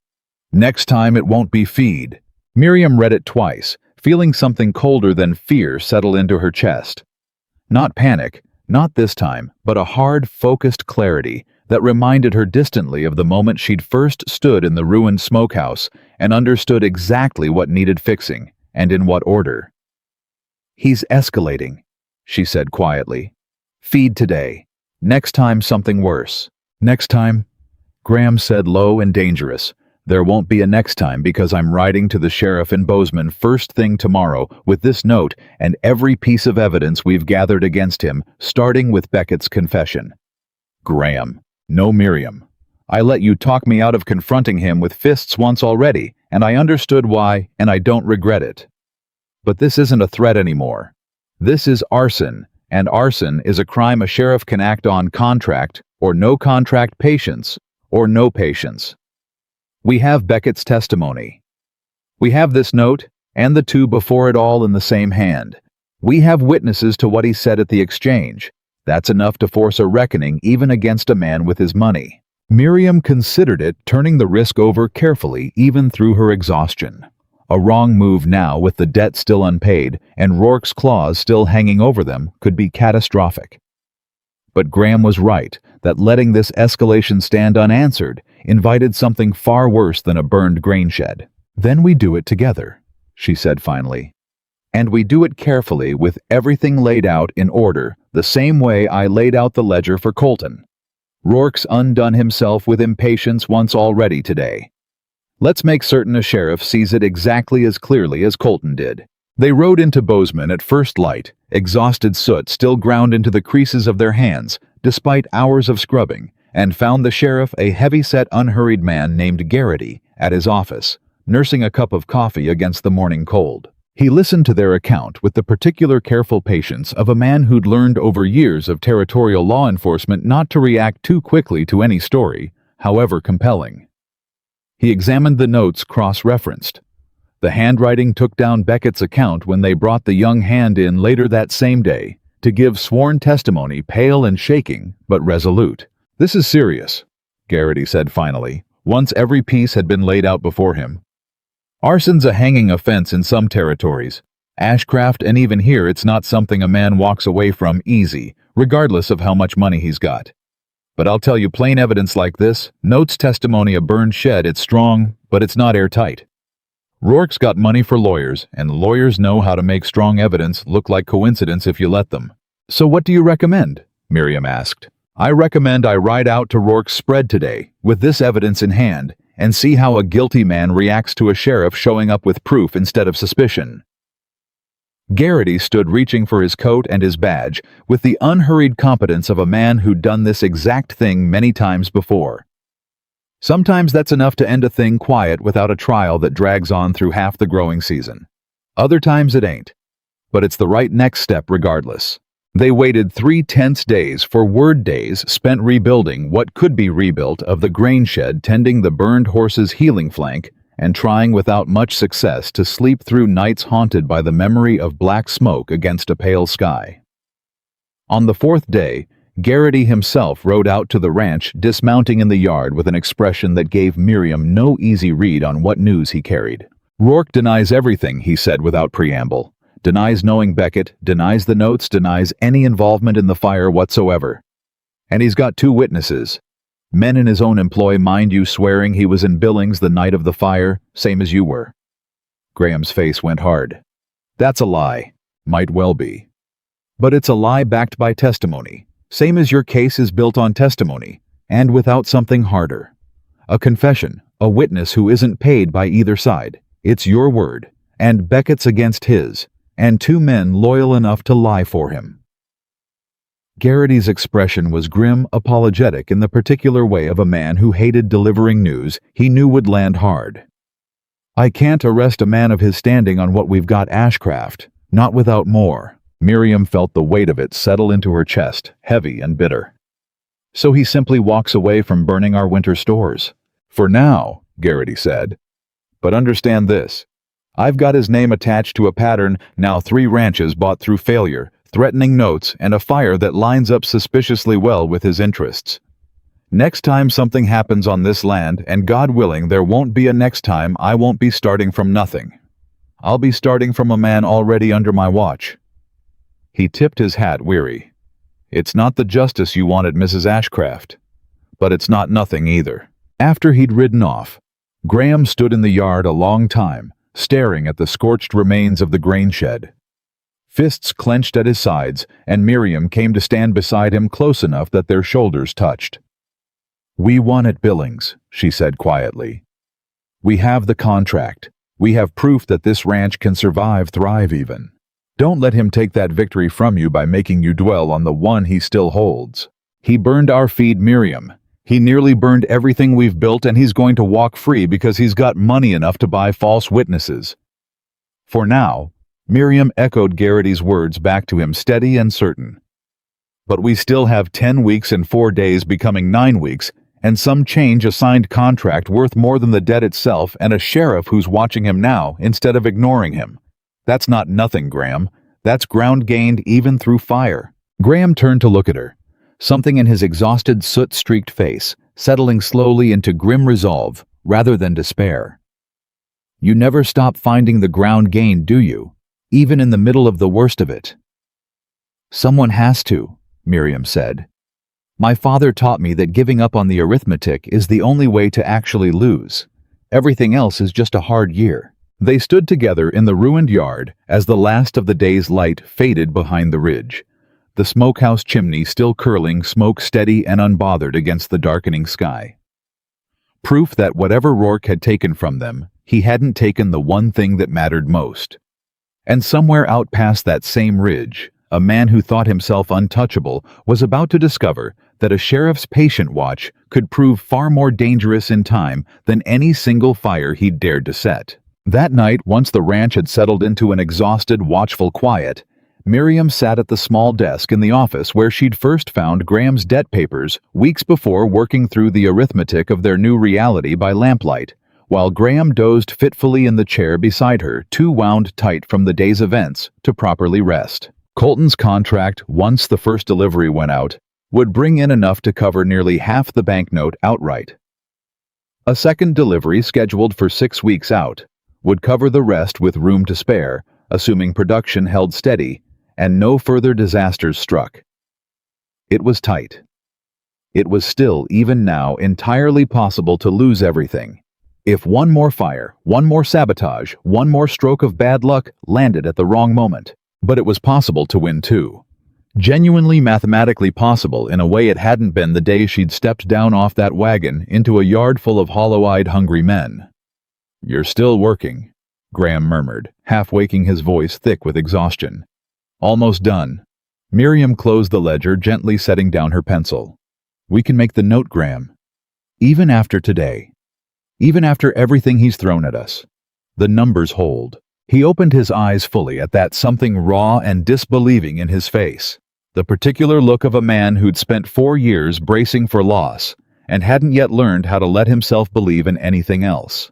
Next time it won't be feed." Miriam read it twice, feeling something colder than fear settle into her chest. Not panic, not this time, but a hard, focused clarity that reminded her distantly of the moment she'd first stood in the ruined smokehouse and understood exactly what needed fixing, and in what order. "He's escalating," she said quietly. "Feed today. Next time something worse." "Next time," Graham said, low and dangerous, There won't be a next time because I'm writing to the sheriff in Bozeman first thing tomorrow with this note and every piece of evidence we've gathered against him, starting with Beckett's confession. Graham. No, Miriam. I let you talk me out of confronting him with fists once already, and I understood why, and I don't regret it. But this isn't a threat anymore. This is arson, and arson is a crime a sheriff can act on contract, or no contract patience, or no patience. We have Beckett's testimony. We have this note, and the two before it all in the same hand. We have witnesses to what he said at the exchange. That's enough to force a reckoning even against a man with his money. Miriam considered it, turning the risk over carefully even through her exhaustion. A wrong move now, with the debt still unpaid and Rourke's claws still hanging over them, could be catastrophic. But Graham was right that letting this escalation stand unanswered invited something far worse than a burned grain shed. Then we do it together, she said finally. And we do it carefully with everything laid out in order, the same way I laid out the ledger for Colton. Rourke's undone himself with impatience once already today. Let's make certain a sheriff sees it exactly as clearly as Colton did. They rode into Bozeman at first light, exhausted soot still ground into the creases of their hands, despite hours of scrubbing, and found the sheriff a heavy-set, unhurried man named Garrity at his office, nursing a cup of coffee against the morning cold. He listened to their account with the particular careful patience of a man who'd learned over years of territorial law enforcement not to react too quickly to any story, however compelling. He examined the notes cross-referenced. The handwriting took down Beckett's account when they brought the young hand in later that same day to give sworn testimony, pale and shaking, but resolute. This is serious, Garrity said finally, once every piece had been laid out before him. Arson's a hanging offense in some territories. Ashcraft, and even here it's not something a man walks away from easy, regardless of how much money he's got. But I'll tell you, plain evidence like this, notes testimony a burned shed, it's strong, but it's not airtight. Rourke's got money for lawyers, and lawyers know how to make strong evidence look like coincidence if you let them. So what do you recommend? Miriam asked. I recommend I ride out to Rourke's spread today, with this evidence in hand, and see how a guilty man reacts to a sheriff showing up with proof instead of suspicion. Garrity stood reaching for his coat and his badge, with the unhurried competence of a man who'd done this exact thing many times before. Sometimes that's enough to end a thing quiet without a trial that drags on through half the growing season. Other times it ain't. But it's the right next step regardless. They waited 3 tense days for word days spent rebuilding what could be rebuilt of the grain shed, tending the burned horse's healing flank, and trying without much success to sleep through nights haunted by the memory of black smoke against a pale sky. On the 4th day, Garrity himself rode out to the ranch, dismounting in the yard with an expression that gave Miriam no easy read on what news he carried. Rourke denies everything, he said without preamble. Denies knowing Beckett, denies the notes, denies any involvement in the fire whatsoever. And he's got 2 witnesses. Men in his own employ, mind you, swearing he was in Billings the night of the fire, same as you were. Graham's face went hard. That's a lie. Might well be. But it's a lie backed by testimony. Same as your case is built on testimony, and without something harder. A confession, a witness who isn't paid by either side. It's your word, and Beckett's against his, and 2 men loyal enough to lie for him. Garrity's expression was grim, apologetic in the particular way of a man who hated delivering news he knew would land hard. I can't arrest a man of his standing on what we've got, Ashcraft, not without more. Miriam felt the weight of it settle into her chest, heavy and bitter. So he simply walks away from burning our winter stores. For now, Garrity said. But understand this. I've got his name attached to a pattern, now 3 ranches bought through failure, threatening notes, and a fire that lines up suspiciously well with his interests. Next time something happens on this land, and God willing there won't be a next time, I won't be starting from nothing. I'll be starting from a man already under my watch. He tipped his hat weary. It's not the justice you wanted, Mrs. Ashcraft. But it's not nothing either. After he'd ridden off, Graham stood in the yard a long time, staring at the scorched remains of the grain shed. Fists clenched at his sides, and Miriam came to stand beside him close enough that their shoulders touched. We won at Billings, she said quietly. We have the contract. We have proof that this ranch can thrive even. Don't let him take that victory from you by making you dwell on the one he still holds. He burned our feed, Miriam. He nearly burned everything we've built, and he's going to walk free because he's got money enough to buy false witnesses. For now, Miriam echoed Garrity's words back to him, steady and certain. But we still have 10 weeks and 4 days becoming 9 weeks, and some change, a signed contract worth more than the debt itself, and a sheriff who's watching him now instead of ignoring him. That's not nothing, Graham. That's ground gained even through fire. Graham turned to look at her, something in his exhausted, soot-streaked face settling slowly into grim resolve rather than despair. You never stop finding the ground gained, do you? Even in the middle of the worst of it. Someone has to, Miriam said. My father taught me that giving up on the arithmetic is the only way to actually lose. Everything else is just a hard year. They stood together in the ruined yard as the last of the day's light faded behind the ridge, the smokehouse chimney still curling smoke steady and unbothered against the darkening sky. Proof that whatever Rourke had taken from them, he hadn't taken the one thing that mattered most. And somewhere out past that same ridge, a man who thought himself untouchable was about to discover that a sheriff's patient watch could prove far more dangerous in time than any single fire he'd dared to set. That night, once the ranch had settled into an exhausted, watchful quiet, Miriam sat at the small desk in the office where she'd first found Graham's debt papers weeks before, working through the arithmetic of their new reality by lamplight, while Graham dozed fitfully in the chair beside her, too wound tight from the day's events to properly rest. Colton's contract, once the first delivery went out, would bring in enough to cover nearly half the banknote outright. A second delivery, scheduled for 6 weeks out, would cover the rest with room to spare, assuming production held steady and no further disasters struck. It was tight. It was still, even now, entirely possible to lose everything. If one more fire, one more sabotage, one more stroke of bad luck landed at the wrong moment. But it was possible to win too. Genuinely mathematically possible in a way it hadn't been the day she'd stepped down off that wagon into a yard full of hollow-eyed, hungry men. You're still working, Graham murmured, half-waking, his voice thick with exhaustion. Almost done. Miriam closed the ledger, gently setting down her pencil. We can make the note, Graham. Even after today. Even after everything he's thrown at us. The numbers hold. He opened his eyes fully at that something raw and disbelieving in his face. The particular look of a man who'd spent 4 years bracing for loss and hadn't yet learned how to let himself believe in anything else.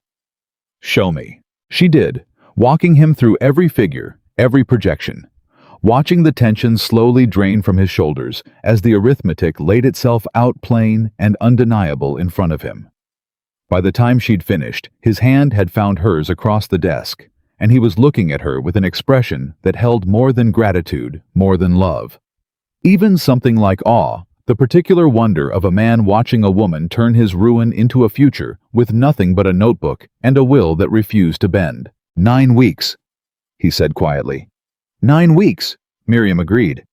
Show me. She did, walking him through every figure, every projection, watching the tension slowly drain from his shoulders as the arithmetic laid itself out plain and undeniable in front of him. By the time she'd finished, his hand had found hers across the desk, and he was looking at her with an expression that held more than gratitude, more than love. Even something like awe, the particular wonder of a man watching a woman turn his ruin into a future with nothing but a notebook and a will that refused to bend. 9 weeks, he said quietly. 9 weeks, Miriam agreed.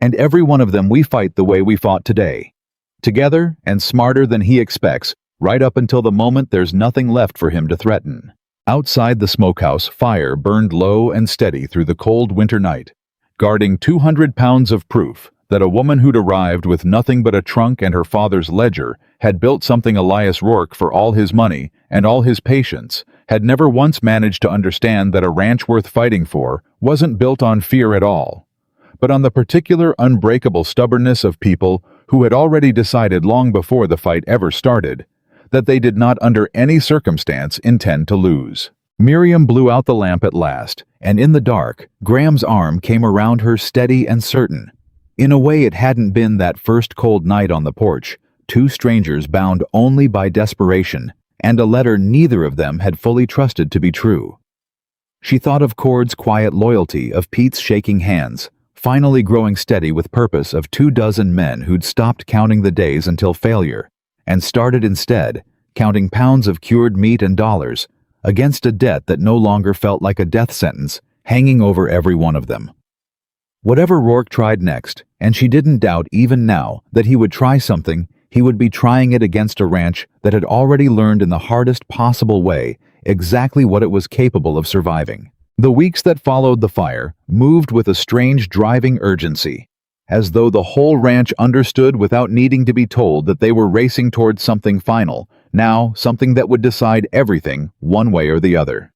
And every one of them we fight the way we fought today. Together and smarter than he expects, right up until the moment there's nothing left for him to threaten. Outside the smokehouse, fire burned low and steady through the cold winter night, guarding 200 pounds of proof that a woman who'd arrived with nothing but a trunk and her father's ledger had built something Elias Rourke, for all his money and all his patience, had never once managed to understand that a ranch worth fighting for wasn't built on fear at all, but on the particular unbreakable stubbornness of people who had already decided long before the fight ever started that they did not under any circumstance intend to lose. Miriam blew out the lamp at last, and in the dark, Graham's arm came around her steady and certain. In a way it hadn't been that first cold night on the porch, two strangers bound only by desperation, and a letter neither of them had fully trusted to be true. She thought of Cord's quiet loyalty, of Pete's shaking hands, finally growing steady with purpose, of 24 men who'd stopped counting the days until failure, and started instead counting pounds of cured meat and dollars against a debt that no longer felt like a death sentence hanging over every one of them. Whatever Rourke tried next, and she didn't doubt even now that he would try something, he would be trying it against a ranch that had already learned in the hardest possible way exactly what it was capable of surviving. The weeks that followed the fire moved with a strange driving urgency, as though the whole ranch understood without needing to be told that they were racing towards something final, now something that would decide everything one way or the other.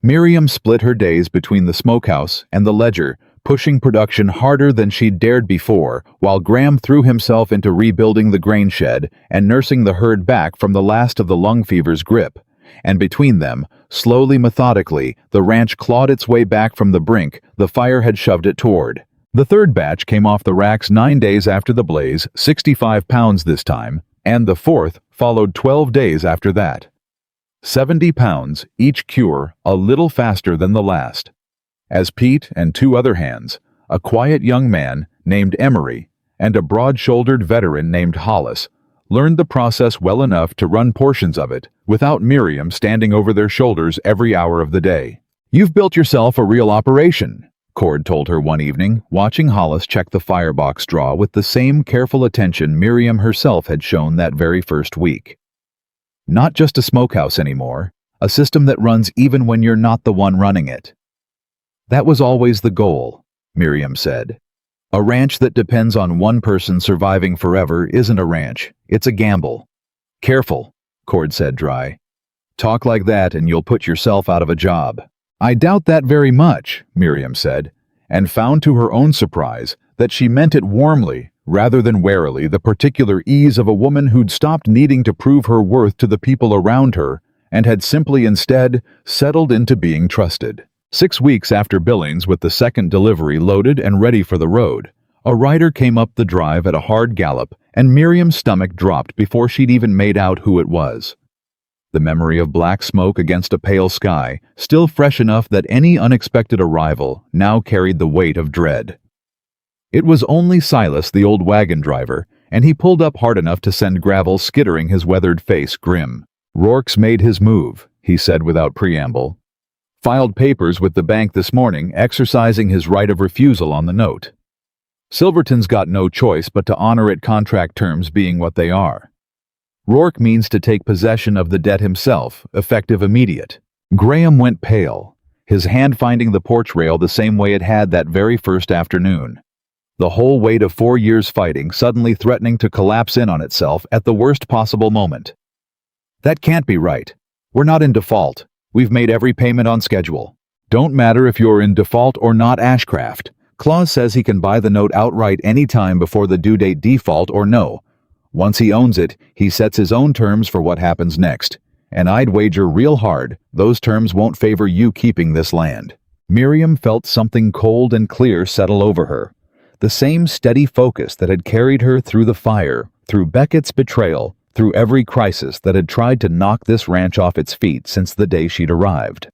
Miriam split her days between the smokehouse and the ledger, pushing production harder than she'd dared before, while Graham threw himself into rebuilding the grain shed and nursing the herd back from the last of the lung fever's grip. And between them, slowly, methodically, the ranch clawed its way back from the brink the fire had shoved it toward. The third batch came off the racks 9 days after the blaze, 65 pounds this time, and the fourth followed 12 days after that. 70 pounds, each cure a little faster than the last. As Pete and 2 other hands, a quiet young man named Emery and a broad-shouldered veteran named Hollis, learned the process well enough to run portions of it without Miriam standing over their shoulders every hour of the day. "You've built yourself a real operation," Cord told her one evening, watching Hollis check the firebox draw with the same careful attention Miriam herself had shown that very first week. "Not just a smokehouse anymore, a system that runs even when you're not the one running it." "That was always the goal," Miriam said. "A ranch that depends on one person surviving forever isn't a ranch, it's a gamble." "Careful," Cord said dry. "Talk like that and you'll put yourself out of a job." "I doubt that very much," Miriam said, and found to her own surprise that she meant it warmly rather than warily, the particular ease of a woman who'd stopped needing to prove her worth to the people around her and had simply instead settled into being trusted. 6 weeks after Billings, with the second delivery loaded and ready for the road, a rider came up the drive at a hard gallop, and Miriam's stomach dropped before she'd even made out who it was. The memory of black smoke against a pale sky, still fresh enough that any unexpected arrival now carried the weight of dread. It was only Silas, the old wagon driver, and he pulled up hard enough to send gravel skittering his weathered face grim. "Rourke's made his move," he said without preamble. "Filed papers with the bank this morning, exercising his right of refusal on the note. Silverton's got no choice but to honor it, contract terms being what they are. Rourke means to take possession of the debt himself, effective immediate." Graham went pale, his hand finding the porch rail the same way it had that very first afternoon. The whole weight of 4 years fighting suddenly threatening to collapse in on itself at the worst possible moment. "That can't be right. We're not in default. We've made every payment on schedule. Don't matter if you're in default or not, Ashcraft. Claus says he can buy the note outright any time before the due date, default or no. Once he owns it, he sets his own terms for what happens next. And I'd wager real hard those terms won't favor you keeping this land." Miriam felt something cold and clear settle over her. The same steady focus that had carried her through the fire, through Beckett's betrayal, through every crisis that had tried to knock this ranch off its feet since the day she'd arrived.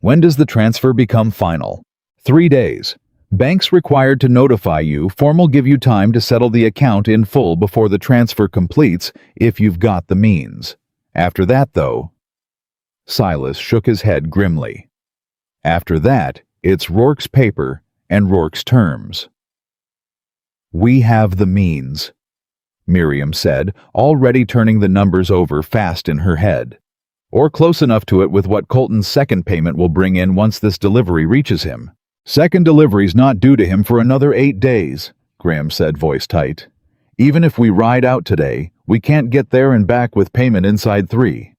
"When does the transfer become final?" 3 days. "Bank's required to notify you, formal give you time to settle the account in full before the transfer completes if you've got the means. After that, though..." Silas shook his head grimly. "After that, it's Rourke's paper and Rourke's terms." "We have the means," Miriam said, already turning the numbers over fast in her head. "Or close enough to it with what Colton's second payment will bring in once this delivery reaches him." "Second delivery's not due to him for another 8 days, Graham said, voice tight. "Even if we ride out today, we can't get there and back with payment inside 3.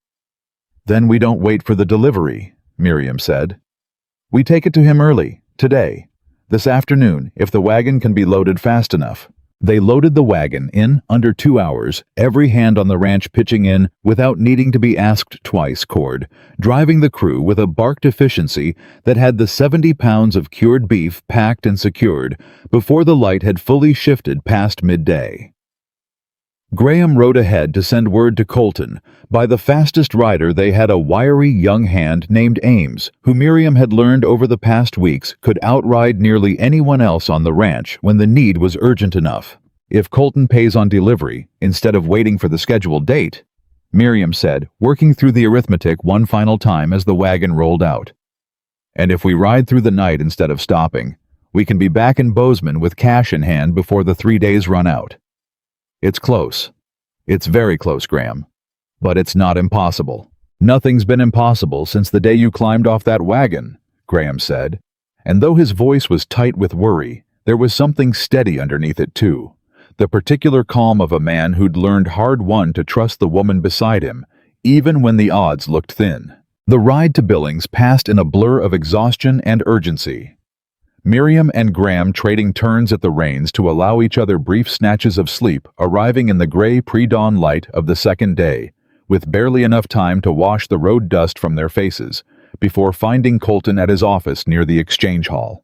"Then we don't wait for the delivery," Miriam said. "We take it to him early, today. This afternoon, if the wagon can be loaded fast enough." They loaded the wagon in under 2 hours, every hand on the ranch pitching in without needing to be asked twice, Cord, driving the crew with a barked efficiency that had the 70 pounds of cured beef packed and secured before the light had fully shifted past midday. Graham rode ahead to send word to Colton. By the fastest rider they had a wiry young hand named Ames, who Miriam had learned over the past weeks could outride nearly anyone else on the ranch when the need was urgent enough. "If Colton pays on delivery, instead of waiting for the scheduled date," Miriam said, working through the arithmetic one final time as the wagon rolled out. "And if we ride through the night instead of stopping, we can be back in Bozeman with cash in hand before the 3 days run out. It's close. It's very close, Graham. But it's not impossible. Nothing's been impossible since the day you climbed off that wagon, Graham said. And though his voice was tight with worry, there was something steady underneath it too. The particular calm of a man who'd learned hard-won to trust the woman beside him, even when the odds looked thin. The ride to Billings passed in a blur of exhaustion and urgency. Miriam and Graham trading turns at the reins to allow each other brief snatches of sleep, arriving in the gray pre-dawn light of the second day, with barely enough time to wash the road dust from their faces, before finding Colton at his office near the exchange hall.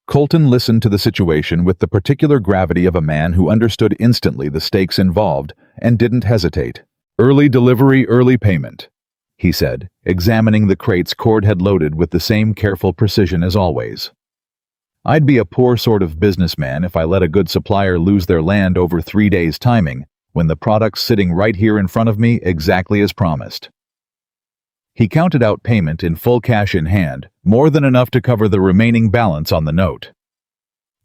Colton listened to the situation with the particular gravity of a man who understood instantly the stakes involved and didn't hesitate. "Early delivery, early payment," he said, examining the crates Cord had loaded with the same careful precision as always. "I'd be a poor sort of businessman if I let a good supplier lose their land over 3 days' timing, when the product's sitting right here in front of me exactly as promised." He counted out payment in full cash in hand, more than enough to cover the remaining balance on the note.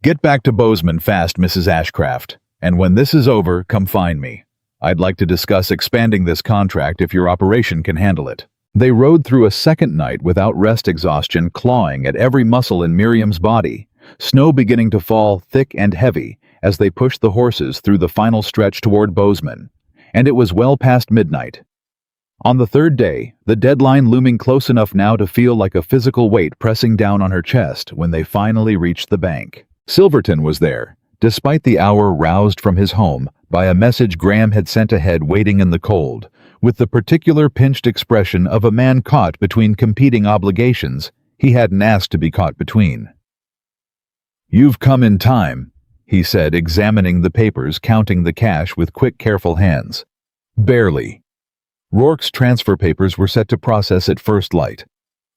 "Get back to Bozeman fast, Mrs. Ashcraft, and when this is over, come find me. I'd like to discuss expanding this contract if your operation can handle it." They rode through a second night without rest, exhaustion clawing at every muscle in Miriam's body, snow beginning to fall thick and heavy as they pushed the horses through the final stretch toward Bozeman, and it was well past midnight. On the third day, the deadline looming close enough now to feel like a physical weight pressing down on her chest when they finally reached the bank. Silverton was there, despite the hour roused from his home by a message Graham had sent ahead waiting in the cold, with the particular pinched expression of a man caught between competing obligations he hadn't asked to be caught between. "You've come in time," he said, examining the papers, counting the cash with quick, careful hands. "Barely." Rourke's transfer papers were set to process at first light.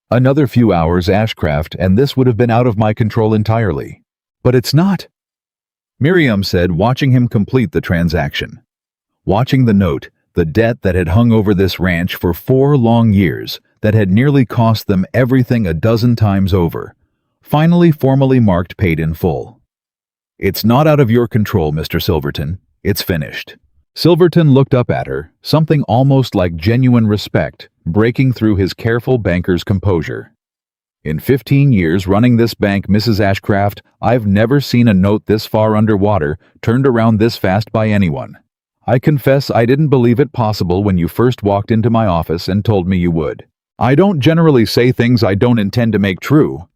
Another few hours, Ashcraft, and this would have been out of my control entirely. "But it's not," Miriam said, watching him complete the transaction. Watching the note, the debt that had hung over this ranch for 4 long years, that had nearly cost them everything a dozen times over, finally formally marked paid in full. "It's not out of your control, Mr. Silverton. It's finished." Silverton looked up at her, something almost like genuine respect breaking through his careful banker's composure. "In 15 years running this bank, Mrs. Ashcraft, I've never seen a note this far underwater turned around this fast by anyone. I confess I didn't believe it possible when you first walked into my office and told me you would. I don't generally say things I don't intend to make true,"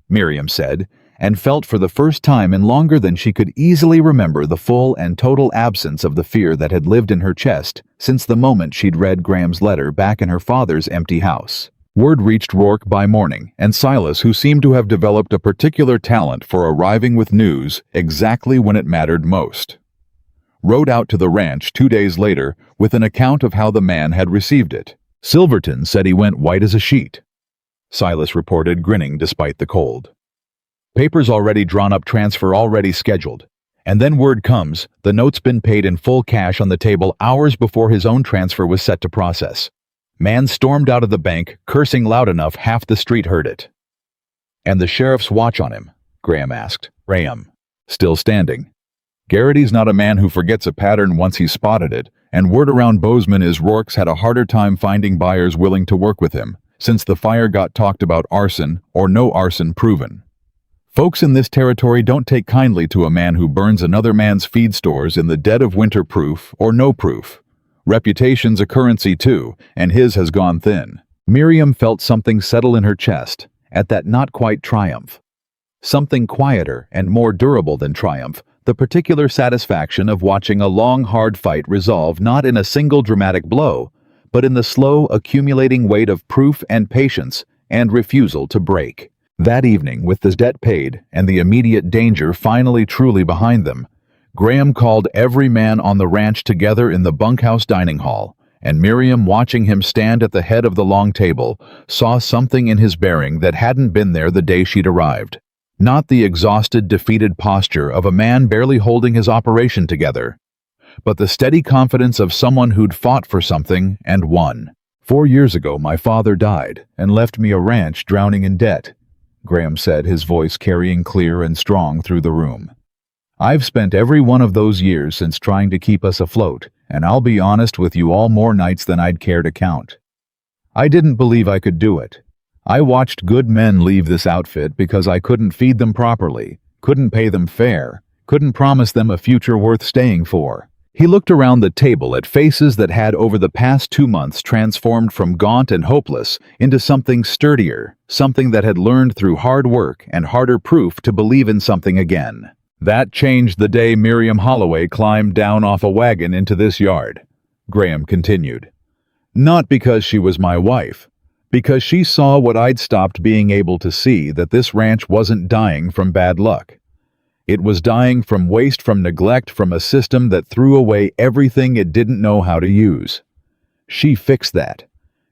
Miriam said, and felt for the first time in longer than she could easily remember the full and total absence of the fear that had lived in her chest since the moment she'd read Graham's letter back in her father's empty house. Word reached Rourke by morning, and Silas, who seemed to have developed a particular talent for arriving with news exactly when it mattered most, rode out to the ranch 2 days later with an account of how the man had received it. "Silverton said he went white as a sheet," Silas reported, grinning despite the cold. "Papers already drawn up, transfer already scheduled. And then word comes, the note's been paid in full cash on the table hours before his own transfer was set to process. Man stormed out of the bank, cursing loud enough half the street heard it." "And the sheriff's watch on him?" Graham asked. "Graham, still standing. Garrity's not a man who forgets a pattern once he's spotted it, and word around Bozeman is Rourke's had a harder time finding buyers willing to work with him, since the fire got talked about arson or no arson proven. Folks in this territory don't take kindly to a man who burns another man's feed stores in the dead of winter, proof or no proof. Reputation's a currency too, and his has gone thin." Miriam felt something settle in her chest at that not quite triumph. Something quieter and more durable than triumph, the particular satisfaction of watching a long, hard fight resolve not in a single dramatic blow, but in the slow, accumulating weight of proof and patience and refusal to break. That evening, with the debt paid and the immediate danger finally truly behind them, Graham called every man on the ranch together in the bunkhouse dining hall, and Miriam, watching him stand at the head of the long table, saw something in his bearing that hadn't been there the day she'd arrived. Not the exhausted, defeated posture of a man barely holding his operation together, but the steady confidence of someone who'd fought for something and won. "4 years ago, my father died and left me a ranch drowning in debt," Graham said, his voice carrying clear and strong through the room. "I've spent every one of those years since trying to keep us afloat, and I'll be honest with you, all more nights than I'd care to count. I didn't believe I could do it. I watched good men leave this outfit because I couldn't feed them properly, couldn't pay them fair, couldn't promise them a future worth staying for. He looked around the table at faces that had over the past 2 months transformed from gaunt and hopeless into something sturdier, something that had learned through hard work and harder proof to believe in something again. That changed the day Miriam Holloway climbed down off a wagon into this yard, Graham continued. Not because she was my wife, because she saw what I'd stopped being able to see, that this ranch wasn't dying from bad luck. It was dying from waste, from neglect, from a system that threw away everything it didn't know how to use. She fixed that.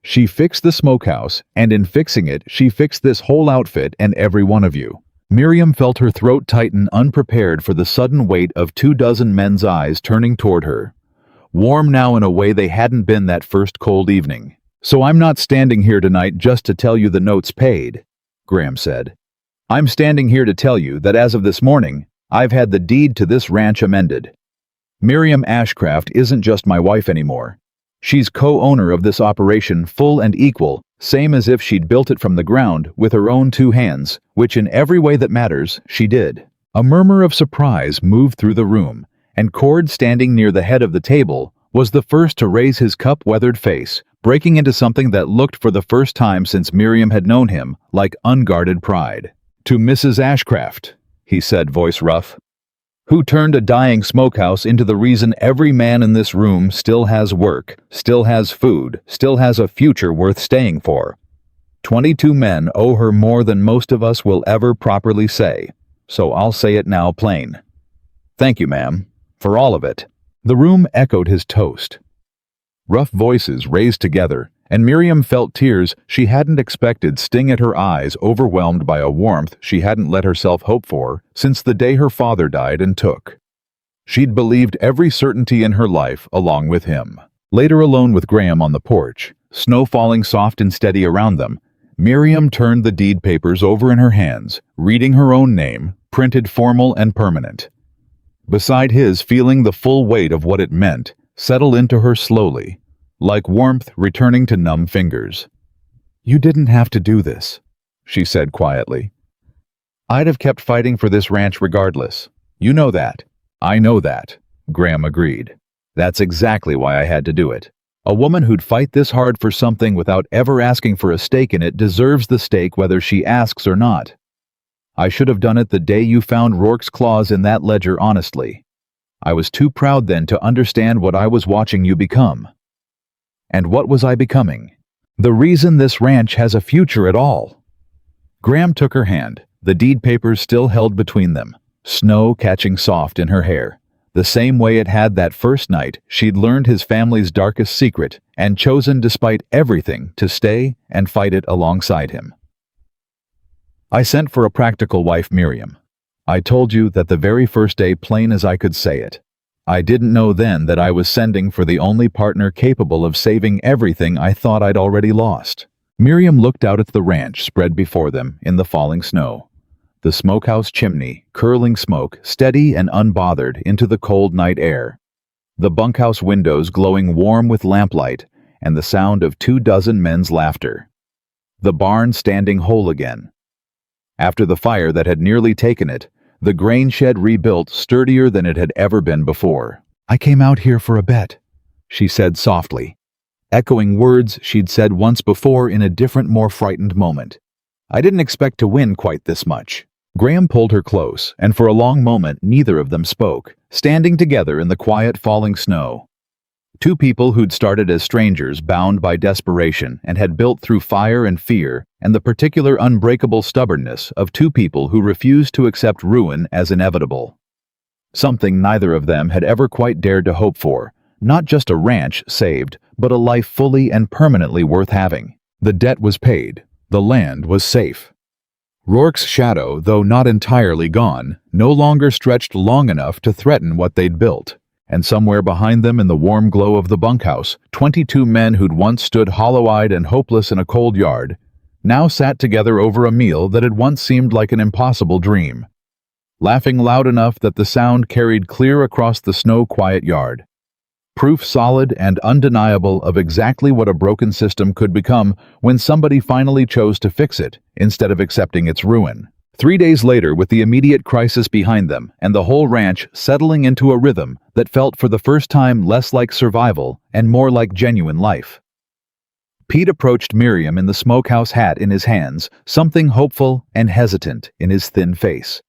She fixed the smokehouse, and in fixing it, she fixed this whole outfit and every one of you. Miriam felt her throat tighten, unprepared for the sudden weight of 24 men's eyes turning toward her, warm now in a way they hadn't been that first cold evening. "So I'm not standing here tonight just to tell you the note's paid," Graham said. "I'm standing here to tell you that as of this morning, I've had the deed to this ranch amended. Miriam Ashcraft isn't just my wife anymore. She's co-owner of this operation, full and equal, same as if she'd built it from the ground with her own 2 hands, which in every way that matters, she did." A murmur of surprise moved through the room, and Cord, standing near the head of the table, was the first to raise his cup-weathered face, breaking into something that looked, for the first time since Miriam had known him, like unguarded pride. "To Mrs. Ashcraft," he said, voice rough, "who turned a dying smokehouse into the reason every man in this room still has work, still has food, still has a future worth staying for. 22 men owe her more than most of us will ever properly say, so I'll say it now plain. Thank you, ma'am, for all of it." The room echoed his toast. Rough voices raised together, and Miriam felt tears she hadn't expected sting at her eyes, overwhelmed by a warmth she hadn't let herself hope for since the day her father died and took. She'd believed every certainty in her life along with him. Later, alone with Graham on the porch, snow falling soft and steady around them, Miriam turned the deed papers over in her hands, reading her own name, printed formal and permanent. Beside his, feeling the full weight of what it meant settle into her slowly, like warmth returning to numb fingers. "You didn't have to do this," she said quietly. "I'd have kept fighting for this ranch regardless. You know that." "I know that," Graham agreed. "That's exactly why I had to do it. A woman who'd fight this hard for something without ever asking for a stake in it deserves the stake whether she asks or not. I should have done it the day you found Rourke's claws in that ledger, honestly. I was too proud then to understand what I was watching you become." And what was I becoming? The reason this ranch has a future at all. Graham took her hand, the deed papers still held between them, snow catching soft in her hair, the same way it had that first night she'd learned his family's darkest secret and chosen, despite everything, to stay and fight it alongside him. "I sent for a practical wife, Miriam. I told you that the very first day, plain as I could say it. I didn't know then that I was sending for the only partner capable of saving everything I thought I'd already lost." Miriam looked out at the ranch spread before them in the falling snow. The smokehouse chimney, curling smoke, steady and unbothered into the cold night air. The bunkhouse windows glowing warm with lamplight, and the sound of 24 men's laughter. The barn standing whole again. After the fire that had nearly taken it, the grain shed rebuilt, sturdier than it had ever been before. "I came out here for a bet," she said softly, echoing words she'd said once before in a different, more frightened moment. "I didn't expect to win quite this much." Graham pulled her close, and for a long moment neither of them spoke, standing together in the quiet falling snow. Two people who'd started as strangers, bound by desperation, and had built through fire and fear and the particular unbreakable stubbornness of two people who refused to accept ruin as inevitable. Something neither of them had ever quite dared to hope for, not just a ranch saved, but a life fully and permanently worth having. The debt was paid. The land was safe. Rourke's shadow, though not entirely gone, no longer stretched long enough to threaten what they'd built. And somewhere behind them, in the warm glow of the bunkhouse, 22 men who'd once stood hollow-eyed and hopeless in a cold yard, now sat together over a meal that had once seemed like an impossible dream, laughing loud enough that the sound carried clear across the snow-quiet yard. proof solid and undeniable of exactly what a broken system could become when somebody finally chose to fix it instead of accepting its ruin. 3 days later, with the immediate crisis behind them and the whole ranch settling into a rhythm that felt for the first time less like survival and more like genuine life, Pete approached Miriam in the smokehouse hat in his hands, something hopeful and hesitant in his thin face.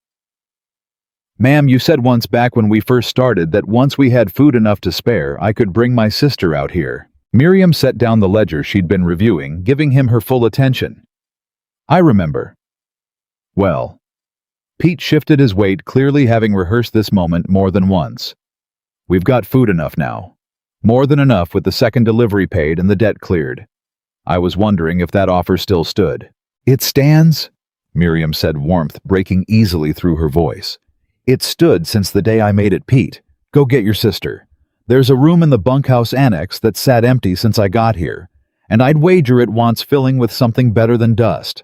"Ma'am, you said once back when we first started that once we had food enough to spare, I could bring my sister out here." Miriam set down the ledger she'd been reviewing, giving him her full attention. "I remember." "Well." Pete shifted his weight, clearly having rehearsed this moment more than once. "We've got food enough now. More than enough with the second delivery paid and the debt cleared. I was wondering if that offer still stood." "It stands," Miriam said, warmth breaking easily through her voice. "It stood since the day I made it, Pete. Go get your sister. There's a room in the bunkhouse annex that's sat empty since I got here, and I'd wager it wants filling with something better than dust."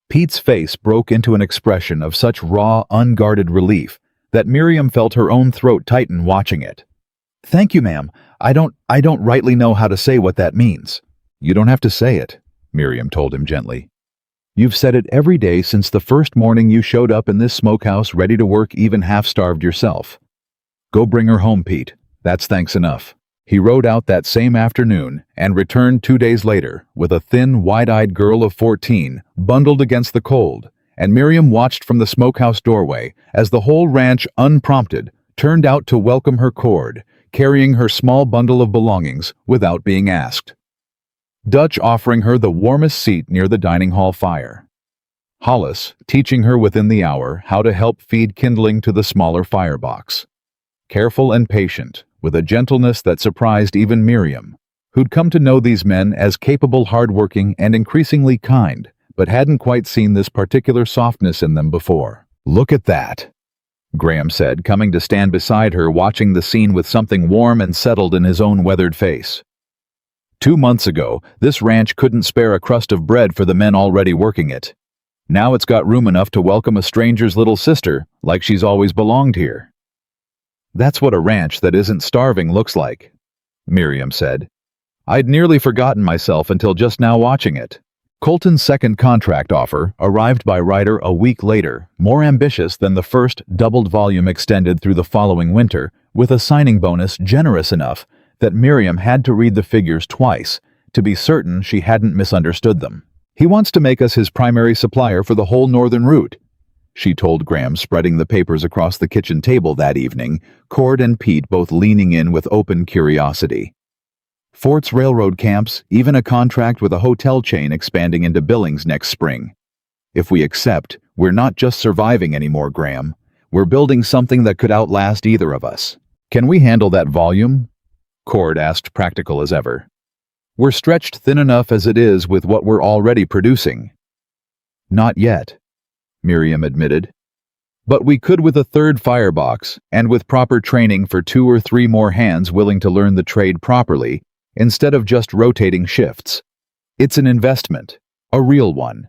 Pete's face broke into an expression of such raw, unguarded relief that Miriam felt her own throat tighten watching it. "Thank you, ma'am. I don't rightly know how to say what that means." "You don't have to say it," Miriam told him gently. "You've said it every day since the first morning you showed up in this smokehouse ready to work, even half-starved yourself. Go bring her home, Pete. That's thanks enough." He rode out that same afternoon and returned 2 days later with a thin, wide-eyed girl of 14 bundled against the cold, and Miriam watched from the smokehouse doorway as the whole ranch, unprompted, turned out to welcome her cord, carrying her small bundle of belongings without being asked. Dutch offering her the warmest seat near the dining hall fire. Hollis teaching her within the hour how to help feed kindling to the smaller firebox. Careful and patient, with a gentleness that surprised even Miriam, who'd come to know these men as capable, hardworking, and increasingly kind, but hadn't quite seen this particular softness in them before. "Look at that," Graham said, coming to stand beside her, watching the scene with something warm and settled in his own weathered face. 2 months ago, this ranch couldn't spare a crust of bread for the men already working it. Now it's got room enough to welcome a stranger's little sister, like she's always belonged here. "That's what a ranch that isn't starving looks like," Miriam said. "I'd nearly forgotten myself until just now watching it." Colton's second contract offer arrived by Ryder a week later, more ambitious than the first, doubled volume extended through the following winter, with a signing bonus generous enough that Miriam had to read the figures twice to be certain she hadn't misunderstood them. "He wants to make us his primary supplier for the whole northern route," she told Graham, spreading the papers across the kitchen table that evening, Cord and Pete both leaning in with open curiosity. "Forts, railroad camps, even a contract with a hotel chain expanding into Billings next spring. If we accept, we're not just surviving anymore, Graham. We're building something that could outlast either of us." "Can we handle that volume?" Cord asked, practical as ever. "We're stretched thin enough as it is with what we're already producing." "Not yet," Miriam admitted. "But we could with a third firebox, and with proper training for 2 or 3 more hands willing to learn the trade properly, instead of just rotating shifts. It's an investment, a real one.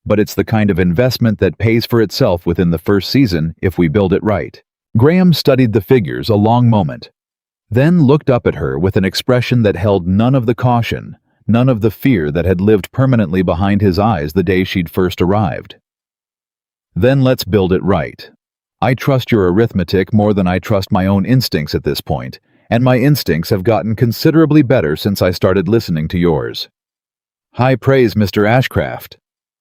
But it's the kind of investment that pays for itself within the first season if we build it right." Graham studied the figures a long moment, then looked up at her with an expression that held none of the caution, none of the fear that had lived permanently behind his eyes the day she'd first arrived. "Then let's build it right. I trust your arithmetic more than I trust my own instincts at this point, and my instincts have gotten considerably better since I started listening to yours." "High praise, Mr. Ashcraft,"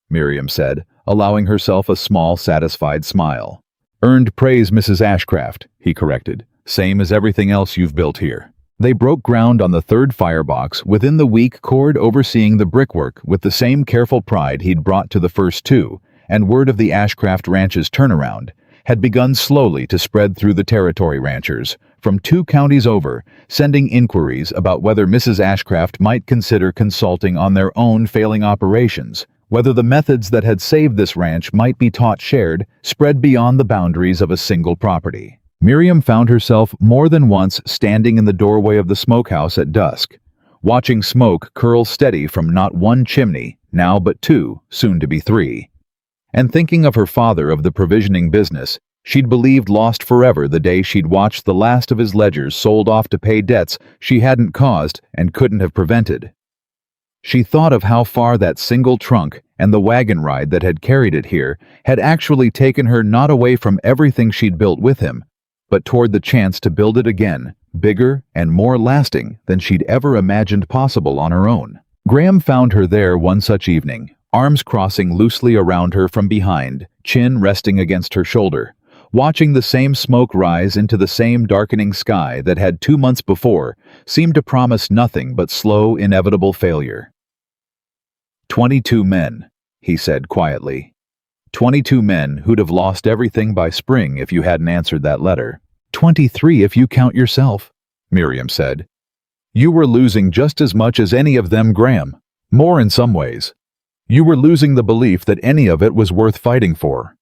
Miriam said, allowing herself a small, satisfied smile. "Earned praise, Mrs. Ashcraft," he corrected. "Same as everything else you've built here." They broke ground on the third firebox within the week, Cord overseeing the brickwork with the same careful pride he'd brought to the first 2, and word of the Ashcraft Ranch's turnaround had begun slowly to spread through the territory ranchers, from 2 counties over, sending inquiries about whether Mrs. Ashcraft might consider consulting on their own failing operations, whether the methods that had saved this ranch might be taught shared, spread beyond the boundaries of a single property. Miriam found herself more than once standing in the doorway of the smokehouse at dusk, watching smoke curl steady from not 1 chimney, now but 2, soon to be 3. And thinking of her father of the provisioning business, She'd believed lost forever the day she'd watched the last of his ledgers sold off to pay debts she hadn't caused and couldn't have prevented. She thought of how far that single trunk and the wagon ride that had carried it here had actually taken her, not away from everything she'd built with him, but toward the chance to build it again, bigger and more lasting than she'd ever imagined possible on her own. Graham found her there one such evening, arms crossing loosely around her from behind, chin resting against her shoulder, watching the same smoke rise into the same darkening sky that had 2 months before seemed to promise nothing but slow, inevitable failure. 22 men, he said quietly. 22 men who'd have lost everything by spring if you hadn't answered that letter. 23 if you count yourself, Miriam said. You were losing just as much as any of them, Graham. More in some ways. You were losing the belief that any of it was worth fighting for.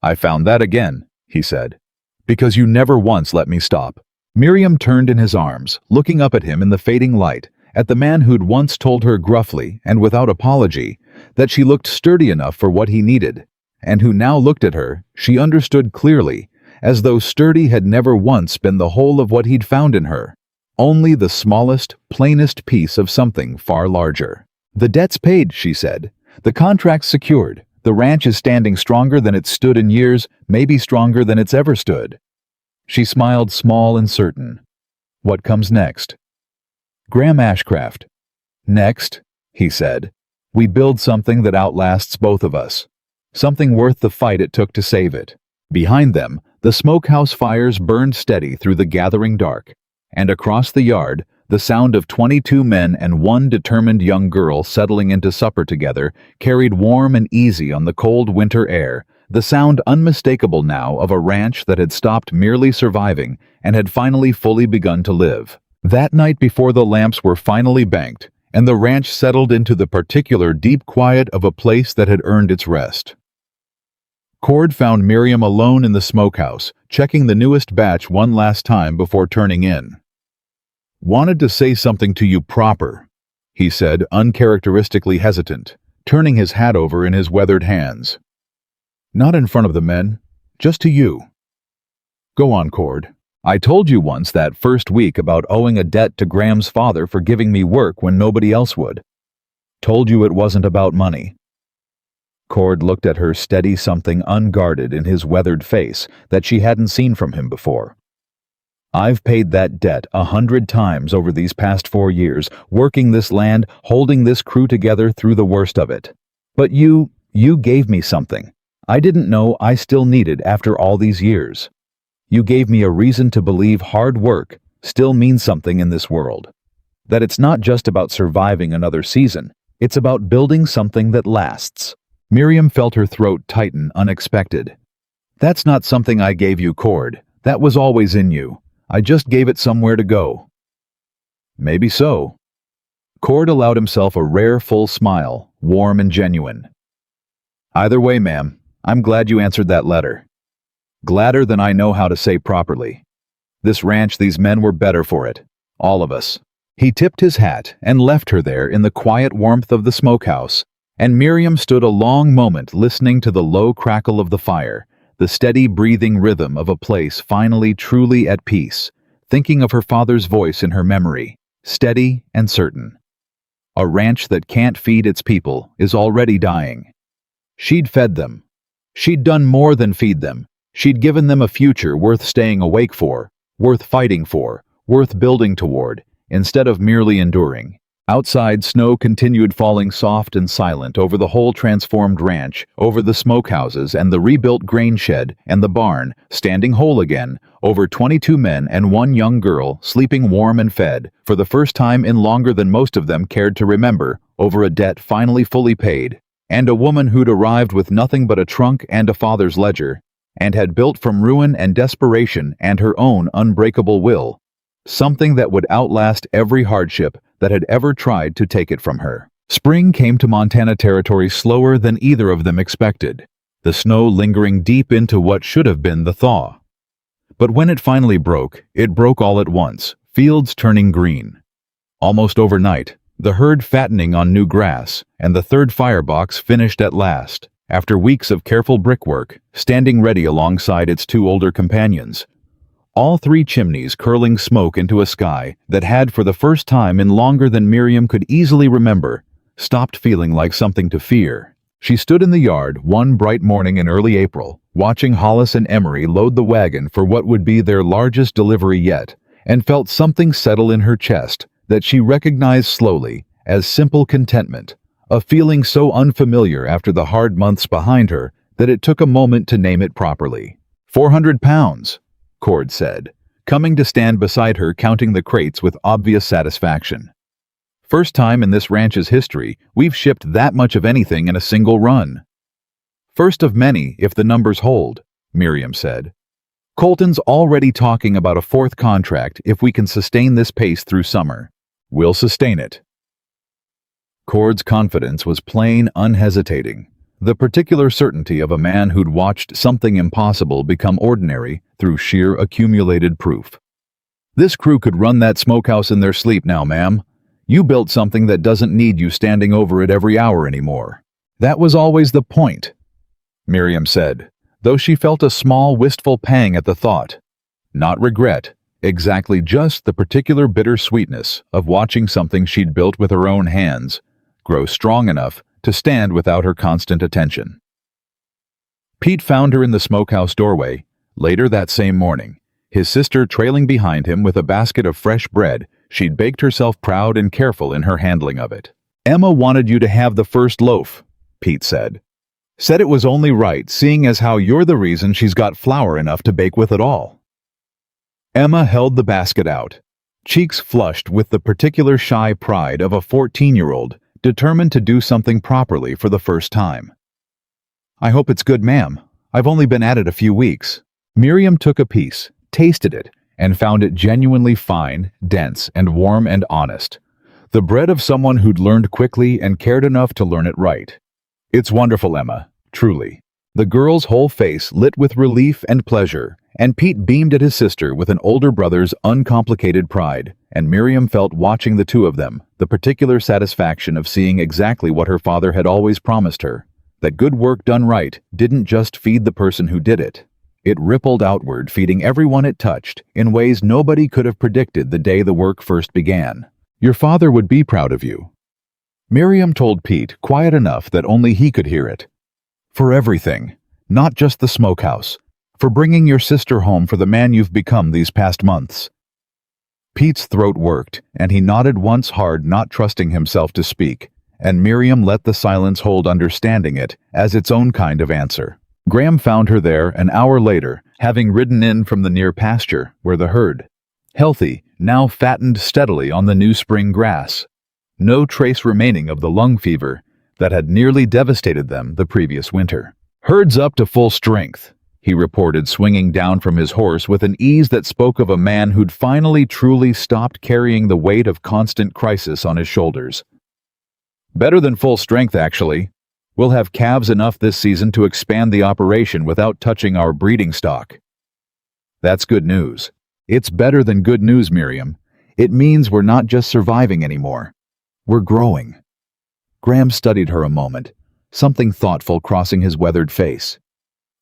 I found that again, he said, because you never once let me stop. Miriam turned in his arms, looking up at him in the fading light, at the man who'd once told her gruffly and without apology that she looked sturdy enough for what he needed, and who now looked at her, she understood clearly, as though sturdy had never once been the whole of what he'd found in her, only the smallest, plainest piece of something far larger. The debt's paid, she said. The contract's secured. The ranch is standing stronger than it's stood in years, maybe stronger than it's ever stood. She smiled, small and certain. What comes next? Graham Ashcraft. Next, he said, we build something that outlasts both of us. Something worth the fight it took to save it. Behind them, the smokehouse fires burned steady through the gathering dark, and across the yard, the sound of 22 men and one determined young girl settling into supper together carried warm and easy on the cold winter air, the sound unmistakable now of a ranch that had stopped merely surviving and had finally fully begun to live. That night before the lamps were finally banked, and the ranch settled into the particular deep quiet of a place that had earned its rest. Cord found Miriam alone in the smokehouse, checking the newest batch one last time before turning in. Wanted to say something to you proper, he said, uncharacteristically hesitant, turning his hat over in his weathered hands. Not in front of the men, just to you. Go on, Cord. I told you once that first week about owing a debt to Graham's father for giving me work when nobody else would. Told you it wasn't about money. Cord looked at her, steady something unguarded in his weathered face that she hadn't seen from him before. I've paid that debt 100 times over these past 4 years, working this land, holding this crew together through the worst of it. But you gave me something I didn't know I still needed after all these years. You gave me a reason to believe hard work still means something in this world. That it's not just about surviving another season, it's about building something that lasts. Miriam felt her throat tighten unexpected. That's not something I gave you, Cord. That was always in you. I just gave it somewhere to go. Maybe so. Cord allowed himself a rare full smile, warm and genuine. Either way, ma'am, I'm glad you answered that letter. Gladder than I know how to say properly. This ranch, these men were better for it. All of us. He tipped his hat and left her there in the quiet warmth of the smokehouse, and Miriam stood a long moment listening to the low crackle of the fire, the steady breathing rhythm of a place finally truly at peace, thinking of her father's voice in her memory, steady and certain. A ranch that can't feed its people is already dying. She'd fed them. She'd done more than feed them. She'd given them a future worth staying awake for, worth fighting for, worth building toward, instead of merely enduring. Outside, snow continued falling soft and silent over the whole transformed ranch, over the smokehouses and the rebuilt grain shed and the barn, standing whole again, over 22 men and one young girl, sleeping warm and fed, for the first time in longer than most of them cared to remember, over a debt finally fully paid, and a woman who'd arrived with nothing but a trunk and a father's ledger, and had built from ruin and desperation and her own unbreakable will, something that would outlast every hardship that had ever tried to take it from her. Spring came to Montana Territory slower than either of them expected, the snow lingering deep into what should have been the thaw. But when it finally broke, it broke all at once, fields turning green. Almost overnight, the herd fattening on new grass, and the third firebox finished at last, after weeks of careful brickwork, standing ready alongside its two older companions. All three chimneys curling smoke into a sky that had, for the first time in longer than Miriam could easily remember, stopped feeling like something to fear. She stood in the yard one bright morning in early April, watching Hollis and Emery load the wagon for what would be their largest delivery yet, and felt something settle in her chest that she recognized slowly as simple contentment, a feeling so unfamiliar after the hard months behind her that it took a moment to name it properly. 400 pounds, Cord said, coming to stand beside her counting the crates with obvious satisfaction. First time in this ranch's history we've shipped that much of anything in a single run. First of many, if the numbers hold, Miriam said. Colton's already talking about a fourth contract if we can sustain this pace through summer. We'll sustain it. Cord's confidence was plain, unhesitating, the particular certainty of a man who'd watched something impossible become ordinary through sheer accumulated proof. This crew could run that smokehouse in their sleep now, ma'am. You built something that doesn't need you standing over it every hour anymore. That was always the point, Miriam said, though she felt a small, wistful pang at the thought. Not regret, exactly just the particular bitter sweetness of watching something she'd built with her own hands grow strong enough to stand without her constant attention. Pete found her in the smokehouse doorway, later that same morning, his sister trailing behind him with a basket of fresh bread she'd baked herself proud and careful in her handling of it. Emma wanted you to have the first loaf, Pete said. Said it was only right, seeing as how you're the reason she's got flour enough to bake with at all. Emma held the basket out, cheeks flushed with the particular shy pride of a 14-year-old determined to do something properly for the first time. I hope it's good, ma'am. I've only been at it a few weeks. Miriam took a piece, tasted it, and found it genuinely fine, dense, and warm and honest. The bread of someone who'd learned quickly and cared enough to learn it right. It's wonderful, Emma, truly. The girl's whole face lit with relief and pleasure, and Pete beamed at his sister with an older brother's uncomplicated pride, and Miriam felt watching the two of them the particular satisfaction of seeing exactly what her father had always promised her, that good work done right didn't just feed the person who did it. It rippled outward, feeding everyone it touched in ways nobody could have predicted the day the work first began. Your father would be proud of you. Miriam told Pete, quiet enough that only he could hear it. For everything, not just the smokehouse, for bringing your sister home for the man you've become these past months. Pete's throat worked, and he nodded once hard, not trusting himself to speak, and Miriam let the silence hold, understanding it as its own kind of answer. Graham found her there an hour later, having ridden in from the near pasture where the herd, healthy, now fattened steadily on the new spring grass. No trace remaining of the lung fever that had nearly devastated them the previous winter. Herd's up to full strength, he reported, swinging down from his horse with an ease that spoke of a man who'd finally truly stopped carrying the weight of constant crisis on his shoulders. Better than full strength, actually. We'll have calves enough this season to expand the operation without touching our breeding stock. That's good news. It's better than good news, Miriam. It means we're not just surviving anymore. We're growing. Graham studied her a moment, something thoughtful crossing his weathered face.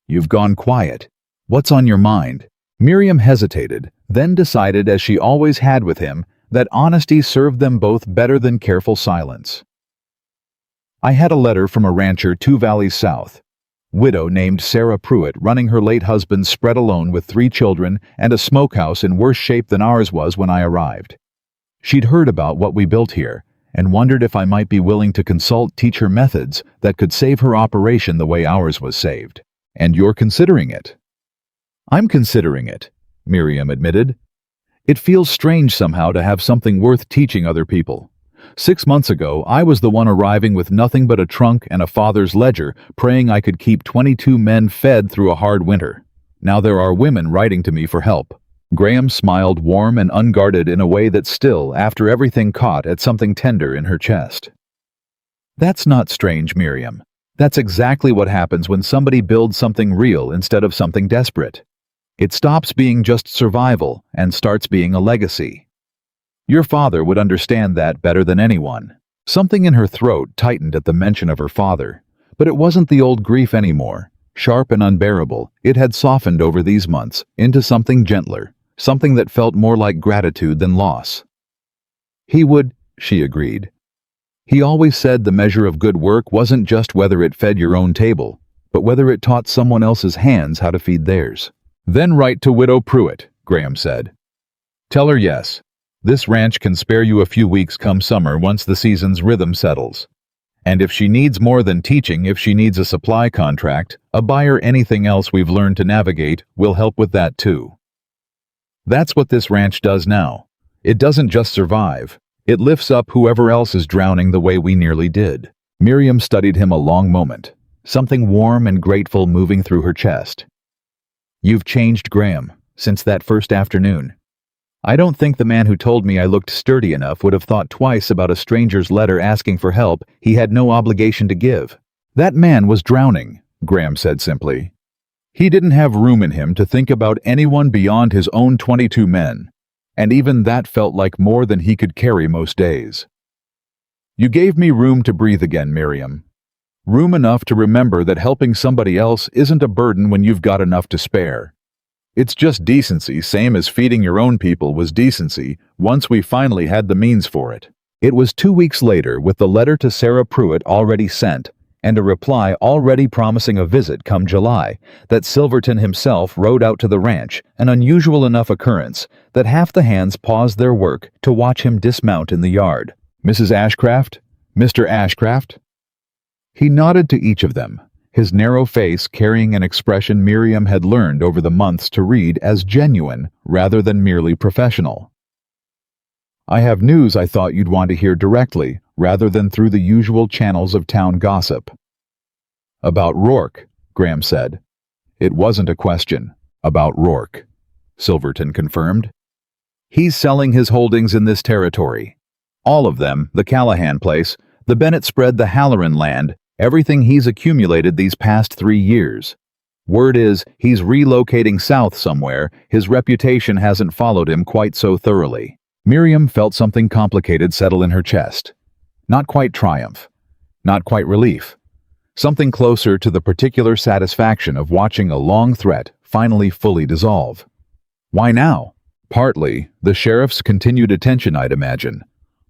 You've gone quiet. What's on your mind? Miriam hesitated, then decided, as she always had with him, that honesty served them both better than careful silence. I had a letter from a rancher 2 valleys south. Widow named Sarah Pruitt, running her late husband's spread alone with 3 children and a smokehouse in worse shape than ours was when I arrived. She'd heard about what we built here and wondered if I might be willing to teach her methods that could save her operation the way ours was saved. And you're considering it. I'm considering it, Miriam admitted. It feels strange somehow to have something worth teaching other people. 6 months ago, I was the one arriving with nothing but a trunk and a father's ledger, praying I could keep 22 men fed through a hard winter. Now there are women writing to me for help. Graham smiled, warm and unguarded, in a way that still, after everything, caught at something tender in her chest. That's not strange, Miriam. That's exactly what happens when somebody builds something real instead of something desperate. It stops being just survival and starts being a legacy. Your father would understand that better than anyone. Something in her throat tightened at the mention of her father, But it wasn't the old grief anymore. Sharp and unbearable, it had softened over these months into something gentler, something that felt more like gratitude than loss. He would, she agreed. He always said the measure of good work wasn't just whether it fed your own table, but whether it taught someone else's hands how to feed theirs. Then write to Widow Pruitt, Graham said. Tell her yes. This ranch can spare you a few weeks come summer once the season's rhythm settles. And if she needs more than teaching, if she needs a supply contract, a buyer, anything else we've learned to navigate, will help with that too. That's what this ranch does now. It doesn't just survive. It lifts up whoever else is drowning the way we nearly did. Miriam studied him a long moment, something warm and grateful moving through her chest. You've changed, Graham, since that first afternoon. I don't think the man who told me I looked sturdy enough would have thought twice about a stranger's letter asking for help he had no obligation to give. That man was drowning, Graham said simply. He didn't have room in him to think about anyone beyond his own 22 men, and even that felt like more than he could carry most days. You gave me room to breathe again, Miriam. Room enough to remember that helping somebody else isn't a burden when you've got enough to spare. It's just decency, same as feeding your own people was decency once we finally had the means for it. It was 2 weeks later, with the letter to Sarah Pruitt already sent, and a reply already promising a visit come July, that Silverton himself rode out to the ranch, an unusual enough occurrence that half the hands paused their work to watch him dismount in the yard. Mrs. Ashcraft? Mr. Ashcraft? He nodded to each of them, his narrow face carrying an expression Miriam had learned over the months to read as genuine rather than merely professional. I have news I thought you'd want to hear directly, rather than through the usual channels of town gossip. About Rourke, Graham said. It wasn't a question. About Rourke, Silverton confirmed. He's selling his holdings in this territory. All of them, the Callahan place, the Bennett spread, the Halloran land, everything he's accumulated these past 3 years. Word is, he's relocating south somewhere. His reputation hasn't followed him quite so thoroughly. Miriam felt something complicated settle in her chest. Not quite triumph. Not quite relief. Something closer to the particular satisfaction of watching a long threat finally fully dissolve. Why now? Partly, the sheriff's continued attention, I'd imagine.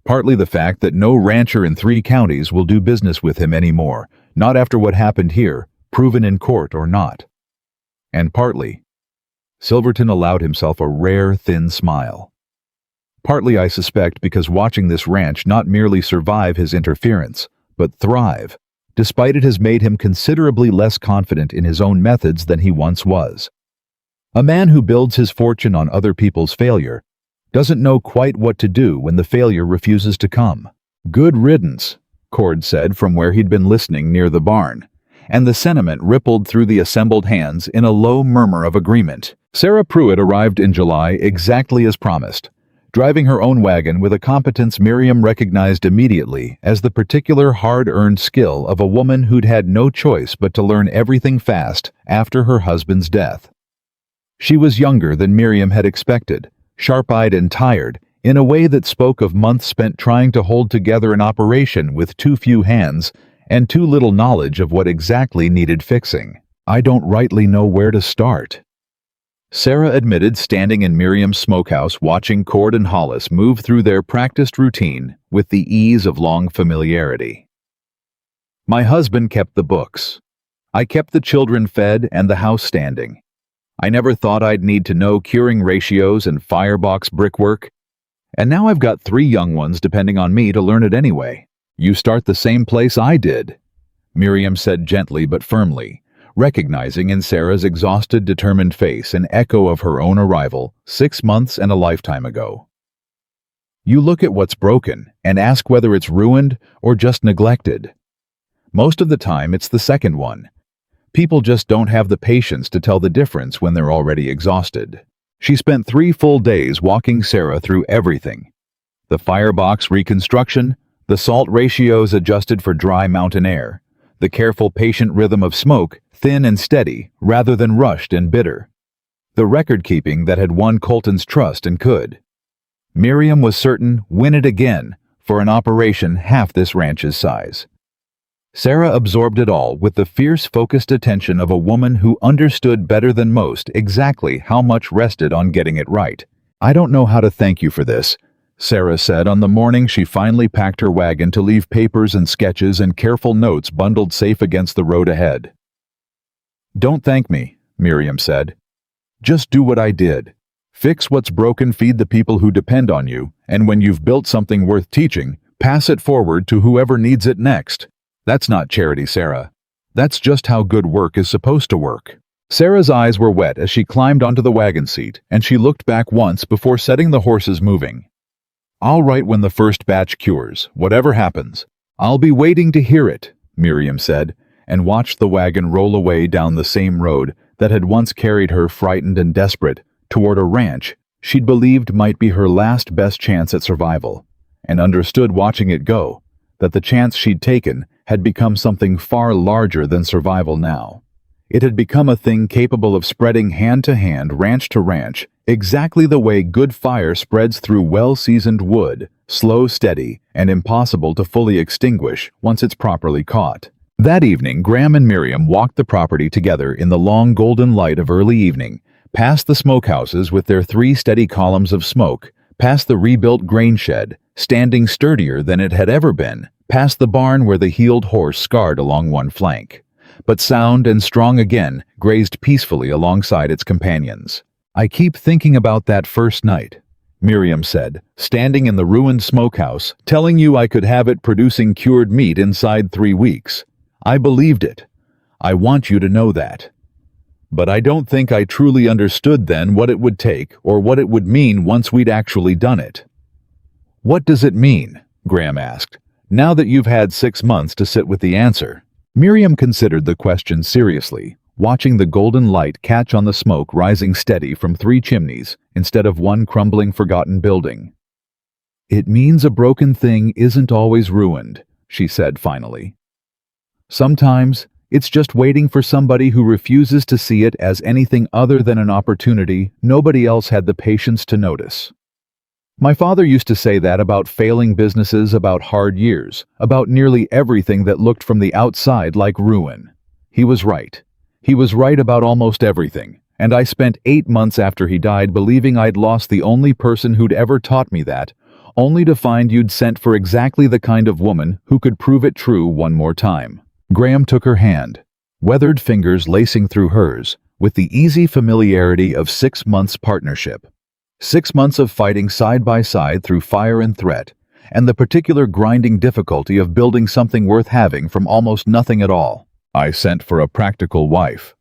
Partly the fact that no rancher in 3 counties will do business with him anymore, not after what happened here, proven in court or not. And partly, Silverton allowed himself a rare, thin smile. Partly, I suspect, because watching this ranch not merely survive his interference, but thrive, despite it has made him considerably less confident in his own methods than he once was. A man who builds his fortune on other people's failure doesn't know quite what to do when the failure refuses to come. Good riddance, Cord said from where he'd been listening near the barn, and the sentiment rippled through the assembled hands in a low murmur of agreement. Sarah Pruitt arrived in July exactly as promised, driving her own wagon with a competence Miriam recognized immediately as the particular hard-earned skill of a woman who'd had no choice but to learn everything fast after her husband's death. She was younger than Miriam had expected, sharp-eyed and tired, in a way that spoke of months spent trying to hold together an operation with too few hands and too little knowledge of what exactly needed fixing. I don't rightly know where to start, Sarah admitted, standing in Miriam's smokehouse watching Cord and Hollis move through their practiced routine with the ease of long familiarity. My husband kept the books. I kept the children fed and the house standing. I never thought I'd need to know curing ratios and firebox brickwork, and now I've got 3 young ones depending on me to learn it anyway. You start the same place I did, Miriam said gently but firmly, recognizing in Sarah's exhausted, determined face an echo of her own arrival 6 months and a lifetime ago. You look at what's broken and ask whether it's ruined or just neglected. Most of the time it's the second one. People just don't have the patience to tell the difference when they're already exhausted. She spent 3 full days walking Sarah through everything. The firebox reconstruction, the salt ratios adjusted for dry mountain air, the careful, patient rhythm of smoke, thin and steady rather than rushed and bitter. The record-keeping that had won Colton's trust and could. Miriam was certain win it again for an operation half this ranch's size. Sarah absorbed it all with the fierce, focused attention of a woman who understood better than most exactly how much rested on getting it right. "I don't know how to thank you for this," Sarah said on the morning she finally packed her wagon to leave papers and sketches and careful notes bundled safe against the road ahead. "Don't thank me," Miriam said. "Just do what I did. Fix what's broken, feed the people who depend on you, and when you've built something worth teaching, pass it forward to whoever needs it next. That's not charity, Sarah. That's just how good work is supposed to work." Sarah's eyes were wet as she climbed onto the wagon seat, and she looked back once before setting the horses moving. "I'll write when the first batch cures, whatever happens. I'll be waiting to hear it," Miriam said, and watched the wagon roll away down the same road that had once carried her, frightened and desperate, toward a ranch she'd believed might be her last best chance at survival, and understood watching it go that the chance she'd taken had become something far larger than survival now. It had become a thing capable of spreading hand to hand, ranch to ranch, exactly the way good fire spreads through well-seasoned wood, slow, steady, and impossible to fully extinguish once it's properly caught. That evening, Graham and Miriam walked the property together in the long golden light of early evening, past the smokehouses with their 3 steady columns of smoke, past the rebuilt grain shed, standing sturdier than it had ever been, past the barn where the healed horse scarred along one flank, but sound and strong again, grazed peacefully alongside its companions. "I keep thinking about that first night," Miriam said, standing in the ruined smokehouse, "telling you I could have it producing cured meat inside 3 weeks. I believed it. I want you to know that. But I don't think I truly understood then what it would take or what it would mean once we'd actually done it." "What does it mean?" Graham asked, "now that you've had 6 months to sit with the answer?" Miriam considered the question seriously, watching the golden light catch on the smoke rising steady from 3 chimneys instead of one crumbling, forgotten building. "It means a broken thing isn't always ruined," she said finally. "Sometimes it's just waiting for somebody who refuses to see it as anything other than an opportunity nobody else had the patience to notice. My father used to say that about failing businesses, about hard years, about nearly everything that looked from the outside like ruin. He was right. He was right about almost everything, and I spent 8 months after he died believing I'd lost the only person who'd ever taught me that, only to find you'd sent for exactly the kind of woman who could prove it true one more time." Graham took her hand, weathered fingers lacing through hers, with the easy familiarity of 6 months' partnership. 6 months of fighting side by side through fire and threat, and the particular grinding difficulty of building something worth having from almost nothing at all. "I sent for a practical wife,"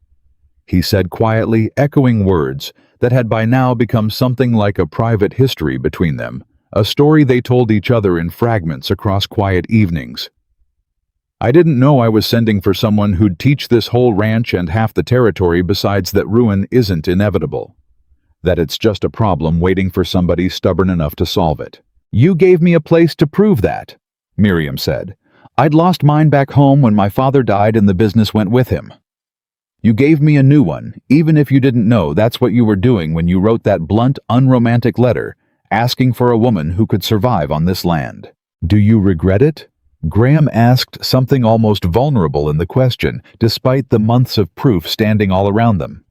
he said quietly, echoing words that had by now become something like a private history between them, a story they told each other in fragments across quiet evenings. "I didn't know I was sending for someone who'd teach this whole ranch and half the territory besides that ruin isn't inevitable. That it's just a problem waiting for somebody stubborn enough to solve it." "You gave me a place to prove that," Miriam said. "I'd lost mine back home when my father died and the business went with him. You gave me a new one, even if you didn't know that's what you were doing when you wrote that blunt, unromantic letter asking for a woman who could survive on this land. Do you regret it?" Graham asked, something almost vulnerable in the question, despite the months of proof standing all around them.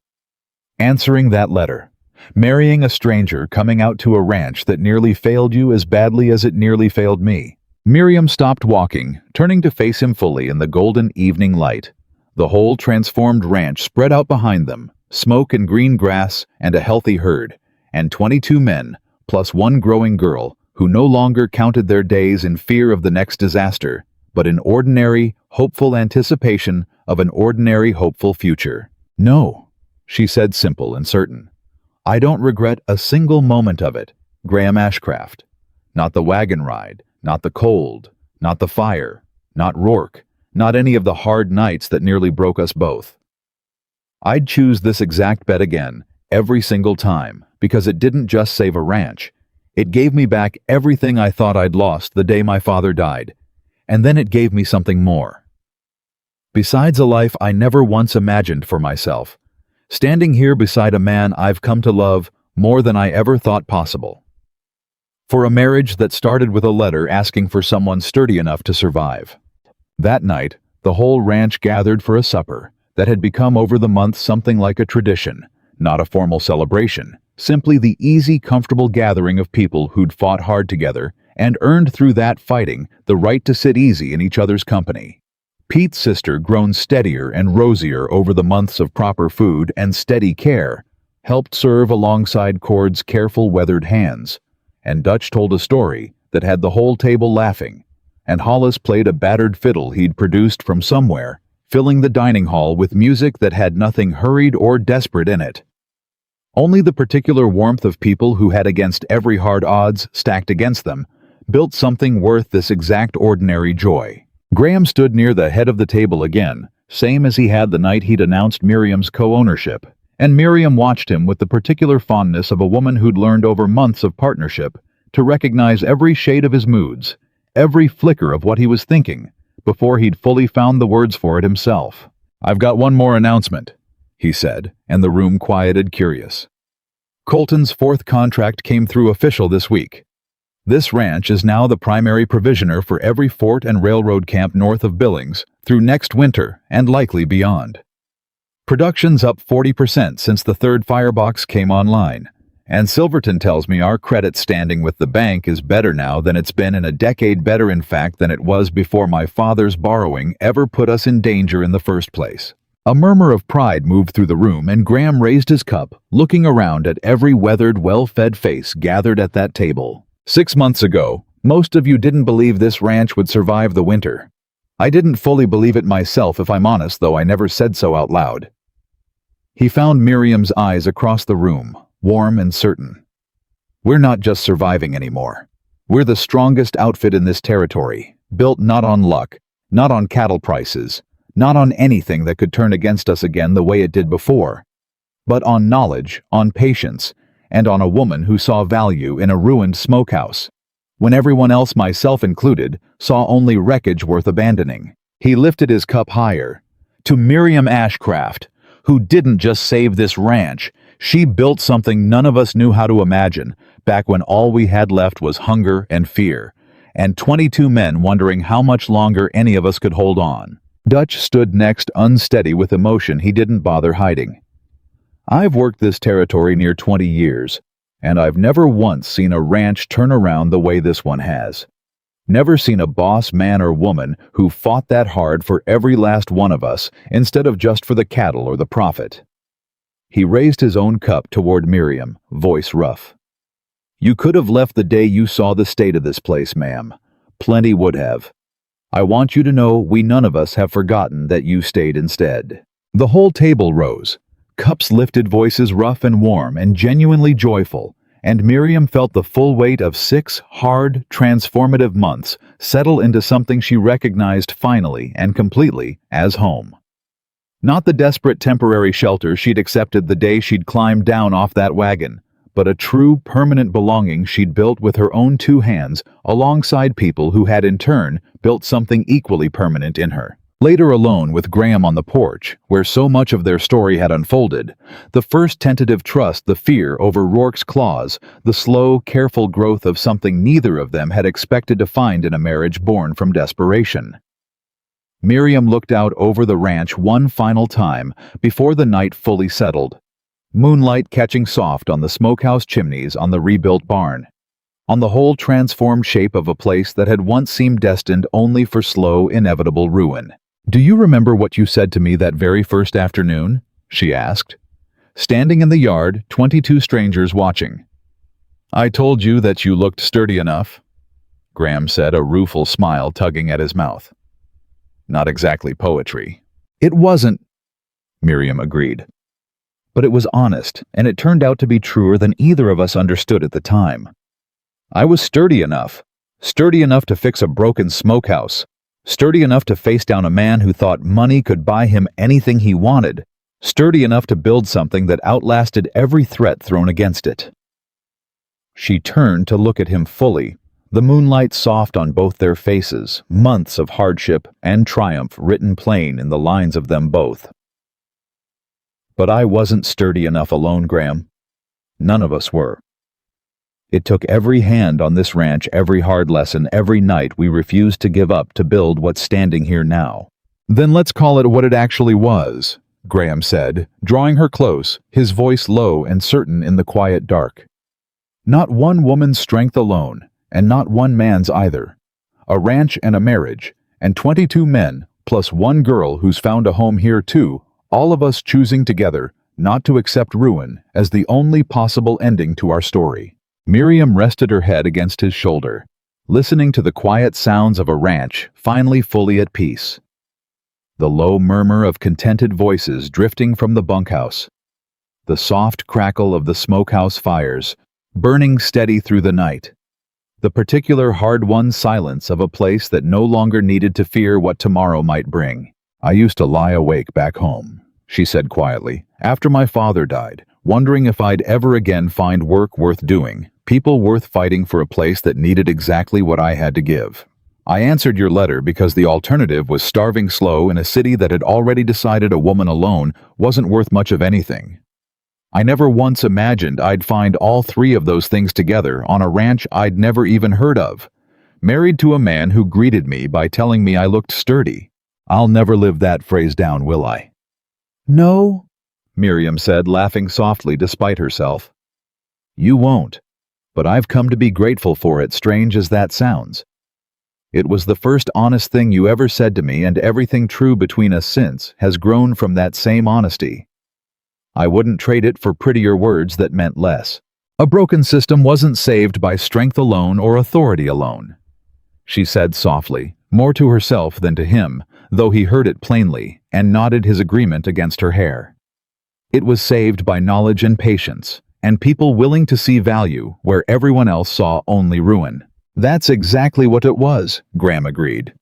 "Answering that letter. Marrying a stranger, coming out to a ranch that nearly failed you as badly as it nearly failed me." Miriam stopped walking, turning to face him fully in the golden evening light. The whole transformed ranch spread out behind them, smoke and green grass and a healthy herd, and 22 men, plus 1 growing girl, who no longer counted their days in fear of the next disaster, but in ordinary, hopeful anticipation of an ordinary, hopeful future. "No," she said, simple and certain. "I don't regret a single moment of it, Graham Ashcraft. Not the wagon ride, not the cold, not the fire, not Rourke, not any of the hard nights that nearly broke us both. I'd choose this exact bet again, every single time, because it didn't just save a ranch. It gave me back everything I thought I'd lost the day my father died, and then it gave me something more. Besides a life I never once imagined for myself, standing here beside a man I've come to love more than I ever thought possible. For a marriage that started with a letter asking for someone sturdy enough to survive." That night, the whole ranch gathered for a supper that had become over the months something like a tradition, not a formal celebration, simply the easy, comfortable gathering of people who'd fought hard together and earned through that fighting the right to sit easy in each other's company. Pete's sister, grown steadier and rosier over the months of proper food and steady care, helped serve alongside Cord's careful, weathered hands, and Dutch told a story that had the whole table laughing, and Hollis played a battered fiddle he'd produced from somewhere, filling the dining hall with music that had nothing hurried or desperate in it. Only the particular warmth of people who had against every hard odds stacked against them built something worth this exact ordinary joy. Graham stood near the head of the table again, same as he had the night he'd announced Miriam's co-ownership, and Miriam watched him with the particular fondness of a woman who'd learned over months of partnership to recognize every shade of his moods, every flicker of what he was thinking, before he'd fully found the words for it himself. "I've got one more announcement," he said, and the room quieted, curious. "Colton's 4th contract came through official this week. This ranch is now the primary provisioner for every fort and railroad camp north of Billings through next winter and likely beyond. Production's up 40% since the 3rd firebox came online, and Silverton tells me our credit standing with the bank is better now than it's been in a decade, better in fact than it was before my father's borrowing ever put us in danger in the first place." A murmur of pride moved through the room, and Graham raised his cup, looking around at every weathered, well-fed face gathered at that table. "6 months ago, most of you didn't believe this ranch would survive the winter. I didn't fully believe it myself, if I'm honest, though I never said so out loud." He found Miriam's eyes across the room, warm and certain. "We're not just surviving anymore. We're the strongest outfit in this territory, built not on luck, not on cattle prices, not on anything that could turn against us again the way it did before, but on knowledge, on patience, and on a woman who saw value in a ruined smokehouse, when everyone else, myself included, saw only wreckage worth abandoning." He lifted his cup higher. "To Miriam Ashcraft, who didn't just save this ranch, she built something none of us knew how to imagine, back when all we had left was hunger and fear, and 22 men wondering how much longer any of us could hold on." Dutch stood next, unsteady with emotion he didn't bother hiding. "I've worked this territory near 20 years, and I've never once seen a ranch turn around the way this one has. Never seen a boss man or woman who fought that hard for every last one of us instead of just for the cattle or the profit." He raised his own cup toward Miriam, voice rough. "You could have left the day you saw the state of this place, ma'am. Plenty would have. I want you to know we none of us have forgotten that you stayed instead." The whole table rose, cups lifted, voices rough and warm and genuinely joyful, and Miriam felt the full weight of 6 hard, transformative months settle into something she recognized finally and completely as home. Not the desperate temporary shelter she'd accepted the day she'd climbed down off that wagon, but a true, permanent belonging she'd built with her own 2 hands alongside people who had in turn built something equally permanent in her. Later, alone with Graham on the porch, where so much of their story had unfolded, the first tentative trust, the fear over Rourke's claws, the slow, careful growth of something neither of them had expected to find in a marriage born from desperation. Miriam looked out over the ranch one final time before the night fully settled, moonlight catching soft on the smokehouse chimneys, on the rebuilt barn, on the whole transformed shape of a place that had once seemed destined only for slow, inevitable ruin. "Do you remember what you said to me that very first afternoon?" she asked. "Standing in the yard, 22 strangers watching. I told you that you looked sturdy enough," Graham said, a rueful smile tugging at his mouth. "Not exactly poetry." "It wasn't," Miriam agreed. "But it was honest, and it turned out to be truer than either of us understood at the time. I was sturdy enough to fix a broken smokehouse, sturdy enough to face down a man who thought money could buy him anything he wanted, sturdy enough to build something that outlasted every threat thrown against it." She turned to look at him fully, the moonlight soft on both their faces, months of hardship and triumph written plain in the lines of them both. "But I wasn't sturdy enough alone, Graham. None of us were. It took every hand on this ranch, every hard lesson, every night we refused to give up to build what's standing here now. Then let's call it what it actually was, Graham said, drawing her close, his voice low and certain in the quiet dark. Not one woman's strength alone, and not one man's either. A ranch and a marriage, and 22 men, plus one girl who's found a home here too, all of us choosing together not to accept ruin as the only possible ending to our story. Miriam rested her head against his shoulder, listening to the quiet sounds of a ranch finally fully at peace. The low murmur of contented voices drifting from the bunkhouse. The soft crackle of the smokehouse fires, burning steady through the night. The particular hard-won silence of a place that no longer needed to fear what tomorrow might bring. I used to lie awake back home, she said quietly, after my father died, wondering if I'd ever again find work worth doing, people worth fighting for a place that needed exactly what I had to give. I answered your letter because the alternative was starving slow in a city that had already decided a woman alone wasn't worth much of anything. I never once imagined I'd find all three of those things together on a ranch I'd never even heard of, married to a man who greeted me by telling me I looked sturdy. I'll never live that phrase down, will I? No, Miriam said, laughing softly despite herself. You won't, but I've come to be grateful for it, strange as that sounds. It was the first honest thing you ever said to me, and everything true between us since has grown from that same honesty. I wouldn't trade it for prettier words that meant less. A broken system wasn't saved by strength alone or authority alone, she said softly, more to herself than to him, though he heard it plainly and nodded his agreement against her hair. It was saved by knowledge and patience, and people willing to see value where everyone else saw only ruin. That's exactly what it was, Graham agreed.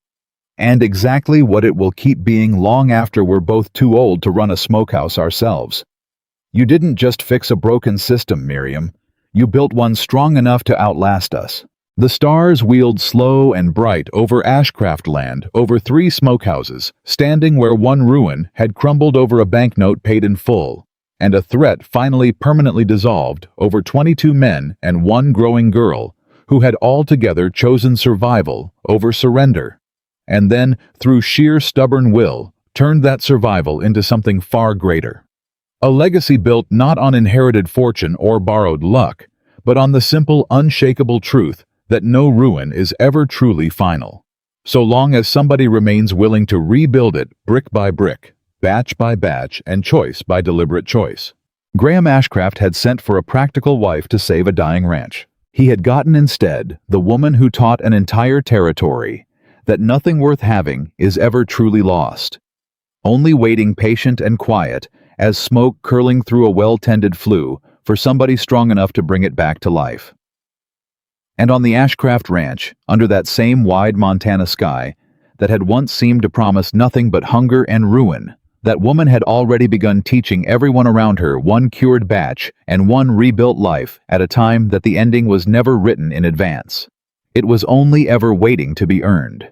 And exactly what it will keep being long after we're both too old to run a smokehouse ourselves. You didn't just fix a broken system, Miriam. You built one strong enough to outlast us. The stars wheeled slow and bright over Ashcraft land, over 3 smokehouses, standing where one ruin had crumbled over a banknote paid in full, and a threat finally permanently dissolved over 22 men and one growing girl, who had altogether chosen survival over surrender, and then, through sheer stubborn will, turned that survival into something far greater. A legacy built not on inherited fortune or borrowed luck, but on the simple, unshakable truth that no ruin is ever truly final, so long as somebody remains willing to rebuild it brick by brick, batch by batch, and choice by deliberate choice. Graham Ashcraft had sent for a practical wife to save a dying ranch. He had gotten instead the woman who taught an entire territory that nothing worth having is ever truly lost, only waiting patient and quiet as smoke curling through a well-tended flue for somebody strong enough to bring it back to life. And on the Ashcraft Ranch, under that same wide Montana sky that had once seemed to promise nothing but hunger and ruin, that woman had already begun teaching everyone around her one cured batch and one rebuilt life at a time that the ending was never written in advance. It was only ever waiting to be earned.